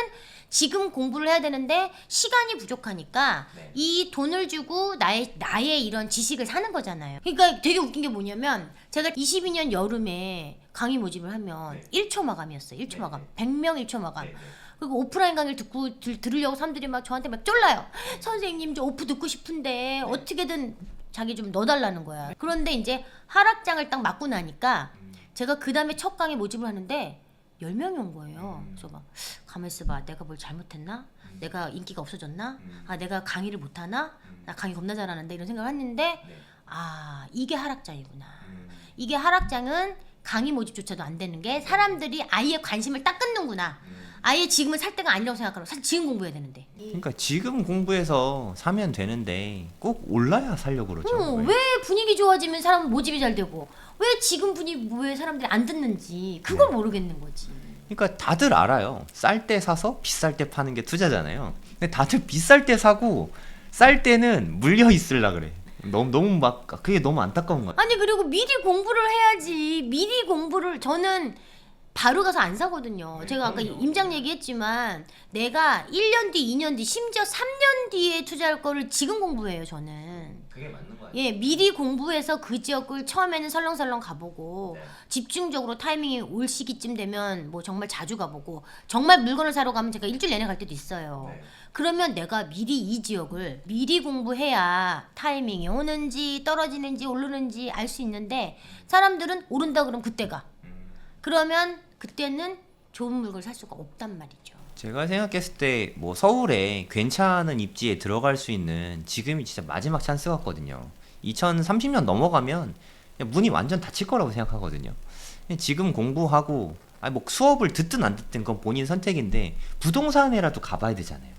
Speaker 1: 지금 공부를 해야 되는데 시간이 부족하니까 이 돈을 주고 나의 이런 지식을 사는 거잖아요. 그러니까 되게 웃긴 게 뭐냐면 제가 22년 여름에 강의 모집을 하면 1초 마감이었어요. 1초 마감. 100명 1초 마감. 그리고 오프라인 강의를 듣고 들으려고 사람들이 막 저한테 막 쫄라요. 선생님 저 오프 듣고 싶은데 어떻게든 자기 좀 넣어달라는 거야. 그런데 이제 하락장을 딱 맞고 나니까 제가 그 다음에 첫 강의 모집을 하는데 10명이 온 거예요. 그래서 막 가만히 있어봐. 내가 뭘 잘못했나? 내가 인기가 없어졌나? 내가 강의를 못하나? 나 강의 겁나 잘하는데 이런 생각을 했는데 이게 하락장이구나. 이게 하락장은 강의 모집조차도 안 되는 게 사람들이 아예 관심을 딱 끊는구나. 아예 지금은 살 때가 아니라고 생각하고 사실 지금 공부해야 되는데.
Speaker 2: 그러니까 지금 공부해서 사면 되는데 꼭 올라야 살려고 그러죠.
Speaker 1: 왜 분위기 좋아지면 사람 모집이 잘 되고 왜 지금 왜 사람들이 안 듣는지 그걸 모르겠는 거지.
Speaker 2: 그러니까 다들 알아요. 쌀 때 사서 비쌀 때 파는 게 투자잖아요. 근데 다들 비쌀 때 사고 쌀 때는 물려 있으려 그래. 너무 막 그게 너무 안타까운 거야.
Speaker 1: 아니 그리고 미리 공부를 해야지. 미리 공부를 저는 바로 가서 안 사거든요. 제가 아까 임장 얘기했지만 내가 1년 뒤, 2년 뒤, 심지어 3년 뒤에 투자할 거를 지금 공부해요, 저는.
Speaker 2: 그게 맞는 거야.
Speaker 1: 예, 미리 공부해서 그 지역을 처음에는 설렁설렁 가보고 집중적으로 타이밍이 올 시기쯤 되면 뭐 정말 자주 가보고 정말 물건을 사러 가면 제가 일주일 내내 갈 때도 있어요. 그러면 내가 미리 이 지역을 미리 공부해야 타이밍이 오는지 떨어지는지 오르는지 알 수 있는데 사람들은 오른다 그러면 그때 가. 그러면 그때는 좋은 물건을 살 수가 없단 말이죠.
Speaker 2: 제가 생각했을 때 뭐 서울에 괜찮은 입지에 들어갈 수 있는 지금이 진짜 마지막 찬스 같거든요. 2030년 넘어가면 그냥 문이 완전 닫힐 거라고 생각하거든요. 그냥 지금 공부하고 아니 뭐 수업을 듣든 안 듣든 그건 본인 선택인데 부동산에라도 가봐야 되잖아요.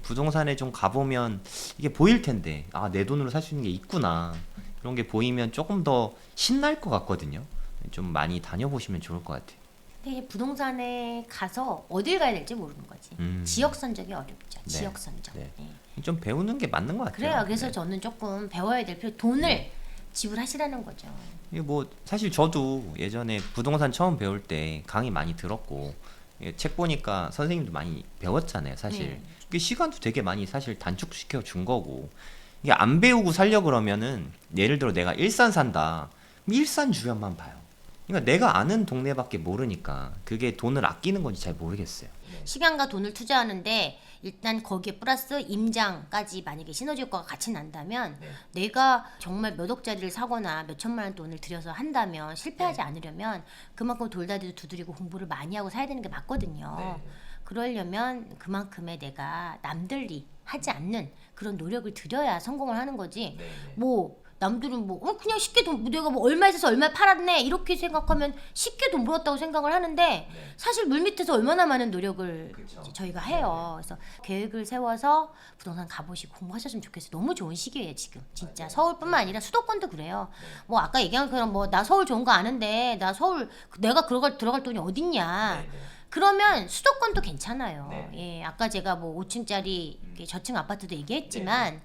Speaker 2: 부동산에 좀 가보면 이게 보일 텐데 아 내 돈으로 살 수 있는 게 있구나 이런 게 보이면 조금 더 신날 것 같거든요. 좀 많이 다녀보시면 좋을 것 같아요.
Speaker 1: 근데 부동산에 가서 어딜 가야 될지 모르는 거지. 지역 선정이 어렵죠.
Speaker 2: 네.
Speaker 1: 지역 선정.
Speaker 2: 네.
Speaker 1: 예.
Speaker 2: 좀 배우는 게 맞는 것 같아요.
Speaker 1: 그래요. 그래서
Speaker 2: 네.
Speaker 1: 저는 조금 배워야 될 돈을 지불하시라는 거죠.
Speaker 2: 이게 뭐 사실 저도 예전에 부동산 처음 배울 때 강의 많이 들었고 이게 책 보니까 선생님도 많이 배웠잖아요. 사실
Speaker 1: 네.
Speaker 2: 이게 시간도 되게 많이 사실 단축시켜 준 거고 이게 안 배우고 살려 그러면은 예를 들어 내가 일산 산다. 그럼 일산 주변만 봐요. 그러니까 내가 아는 동네밖에 모르니까 그게 돈을 아끼는 건지 잘 모르겠어요.
Speaker 1: 시간과 돈을 투자하는데 일단 거기에 플러스 임장까지 만약에 시너지 효과가 같이 난다면 내가 정말 몇 억짜리를 사거나 몇 천만 원 돈을 들여서 한다면 실패하지 않으려면 그만큼 돌다리도 두드리고 공부를 많이 하고 사야 되는 게 맞거든요. 그러려면 그만큼의 내가 남들이 하지 않는 그런 노력을 들여야 성공을 하는 거지. 뭐 남들은 뭐 그냥 쉽게 내가 뭐 얼마 있어서 얼마 팔았네 이렇게 생각하면 쉽게 돈 벌었다고 생각을 하는데 사실 물밑에서 얼마나 많은 노력을 이제 저희가 해요. 그래서 계획을 세워서 부동산 가보시고 공부하셨으면 좋겠어요. 너무 좋은 시기예요 지금 진짜. 서울뿐만 아니라 수도권도 그래요. 뭐 아까 얘기한 것처럼 뭐 나 서울 좋은 거 아는데 나 서울 내가 들어갈 돈이 어딨냐. 그러면 수도권도 괜찮아요. 예, 아까 제가 뭐 5층짜리 저층 아파트도 얘기했지만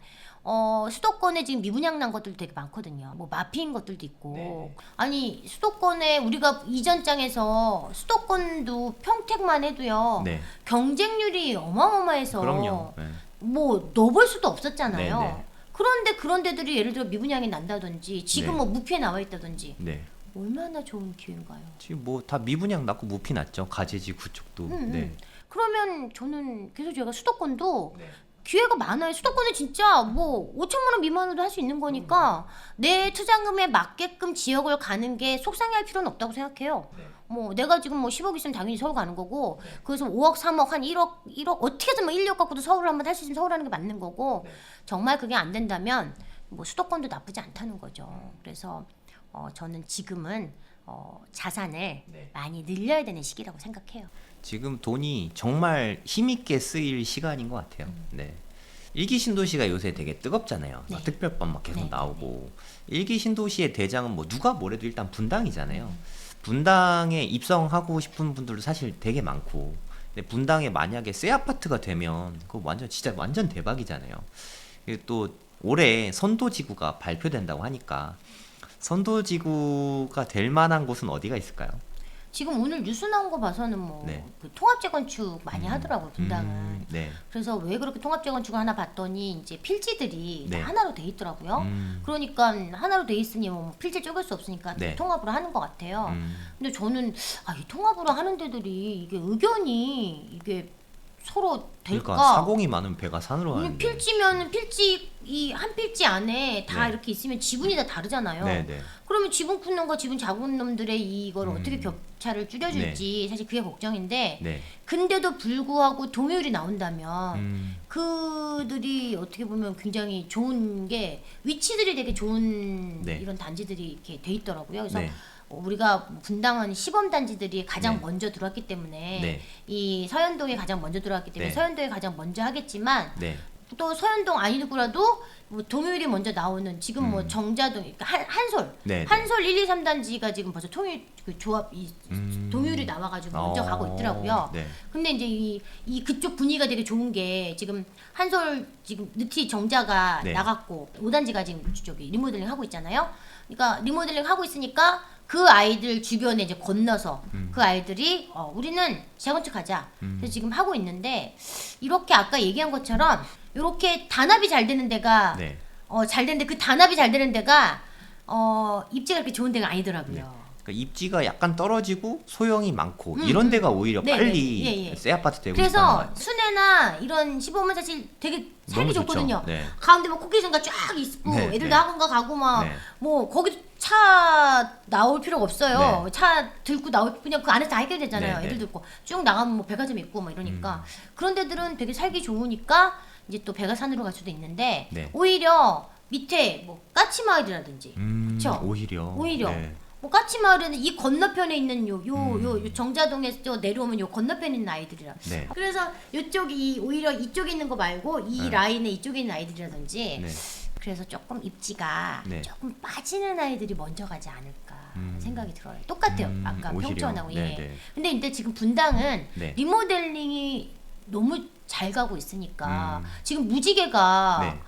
Speaker 1: 수도권에 지금 미분양 난 것들도 되게 많거든요. 뭐 마피인 것들도 있고. 아니 수도권에 우리가 이전장에서 수도권도 평택만 해도요.
Speaker 2: 네.
Speaker 1: 경쟁률이 어마어마해서
Speaker 2: 그럼요. 네.
Speaker 1: 뭐 넣어볼 수도 없었잖아요.
Speaker 2: 네.
Speaker 1: 그런데 그런 데들이 예를 들어 미분양이 난다든지 지금
Speaker 2: 네.
Speaker 1: 뭐 무피에 나와 있다든지
Speaker 2: 네.
Speaker 1: 얼마나 좋은 기회인가요?
Speaker 2: 지금 뭐 다 미분양 났고 무피 났죠. 가재지구 쪽도. 네.
Speaker 1: 그러면 저는 그래서 제가 수도권도 기회가 많아요. 수도권은 진짜 뭐 5천만 원 미만으로도 할 수 있는 거니까 내 투자금에 맞게끔 지역을 가는 게 속상해할 필요는 없다고 생각해요. 뭐 내가 지금 뭐 10억 있으면 당연히 서울 가는 거고 그래서 5억, 3억, 한 1억 어떻게든 뭐 1억 갖고도 서울을 한번 할 수 있으면 서울 하는 게 맞는 거고 정말 그게 안 된다면 뭐 수도권도 나쁘지 않다는 거죠. 그래서 저는 지금은 자산을 많이 늘려야 되는 시기라고 생각해요.
Speaker 2: 지금 돈이 정말 힘있게 쓰일 시간인 것 같아요. 네. 일기 신도시가 요새 되게 뜨겁잖아요. 막 특별법 막 계속 나오고 일기 신도시의 대장은 뭐 누가 뭐래도 일단 분당이잖아요. 분당에 입성하고 싶은 분들도 사실 되게 많고 근데 분당에 만약에 새 아파트가 되면 그거 완전 진짜 완전 대박이잖아요. 그리고 또 올해 선도지구가 발표된다고 하니까 선도지구가 될 만한 곳은 어디가 있을까요?
Speaker 1: 지금 오늘 뉴스 나온 거 봐서는 뭐
Speaker 2: 네.
Speaker 1: 그 통합재건축 많이 하더라고요, 분당은.
Speaker 2: 네.
Speaker 1: 그래서 왜 그렇게 통합재건축을 하나 봤더니 이제 필지들이
Speaker 2: 네.
Speaker 1: 다 하나로 돼 있더라고요. 그러니까 하나로 돼 있으니 뭐 필지 쪼갤 수 없으니까
Speaker 2: 네.
Speaker 1: 통합으로 하는 것 같아요. 근데 저는 이 통합으로 하는 데들이 이게 의견이 이게 서로 될까?
Speaker 2: 그러니까 사공이 많으면 배가 산으로 가는데.
Speaker 1: 필지면 필지 이 한 필지 안에 다
Speaker 2: 네.
Speaker 1: 이렇게 있으면 지분이 다 다르잖아요.
Speaker 2: 네.
Speaker 1: 그러면 지분 큰 놈과 지분 작은 놈들의 이걸 어떻게 격차를 줄여줄지 사실 그게 걱정인데
Speaker 2: 네.
Speaker 1: 근데도 불구하고 동의율이 나온다면 그들이 어떻게 보면 굉장히 좋은 게 위치들이 되게 좋은
Speaker 2: 네.
Speaker 1: 이런 단지들이 이렇게 돼 있더라고요. 그래서
Speaker 2: 네.
Speaker 1: 우리가 분당은 시범 단지들이 가장
Speaker 2: 네.
Speaker 1: 먼저 들어왔기 때문에
Speaker 2: 네.
Speaker 1: 이 서현동에 가장 먼저 들어왔기 때문에
Speaker 2: 네.
Speaker 1: 서현동에 가장 먼저 하겠지만
Speaker 2: 네.
Speaker 1: 또 서현동 아니더라도 뭐 동요일이 먼저 나오는 지금 뭐 정자동 그러니까 한솔
Speaker 2: 네, 네.
Speaker 1: 한솔 1, 2, 3단지가 지금 벌써 통일 그 조합 이 동요일이 나와가지고 먼저 가고 있더라고요.
Speaker 2: 네.
Speaker 1: 근데 이제 이 그쪽 분위기가 되게 좋은 게 지금 한솔 지금 느티 정자가
Speaker 2: 네.
Speaker 1: 나갔고 5단지가 지금 저기 리모델링 하고 있잖아요. 그러니까 리모델링 하고 있으니까 그 아이들 주변에 이제 건너서 그 아이들이 우리는 재건축하자. 그래서 지금 하고 있는데 이렇게 아까 얘기한 것처럼 이렇게 단합이 잘 되는 데가
Speaker 2: 네.
Speaker 1: 잘 되는데 그 단합이 잘 되는 데가 입지가 그렇게 좋은 데가 아니더라고요.
Speaker 2: 그러니까 입지가 약간 떨어지고 소형이 많고 이런 데가 오히려
Speaker 1: 네,
Speaker 2: 빨리
Speaker 1: 네. 예.
Speaker 2: 새 아파트 되고 싶어하는 것
Speaker 1: 그래서
Speaker 2: 같아요.
Speaker 1: 순회나 이런 시범은 사실 되게 살기
Speaker 2: 너무 좋죠.
Speaker 1: 좋거든요.
Speaker 2: 네.
Speaker 1: 가운데 막 코끼리전가 쫙 있고
Speaker 2: 네,
Speaker 1: 애들도
Speaker 2: 네.
Speaker 1: 학원가 가고 막
Speaker 2: 네.
Speaker 1: 뭐 거기도 차 나올 필요가 없어요.
Speaker 2: 네.
Speaker 1: 차 들고 나올 그냥 그 안에서 다 해결되잖아요.
Speaker 2: 네, 네.
Speaker 1: 애들 들고 쭉 나가면 뭐 백화점 있고 막 이러니까 그런 데들은 되게 살기 좋으니까 이제 또 백아산으로 갈 수도 있는데
Speaker 2: 네.
Speaker 1: 오히려 밑에 뭐 까치마을이라든지 그쵸?
Speaker 2: 오히려.
Speaker 1: 네. 뭐 까치마을에는 이 건너편에 있는 요 정자동에서 내려오면 요 건너편에 있는 아이들이라.
Speaker 2: 네.
Speaker 1: 그래서 요쪽이 오히려 이쪽에 있는 거 말고 이 라인에 이쪽에 있는 아이들이라든지.
Speaker 2: 네.
Speaker 1: 그래서 조금 입지가
Speaker 2: 네.
Speaker 1: 조금 빠지는 아이들이 먼저 가지 않을까 생각이 들어요. 똑같아요. 아까
Speaker 2: 오히려.
Speaker 1: 평촌하고 예.
Speaker 2: 네, 네.
Speaker 1: 근데 지금 분당은
Speaker 2: 네.
Speaker 1: 리모델링이 너무 잘 가고 있으니까 지금 무지개가
Speaker 2: 네.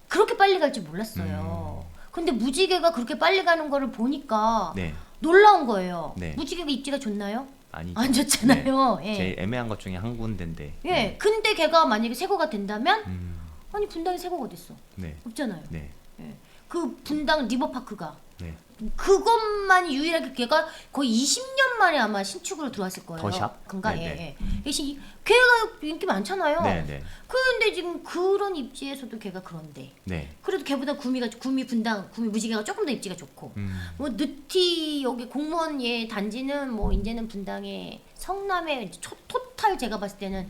Speaker 1: 그렇게 빨리 갈 줄 몰랐어요. 근데 무지개가 그렇게 빨리 가는 거를 보니까
Speaker 2: 네.
Speaker 1: 놀라운 거예요.
Speaker 2: 네.
Speaker 1: 무지개가 입지가 좋나요?
Speaker 2: 아니죠.
Speaker 1: 안 좋잖아요.
Speaker 2: 네.
Speaker 1: 예.
Speaker 2: 제일 애매한 것 중에 한 군데인데.
Speaker 1: 예. 근데 걔가 만약에 새거가 된다면 아니 분당에 새거가 어딨어?
Speaker 2: 네.
Speaker 1: 없잖아요.
Speaker 2: 네.
Speaker 1: 예. 그 분당 리버파크가
Speaker 2: 네.
Speaker 1: 그것만이 유일하게 걔가 거의 20년 만에 아마 신축으로 들어왔을 거예요.
Speaker 2: 더샵?
Speaker 1: 그러니까
Speaker 2: 네,
Speaker 1: 예. 대신 걔가 인기 많잖아요.
Speaker 2: 네, 네.
Speaker 1: 근데 지금 그런 입지에서도 걔가 그런데
Speaker 2: 네.
Speaker 1: 그래도 걔보다 구미 분당 구미 무지개가 조금 더 입지가 좋고 뭐 느티 여기 공무원 예 단지는 뭐 이제는 분당의 성남의 토탈 제가 봤을 때는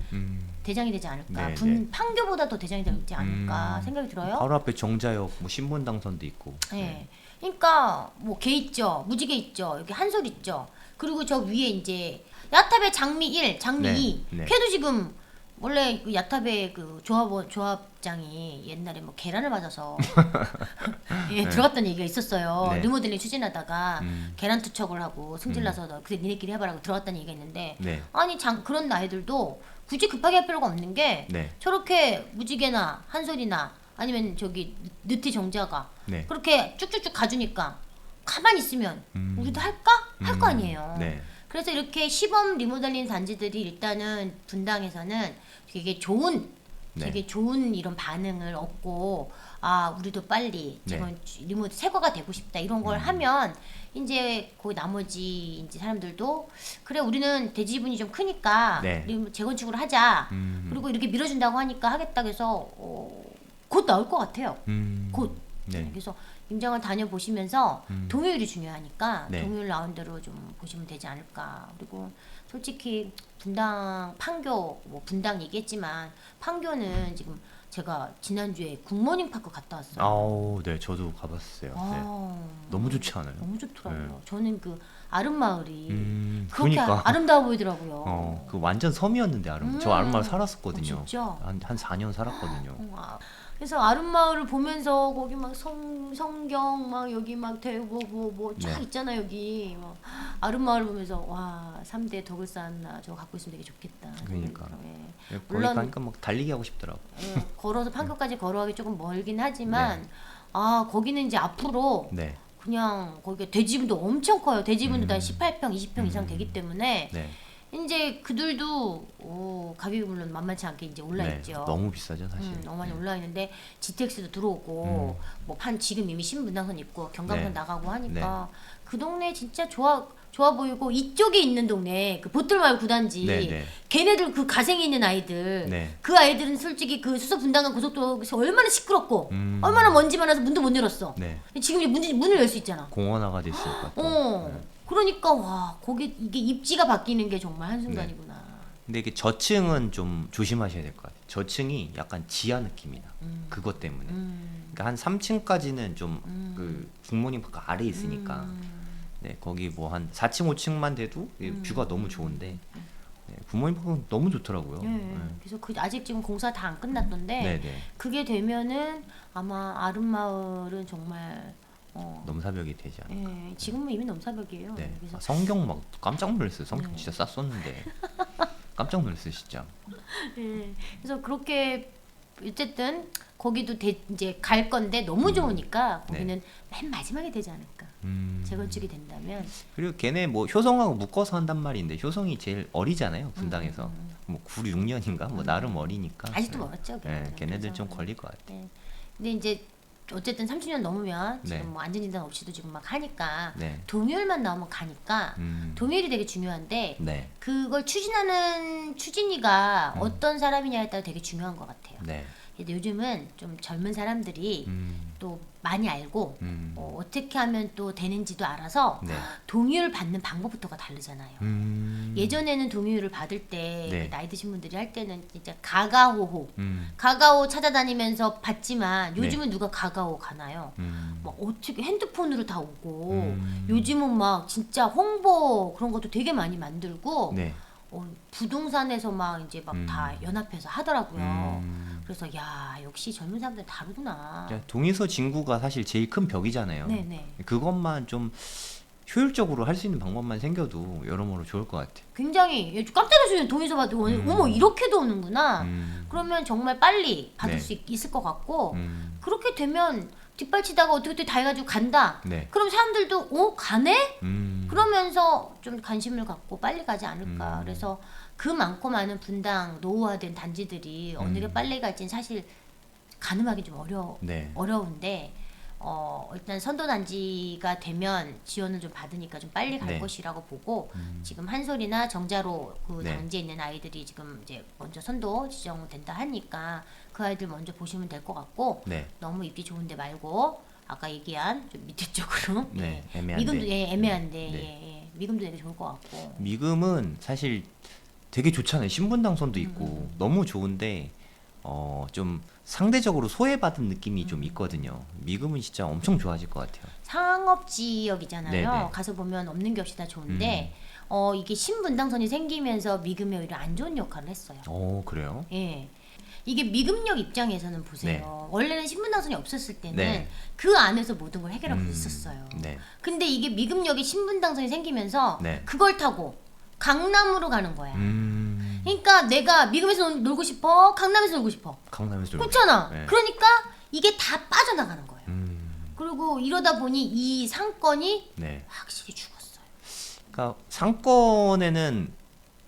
Speaker 1: 대장이 되지 않을까.
Speaker 2: 네, 네.
Speaker 1: 판교보다 더 대장이 되지 않을까 생각이 들어요.
Speaker 2: 바로 앞에 정자역 뭐 신분당선도 있고.
Speaker 1: 예. 그러니까 뭐 개 있죠, 무지개 있죠, 여기 한솔 있죠. 그리고 저 위에 이제 야탑의 장미 1, 장미
Speaker 2: 네,
Speaker 1: 2.
Speaker 2: 네.
Speaker 1: 걔도 지금 원래 그 야탑의 그 조합장이 옛날에 뭐 계란을 맞아서 예, 들어갔던 얘기가 있었어요.
Speaker 2: 네.
Speaker 1: 리모델링 추진하다가 계란 투척을 하고 승질나서 너 그래 니네끼리 해봐라고 들어갔다는 얘기가 있는데
Speaker 2: 네.
Speaker 1: 아니 그런 아이들도 굳이 급하게 할 필요가 없는 게
Speaker 2: 네.
Speaker 1: 저렇게 무지개나 한솔이나 아니면 저기 느티 정자가
Speaker 2: 네.
Speaker 1: 그렇게 쭉쭉쭉 가주니까 가만히 있으면 우리도 할까? 할 거 아니에요.
Speaker 2: 네.
Speaker 1: 그래서 이렇게 시범 리모델링 단지들이 일단은 분당에서는 되게 좋은
Speaker 2: 네.
Speaker 1: 되게 좋은 이런 반응을 얻고 아 우리도 빨리
Speaker 2: 네.
Speaker 1: 저건 새거가 되고 싶다 이런 걸 하면 이제 그 나머지 이제 사람들도 그래 우리는 대지분이 좀 크니까
Speaker 2: 네.
Speaker 1: 재건축을 하자 그리고 이렇게 밀어준다고 하니까 하겠다 그래서 곧 나올 것 같아요. 곧.
Speaker 2: 네.
Speaker 1: 그래서 임장을 다녀보시면서 동요일이 중요하니까
Speaker 2: 네.
Speaker 1: 동요일 나온 대로 좀 보시면 되지 않을까. 그리고 솔직히 분당 판교 뭐 분당 얘기했지만 판교는 지금 제가 지난주에 굿모닝 파크 갔다 왔어요.
Speaker 2: 아우, 네, 저도 가봤어요. 네.
Speaker 1: 아,
Speaker 2: 너무 좋지 않아요?
Speaker 1: 너무 좋더라고요.
Speaker 2: 네.
Speaker 1: 저는 그 아름마을이 그렇게
Speaker 2: 그러니까.
Speaker 1: 아름다워 보이더라고요.
Speaker 2: 그 완전 섬이었는데 저 아름마을 살았었거든요.
Speaker 1: 진짜?
Speaker 2: 한 4년 살았거든요.
Speaker 1: 그래서 아름마을을 보면서 거기 막 성경 막 여기 막 대고 뭐쫙
Speaker 2: 네.
Speaker 1: 있잖아 여기 막 아름마을 보면서 와 3대 덕을 쌓았나 저거 갖고 있으면 되게 좋겠다.
Speaker 2: 그러니까.
Speaker 1: 예.
Speaker 2: 거기
Speaker 1: 물론-
Speaker 2: 가니까 막 달리기 하고 싶더라고.
Speaker 1: 걸어서 판교까지 걸어가기 조금 멀긴 하지만
Speaker 2: 네.
Speaker 1: 아 거기는 이제 앞으로
Speaker 2: 네.
Speaker 1: 그냥 거기가 대지분도 엄청 커요. 대지분도 한 18평, 20평 이상 되기 때문에
Speaker 2: 네.
Speaker 1: 이제 그들도 가격이 물론 만만치 않게 이제 올라
Speaker 2: 네.
Speaker 1: 있죠.
Speaker 2: 너무 비싸죠, 사실.
Speaker 1: 너무 많이 올라 있는데 GTX도 들어오고 뭐 지금 이미 신분당선 있고 경감선
Speaker 2: 네.
Speaker 1: 나가고 하니까 그 동네 진짜 좋아 보이고 이쪽에 있는 동네 그 보틀마을 구단지
Speaker 2: 네, 네.
Speaker 1: 걔네들 그 가생이 있는 아이들
Speaker 2: 네.
Speaker 1: 그 아이들은 솔직히 그 수서 분당간 고속도로에서 얼마나 시끄럽고 얼마나 먼지 많아서 문도 못 열었어.
Speaker 2: 네.
Speaker 1: 지금 이제 문을 열 수 있잖아.
Speaker 2: 공원화가 됐으니까. 또. 네.
Speaker 1: 그러니까 와 거기 이게 입지가 바뀌는 게 정말 한순간이구나.
Speaker 2: 근데 이게 저층은 좀 조심하셔야 될 것 같아요. 저층이 약간 지하 느낌이다. 그것 때문에. 그러니까 한 3층까지는 좀 그 굿모닝 파크 아래에 있으니까 네, 거기 뭐 한 4층, 5층만 돼도 뷰가 너무 좋은데 네, 굿모닝 팝은 너무 좋더라고요.
Speaker 1: 네. 그래서 그 아직 지금 공사 다 안 끝났던데
Speaker 2: 네네.
Speaker 1: 그게 되면은 아마 아름마을은 정말
Speaker 2: 넘사벽이 되지 않을까.
Speaker 1: 예, 지금은 이미 넘사벽이에요.
Speaker 2: 네.
Speaker 1: 그래서
Speaker 2: 성경 막 깜짝 놀랐어요. 성경
Speaker 1: 네.
Speaker 2: 진짜 쌌었는데 깜짝 놀랐어요 진짜.
Speaker 1: 예, 그래서 그렇게 어쨌든 거기도 이제 갈 건데 너무 좋으니까 거기는 맨 마지막에 되지 않을까. 재건축이 된다면.
Speaker 2: 그리고 걔네 뭐 효성하고 묶어서 한단 말인데 효성이 제일 어리잖아요 분당에서. 뭐 9, 6년인가 뭐 나름 어리니까.
Speaker 1: 아직도 멀었죠.
Speaker 2: 네, 걔네들 좀
Speaker 1: 그래서.
Speaker 2: 걸릴 것 같아.
Speaker 1: 네. 근데 이제 어쨌든 30년 넘으면
Speaker 2: 네.
Speaker 1: 지금 뭐 안전진단 없이도 지금 막 하니까
Speaker 2: 네.
Speaker 1: 동의율만 나오면 가니까 동의율이 되게 중요한데
Speaker 2: 네.
Speaker 1: 그걸 추진하는 추진위가 어떤 사람이냐에 따라 되게 중요한 것 같아요.
Speaker 2: 네.
Speaker 1: 근데 요즘은 좀 젊은 사람들이
Speaker 2: 음.
Speaker 1: 또 많이 알고
Speaker 2: 음.
Speaker 1: 어떻게 하면 또 되는지도 알아서
Speaker 2: 네.
Speaker 1: 동의율 받는 방법부터가 다르잖아요. 예전에는 동의율을 받을 때
Speaker 2: 네.
Speaker 1: 나이 드신 분들이 할 때는 진짜 가가호호
Speaker 2: 음.
Speaker 1: 가가오 찾아다니면서 받지만 요즘은 누가 가가오 가나요?
Speaker 2: 음.
Speaker 1: 막 어떻게 핸드폰으로 다 오고
Speaker 2: 음.
Speaker 1: 요즘은 막 진짜 홍보 그런 것도 되게 많이 만들고
Speaker 2: 네.
Speaker 1: 부동산에서 막 이제 막 다 연합해서 하더라고요.
Speaker 2: 음.
Speaker 1: 그래서 야 역시 젊은 사람들 다르구나.
Speaker 2: 동의서 진구가 사실 제일 큰 벽이잖아요.
Speaker 1: 네네.
Speaker 2: 그것만 좀 효율적으로 할 수 있는 방법만 생겨도 여러모로 좋을 것 같아.
Speaker 1: 굉장히 깜짝 놀랐어요. 동의서 받고 어머 이렇게도 오는구나. 그러면 정말 빨리 받을
Speaker 2: 네.
Speaker 1: 수 있을 것 같고
Speaker 2: 음.
Speaker 1: 그렇게 되면 뒷발치다가 어떻게 다 해가지고 간다.
Speaker 2: 네.
Speaker 1: 그럼 사람들도 가네?
Speaker 2: 음.
Speaker 1: 그러면서 좀 관심을 갖고 빨리 가지 않을까. 그래서 그 많고 많은 분당 노후화된 단지들이 어느 게 빨리 갈지는 사실 가늠하기 좀
Speaker 2: 네.
Speaker 1: 어려운데 일단 선도 단지가 되면 지원을 좀 받으니까 좀 빨리 갈
Speaker 2: 네.
Speaker 1: 것이라고 보고 지금 한솔이나 정자로 그
Speaker 2: 네.
Speaker 1: 단지에 있는 아이들이 지금 이제 먼저 선도 지정된다 하니까 그 아이들 먼저 보시면 될 것 같고
Speaker 2: 네.
Speaker 1: 너무 입지 좋은데 말고 아까 얘기한 좀 밑에 쪽으로
Speaker 2: 네. 애매한데.
Speaker 1: 미금도 애매한데
Speaker 2: 네.
Speaker 1: 예. 미금도 되게 좋을 것 같고
Speaker 2: 미금은 사실 되게 좋잖아요. 신분당선도 있고 너무 좋은데 좀 상대적으로 소외받은 느낌이 좀 있거든요. 미금은 진짜 엄청 좋아질 것 같아요.
Speaker 1: 상업 지역이잖아요.
Speaker 2: 네네.
Speaker 1: 가서 보면 없는 게 없이 다 좋은데 이게 신분당선이 생기면서 미금이 오히려 안 좋은 역할을 했어요.
Speaker 2: 그래요?
Speaker 1: 예. 이게 미금역 입장에서는 보세요. 원래는 신분당선이 없었을 때는
Speaker 2: 네.
Speaker 1: 그 안에서 모든 걸 해결하고 있었어요.
Speaker 2: 네.
Speaker 1: 근데 이게 미금역에 신분당선이 생기면서
Speaker 2: 네.
Speaker 1: 그걸 타고 강남으로 가는 거야.
Speaker 2: 음.
Speaker 1: 그러니까 내가 미금에서 놀고 싶어, 강남에서 놀고 싶어.
Speaker 2: 강남에서 놀고
Speaker 1: 그렇잖아.
Speaker 2: 싶어요. 네.
Speaker 1: 그러니까 이게 다 빠져나가는 거예요.
Speaker 2: 음.
Speaker 1: 그리고 이러다 보니 이 상권이
Speaker 2: 네.
Speaker 1: 확실히 죽었어요.
Speaker 2: 그러니까 상권에는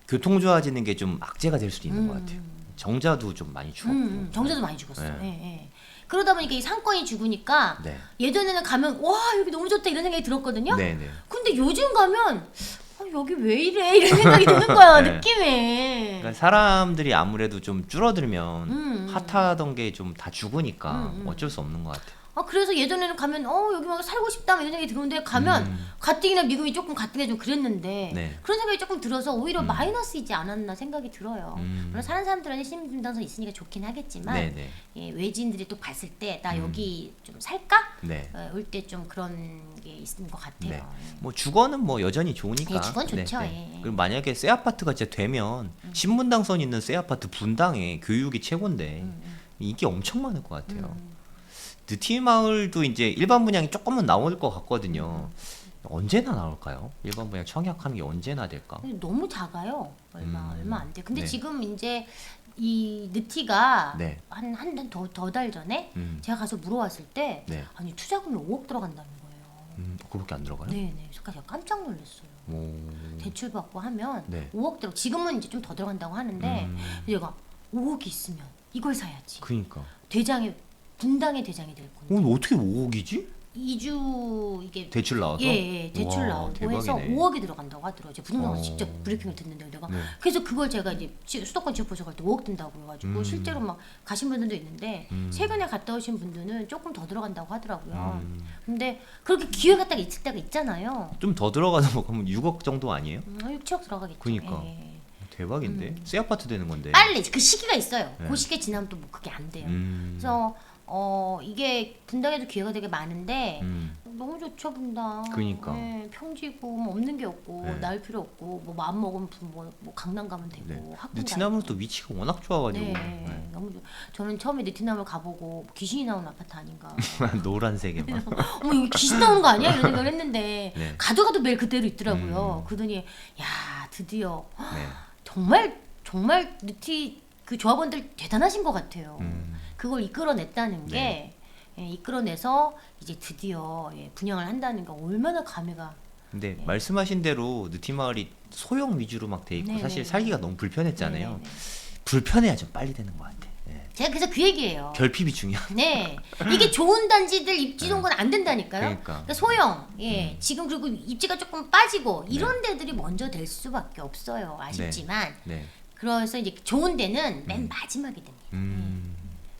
Speaker 2: 교통 좋아지는 게 좀 악재가 될 수도 있는 것 같아요. 정자도 좀 많이 죽었고.
Speaker 1: 정자도 많이 죽었어요.
Speaker 2: 네.
Speaker 1: 예, 예. 그러다 보니까 이 상권이 죽으니까
Speaker 2: 네.
Speaker 1: 예전에는 가면 와 여기 너무 좋다 이런 생각이 들었거든요.
Speaker 2: 네, 네.
Speaker 1: 근데 요즘 가면 여기 왜 이래 이런 생각이 드는 거야
Speaker 2: 네.
Speaker 1: 느낌에.
Speaker 2: 그러니까 사람들이 아무래도 좀 줄어들면
Speaker 1: 음.
Speaker 2: 핫하던 게 좀 다 죽으니까 어쩔 수 없는 것 같아요.
Speaker 1: 그래서 예전에는 가면 여기 막 살고 싶다 이런 생각이 들었는데 가면 가뜩이나 미국이 조금 가뜩이나 좀 그랬는데
Speaker 2: 네.
Speaker 1: 그런 생각이 조금 들어서 오히려 마이너스이지 않았나 생각이 들어요. 물론 사는 사람들은 신분당선 있으니까 좋긴 하겠지만
Speaker 2: 네, 네.
Speaker 1: 예, 외지인들이 또 봤을 때 나 여기 좀 살까?
Speaker 2: 네.
Speaker 1: 올 때 좀 그런 게 있는 것 같아요.
Speaker 2: 네. 뭐 주거는 뭐 여전히 좋으니까.
Speaker 1: 예, 주거는 좋죠. 예.
Speaker 2: 그리고 만약에 새 아파트가 진짜 되면 신분당선 있는 새 아파트 분당에 교육이 최고인데 인기 엄청 많을 것 같아요. 느티마을도 이제 일반 분양이 조금은 나올 것 같거든요. 언제나 나올까요? 일반 분양 청약하는 게 언제나 될까?
Speaker 1: 너무 작아요. 얼마 안 돼. 근데
Speaker 2: 네.
Speaker 1: 지금 이제 이 느티가
Speaker 2: 네.
Speaker 1: 한 더 달 전에 제가 가서 물어봤을 때
Speaker 2: 네.
Speaker 1: 아니 투자금이 5억 들어간다는 거예요.
Speaker 2: 그렇게 안 들어가요?
Speaker 1: 네네. 그러니까 제가 깜짝 놀랐어요.
Speaker 2: 오.
Speaker 1: 대출 받고 하면
Speaker 2: 네.
Speaker 1: 5억 들어. 지금은 이제 좀 더 들어간다고 하는데 제가 5억이 있으면 이걸 사야지.
Speaker 2: 그러니까.
Speaker 1: 분당의 대장이 될 건데.
Speaker 2: 오늘 어떻게 5억이지?
Speaker 1: 2주 이게
Speaker 2: 대출 나와서?
Speaker 1: 예, 대출
Speaker 2: 와,
Speaker 1: 나오고
Speaker 2: 대박이네.
Speaker 1: 해서 5억이 들어간다고 하더라고요. 제가 부동산 가서
Speaker 2: 어.
Speaker 1: 직접 브리핑을 듣는데 내가
Speaker 2: 네.
Speaker 1: 그래서 그걸 제가 이제 수도권 지역보수 갈 때 5억 든다고 해가지고 실제로 막 가신 분들도 있는데 최근에 갔다 오신 분들은 조금 더 들어간다고 하더라고요. 근데 그렇게 기회가 딱 있을 때가 있잖아요.
Speaker 2: 좀 더 들어가서 뭐 그러면 6억 정도 아니에요?
Speaker 1: 6, 7억 들어가겠죠.
Speaker 2: 그니까.
Speaker 1: 예.
Speaker 2: 대박인데? 새 아파트 되는 건데.
Speaker 1: 빨리 그 시기가 있어요.
Speaker 2: 네.
Speaker 1: 그 시기에 지나면 또 뭐 그게 안 돼요.
Speaker 2: 음.
Speaker 1: 그래서 이게 분당에도 기회가 되게 많은데 너무 좋죠 분당.
Speaker 2: 그니까.
Speaker 1: 네, 평지고 뭐 없는 게 없고
Speaker 2: 네.
Speaker 1: 나을 필요 없고 뭐 마음 먹으면 뭐 강남 가면 되고
Speaker 2: 네.
Speaker 1: 학군
Speaker 2: 느티나무는 또 위치가 워낙 좋아가지고
Speaker 1: 네, 너무 좋. 저는 처음에 느티나무 가보고 귀신이 나오는 아파트 아닌가.
Speaker 2: 노란색에 막.
Speaker 1: 어머 여기 귀신 나오는 거 아니야? 이런 생각을 했는데
Speaker 2: 네.
Speaker 1: 가도 매일 그대로 있더라고요. 그러더니 야 드디어
Speaker 2: 네.
Speaker 1: 정말 느티 그 조합원들 대단하신 것 같아요. 그걸 이끌어냈다는 게 예, 이끌어내서 이제 드디어 예, 분양을 한다는 게 얼마나 감회가.
Speaker 2: 근데 말씀하신 대로 느티마을이 소형 위주로 막 돼 있고
Speaker 1: 네네.
Speaker 2: 사실 살기가 너무 불편했잖아요.
Speaker 1: 네네네.
Speaker 2: 불편해야 좀 빨리 되는 것 같아. 네.
Speaker 1: 제가 그래서 그 얘기예요.
Speaker 2: 결핍이 중요한.
Speaker 1: 네, 이게 좋은 단지들 입지 좋은 건 안 된다니까요.
Speaker 2: 그러니까.
Speaker 1: 소형, 예, 지금 그리고 입지가 조금 빠지고 이런 데들이 먼저 될 수밖에 없어요. 아쉽지만,
Speaker 2: 네.
Speaker 1: 그래서 이제 좋은 데는 맨 마지막에 됩니다.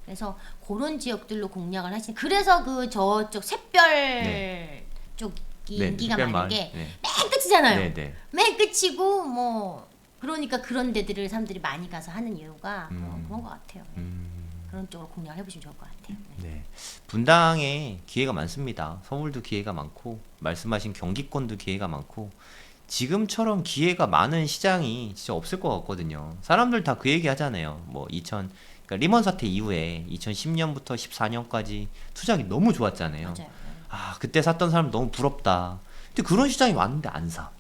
Speaker 1: 그래서 그런 지역들로 공략을 하시는. 그래서 그 저쪽 샛별 쪽이
Speaker 2: 네,
Speaker 1: 인기가
Speaker 2: 샛별
Speaker 1: 많은
Speaker 2: 마을.
Speaker 1: 게
Speaker 2: 네.
Speaker 1: 맨 끝이잖아요.
Speaker 2: 네, 네.
Speaker 1: 맨 끝이고 뭐 그러니까 그런 데들을 사람들이 많이 가서 하는 이유가 그런 것 같아요. 그런 쪽으로 공략을 해보시면 좋을 것 같아요.
Speaker 2: 네. 분당에 기회가 많습니다. 서울도 기회가 많고 말씀하신 경기권도 기회가 많고 지금처럼 기회가 많은 시장이 진짜 없을 것 같거든요. 사람들 다 그 얘기 하잖아요. 뭐 그러니까 리먼 사태 이후에 2010년부터 14년까지 투자가 너무 좋았잖아요.
Speaker 1: 맞아요.
Speaker 2: 아, 그때 샀던 사람 너무 부럽다. 근데 그런 시장이 왔는데 안 사.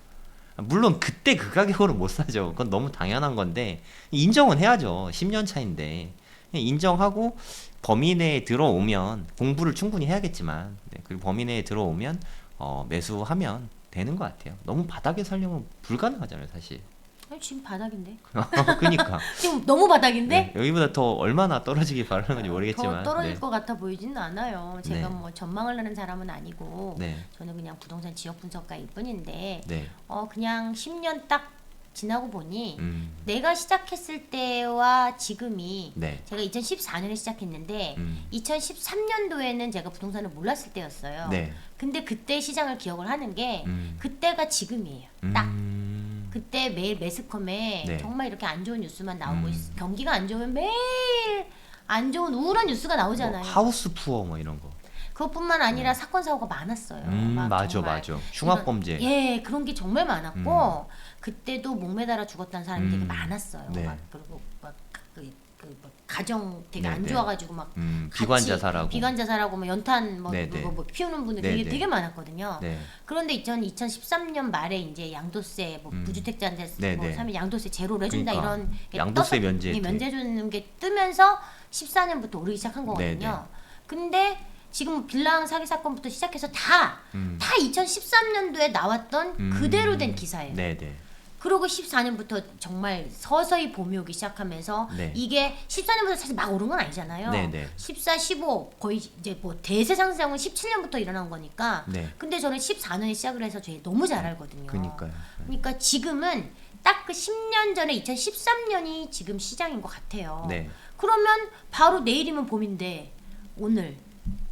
Speaker 2: 물론 그때 그 가격으로 못 사죠. 그건 너무 당연한 건데 인정은 해야죠. 10년 차인데 인정하고 범위 내에 들어오면 공부를 충분히 해야겠지만 그리고 범위 내에 들어오면 매수하면 되는 것 같아요. 너무 바닥에 살려면 불가능하잖아요, 사실.
Speaker 1: 아니, 지금 바닥인데.
Speaker 2: 그러니까
Speaker 1: 지금 너무 바닥인데.
Speaker 2: 네, 여기보다 더 얼마나 떨어지길 바라는 건지 모르겠지만
Speaker 1: 더 떨어질
Speaker 2: 네.
Speaker 1: 것 같아 보이지는 않아요. 제가
Speaker 2: 네.
Speaker 1: 뭐 전망을 하는 사람은 아니고
Speaker 2: 네.
Speaker 1: 저는 그냥 부동산 지역 분석가일 뿐인데
Speaker 2: 네.
Speaker 1: 그냥 10년 딱 지나고 보니
Speaker 2: 음.
Speaker 1: 내가 시작했을 때와 지금이
Speaker 2: 네.
Speaker 1: 제가 2014년에 시작했는데 2013년도에는 제가 부동산을 몰랐을 때였어요.
Speaker 2: 네.
Speaker 1: 근데 그때 시장을 기억을 하는 게 그때가 지금이에요. 딱 그때 매일 매스컴에
Speaker 2: 네.
Speaker 1: 정말 이렇게 안 좋은 뉴스만 나오고 경기가 안 좋으면 매일 안 좋은 우울한 뉴스가 나오잖아요.
Speaker 2: 뭐 하우스 푸어 뭐 이런 거.
Speaker 1: 그것뿐만 아니라 사건 사고가 많았어요. 막
Speaker 2: 맞아,
Speaker 1: 정말
Speaker 2: 맞아. 흉악범죄.
Speaker 1: 예, 그런 게 정말 많았고 그때도 목매달아 죽었다는 사람이 되게 많았어요.
Speaker 2: 네.
Speaker 1: 막 그리고 막 가정 되게
Speaker 2: 네,
Speaker 1: 안
Speaker 2: 네.
Speaker 1: 좋아가지고 막
Speaker 2: 비관
Speaker 1: 같이
Speaker 2: 자살하고.
Speaker 1: 비관 자살하고 뭐 연탄 뭐,
Speaker 2: 네, 네.
Speaker 1: 뭐 피우는 분들
Speaker 2: 네,
Speaker 1: 되게
Speaker 2: 네.
Speaker 1: 되게 많았거든요.
Speaker 2: 네.
Speaker 1: 그런데 2013년 말에 이제 양도세 뭐 무주택자한테
Speaker 2: 네,
Speaker 1: 뭐
Speaker 2: 네.
Speaker 1: 사면 양도세 제로를 해준다
Speaker 2: 그러니까.
Speaker 1: 이런 게
Speaker 2: 양도세
Speaker 1: 떠서-
Speaker 2: 면제
Speaker 1: 예,
Speaker 2: 혜택.
Speaker 1: 면제 주는 게 뜨면서 14년부터 오르기 시작한 거거든요.
Speaker 2: 네, 네.
Speaker 1: 근데 지금 빌랑 사기 사건부터 시작해서 다 2013년도에 나왔던 그대로 된 기사예요.
Speaker 2: 네, 네.
Speaker 1: 그러고 14년부터 정말 서서히 봄이 오기 시작하면서
Speaker 2: 네.
Speaker 1: 이게 14년부터 사실 막 오른 건 아니잖아요.
Speaker 2: 네, 네.
Speaker 1: 14, 15 거의 이제 뭐 대세 상승은 17년부터 일어난 거니까.
Speaker 2: 네.
Speaker 1: 근데 저는 14년에 시작을 해서 저희 너무 잘 알거든요.
Speaker 2: 그러니까요.
Speaker 1: 그러니까 지금은 딱 그 10년 전에 2013년이 지금 시장인 것 같아요.
Speaker 2: 네.
Speaker 1: 그러면 바로 내일이면 봄인데 오늘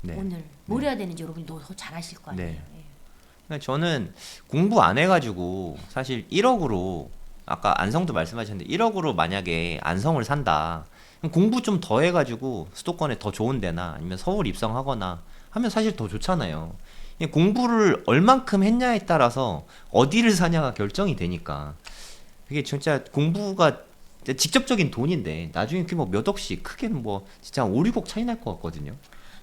Speaker 2: 네.
Speaker 1: 뭘 해야 되는지 여러분이 더 잘 아실 거 아니에요.
Speaker 2: 네.
Speaker 1: 예.
Speaker 2: 그러니까 저는 공부 안 해가지고 사실 1억으로 아까 안성도 말씀하셨는데 1억으로 만약에 안성을 산다. 그럼 공부 좀 더 해가지고 수도권에 더 좋은 데나 아니면 서울 입성하거나 하면 사실 더 좋잖아요. 이 공부를 얼만큼 했냐에 따라서 어디를 사냐가 결정이 되니까 그게 진짜 공부가 직접적인 돈인데 나중에 그게 뭐 몇 억씩 크게는 뭐 진짜 한 5, 6억 차이 날 것 같거든요.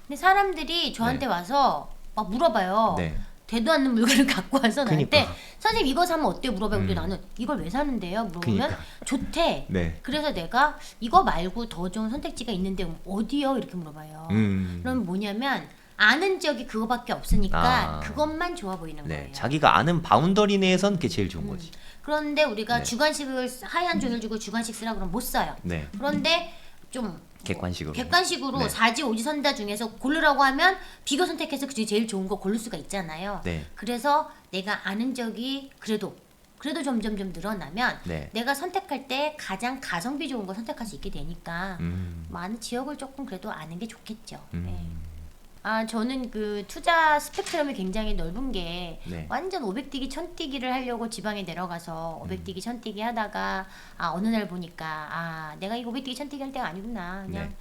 Speaker 1: 근데 사람들이 저한테
Speaker 2: 네.
Speaker 1: 와서 막 물어봐요.
Speaker 2: 네.
Speaker 1: 되도 않는 물건을 갖고 와서 나한테
Speaker 2: 그니까.
Speaker 1: 선생님 이거 사면 어때요? 물어봐요. 근데 나는 이걸 왜 사는데요? 물어보면
Speaker 2: 그니까.
Speaker 1: 좋대.
Speaker 2: 네.
Speaker 1: 그래서 내가 이거 말고 더 좋은 선택지가 있는데 어디요? 이렇게 물어봐요. 그럼 뭐냐면 아는 지역이 그거밖에 없으니까
Speaker 2: 아.
Speaker 1: 그것만 좋아 보이는
Speaker 2: 네.
Speaker 1: 거예요.
Speaker 2: 자기가 아는 바운더리 내에선 그게 제일 좋은 거지.
Speaker 1: 그런데 우리가
Speaker 2: 네.
Speaker 1: 주관식을 하얀 종이를 주고 주관식 쓰라 그러면 못 써요.
Speaker 2: 네.
Speaker 1: 그런데 좀
Speaker 2: 객관식으로.
Speaker 1: 객관식으로
Speaker 2: 네.
Speaker 1: 4지 5지 선다 중에서 고르라고 하면 비교 선택해서 그중에 제일 좋은 거 고를 수가 있잖아요.
Speaker 2: 네.
Speaker 1: 그래서 내가 아는 적이 그래도 점점 늘어나면
Speaker 2: 네.
Speaker 1: 내가 선택할 때 가장 가성비 좋은 거 선택할 수 있게 되니까
Speaker 2: 음.
Speaker 1: 많은 지역을 조금 그래도 아는 게 좋겠죠.
Speaker 2: 음.
Speaker 1: 네. 아 저는 그 투자 스펙트럼이 굉장히 넓은 게
Speaker 2: 네.
Speaker 1: 완전 500뛰기 1000뛰기를 하려고 지방에 내려가서 500뛰기 1000뛰기 하다가 어느 날 보니까 내가 이거 500뛰기 1000뛰기 할 때가 아니구나 그냥
Speaker 2: 네.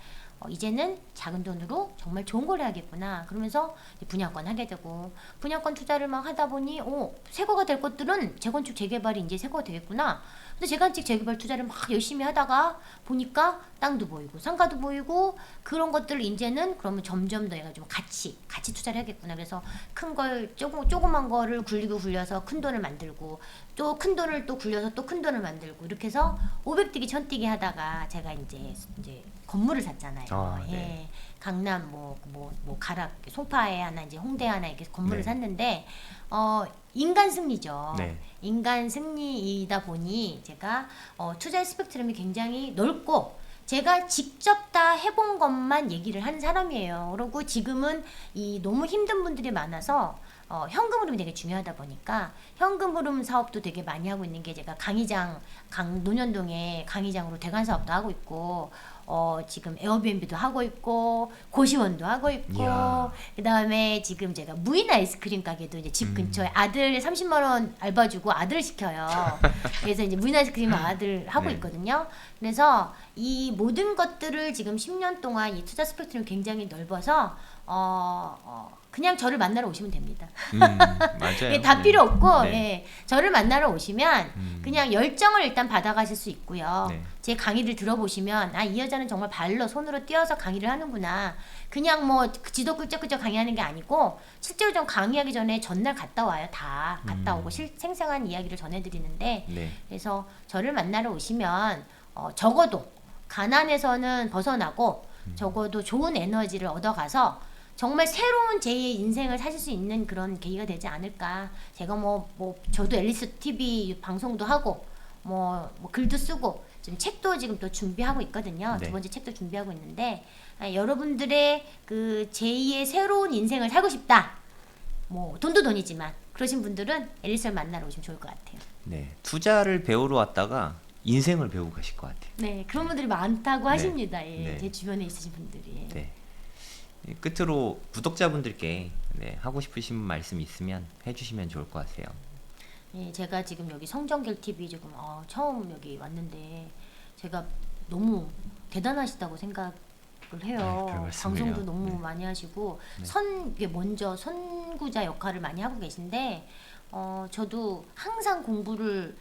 Speaker 1: 이제는 작은 돈으로 정말 좋은 걸 해야겠구나. 그러면서 이제 분양권 하게 되고 분양권 투자를 막 하다 보니 새거가 될 것들은 재건축 재개발이 이제 새거가 되겠구나. 근데 재건축 재개발 투자를 막 열심히 하다가 보니까 땅도 보이고 상가도 보이고 그런 것들을 이제는 그러면 점점 더 얘가 좀 같이 투자를 해야겠구나. 그래서 큰 걸 조그만 거를 굴려서 큰 돈을 만들고 또 큰 돈을 또 굴려서 또 큰 돈을 만들고 이렇게 해서 500뛰기 1000뛰기 하다가 제가 이제 건물을 샀잖아요.
Speaker 2: 아, 네.
Speaker 1: 예. 강남 가락 송파에 하나 이제 홍대에 하나 이렇게 건물을
Speaker 2: 네.
Speaker 1: 샀는데 인간 승리죠.
Speaker 2: 네.
Speaker 1: 인간 승리이다 보니 제가 투자의 스펙트럼이 굉장히 넓고 제가 직접 다 해본 것만 얘기를 하는 사람이에요. 그리고 지금은 너무 힘든 분들이 많아서 현금 흐름이 되게 중요하다 보니까 현금 흐름 사업도 되게 많이 하고 있는 게 제가 논현동에 강의장으로 대관 사업도 하고 있고 지금 에어비앤비도 하고 있고 고시원도 하고 있고
Speaker 2: 이야.
Speaker 1: 그다음에 지금 제가 무인 아이스크림 가게도 이제 집 근처에 아들 30만 원 알바 주고 아들 시켜요. 그래서 이제 무인 아이스크림 아들 하고
Speaker 2: 네.
Speaker 1: 있거든요. 그래서 이 모든 것들을 지금 10년 동안 이 투자 스펙트럼이 굉장히 넓어서 그냥 저를 만나러 오시면 됩니다.
Speaker 2: 맞아요.
Speaker 1: 예, 다
Speaker 2: 네.
Speaker 1: 필요 없고
Speaker 2: 네.
Speaker 1: 예, 저를 만나러 오시면 그냥 열정을 일단 받아가실 수 있고요.
Speaker 2: 네.
Speaker 1: 제 강의를 들어보시면 이 여자는 정말 발로 손으로 띄어서 강의를 하는구나. 그냥 뭐 지도 끄적끄적 강의하는 게 아니고 실제로 좀 강의하기 전에 전날 갔다 와요. 다 갔다 오고 생생한 이야기를 전해드리는데
Speaker 2: 네.
Speaker 1: 그래서 저를 만나러 오시면 적어도 가난에서는 벗어나고 적어도 좋은 에너지를 얻어가서 정말 새로운 제2의 인생을 사실 수 있는 그런 계기가 되지 않을까. 제가 저도 앨리스 TV 방송도 하고 글도 쓰고 지금 책도 지금 또 준비하고 있거든요.
Speaker 2: 네.
Speaker 1: 2번째 책도 준비하고 있는데 여러분들의 그 제2의 새로운 인생을 살고 싶다. 돈도 돈이지만 그러신 분들은 앨리스를 만나러 오시면 좋을 것 같아요.
Speaker 2: 네. 투자를 배우러 왔다가 인생을 배우고 가실 것 같아요.
Speaker 1: 네, 그런 분들이 많다고 하십니다. 예,
Speaker 2: 네.
Speaker 1: 제 주변에 있으신 분들이.
Speaker 2: 네. 끝으로 구독자분들께 하고 싶으신 말씀 있으면 해주시면 좋을 것 같아요.
Speaker 1: 예, 제가 지금 여기 성정길 TV 지금 처음 여기 왔는데 제가 너무 대단하시다고 생각을 해요.
Speaker 2: 별 말씀을요.
Speaker 1: 방송도 너무
Speaker 2: 네.
Speaker 1: 많이 하시고
Speaker 2: 네.
Speaker 1: 이게 먼저 선구자 역할을 많이 하고 계신데 저도 항상 공부를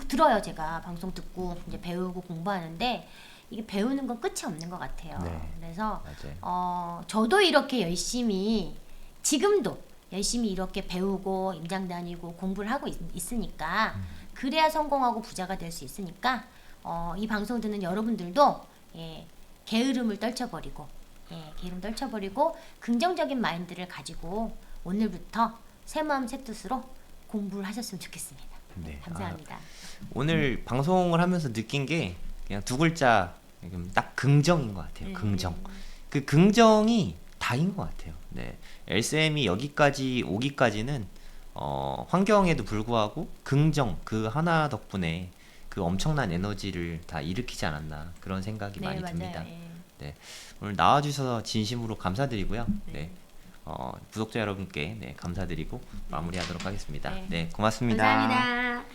Speaker 1: 들어요. 제가 방송 듣고 이제 배우고 공부하는데 이게 배우는 건 끝이 없는 것 같아요.
Speaker 2: 네.
Speaker 1: 그래서
Speaker 2: 맞아요.
Speaker 1: 저도 이렇게 열심히 지금도 열심히 이렇게 배우고 임장 다니고 공부를 하고 있으니까 그래야 성공하고 부자가 될 수 있으니까 이 방송 듣는 여러분들도 게으름을 떨쳐버리고 긍정적인 마인드를 가지고 오늘부터 새 마음 새 뜻으로 공부를 하셨으면 좋겠습니다.
Speaker 2: 네.
Speaker 1: 감사합니다.
Speaker 2: 오늘 방송을 하면서 느낀 게 그냥 두 글자 딱 긍정인 것 같아요. 긍정. 그 긍정이 다인 것 같아요. 네. LCM이 여기까지 오기까지는 환경에도 불구하고 긍정 그 하나 덕분에 그 엄청난 에너지를 다 일으키지 않았나 그런 생각이 많이
Speaker 1: 맞아요.
Speaker 2: 듭니다.
Speaker 1: 예.
Speaker 2: 네. 오늘 나와주셔서 진심으로 감사드리고요. 네. 구독자 여러분께 감사드리고 마무리하도록 하겠습니다.
Speaker 1: 네.
Speaker 2: 네, 고맙습니다.
Speaker 1: 감사합니다.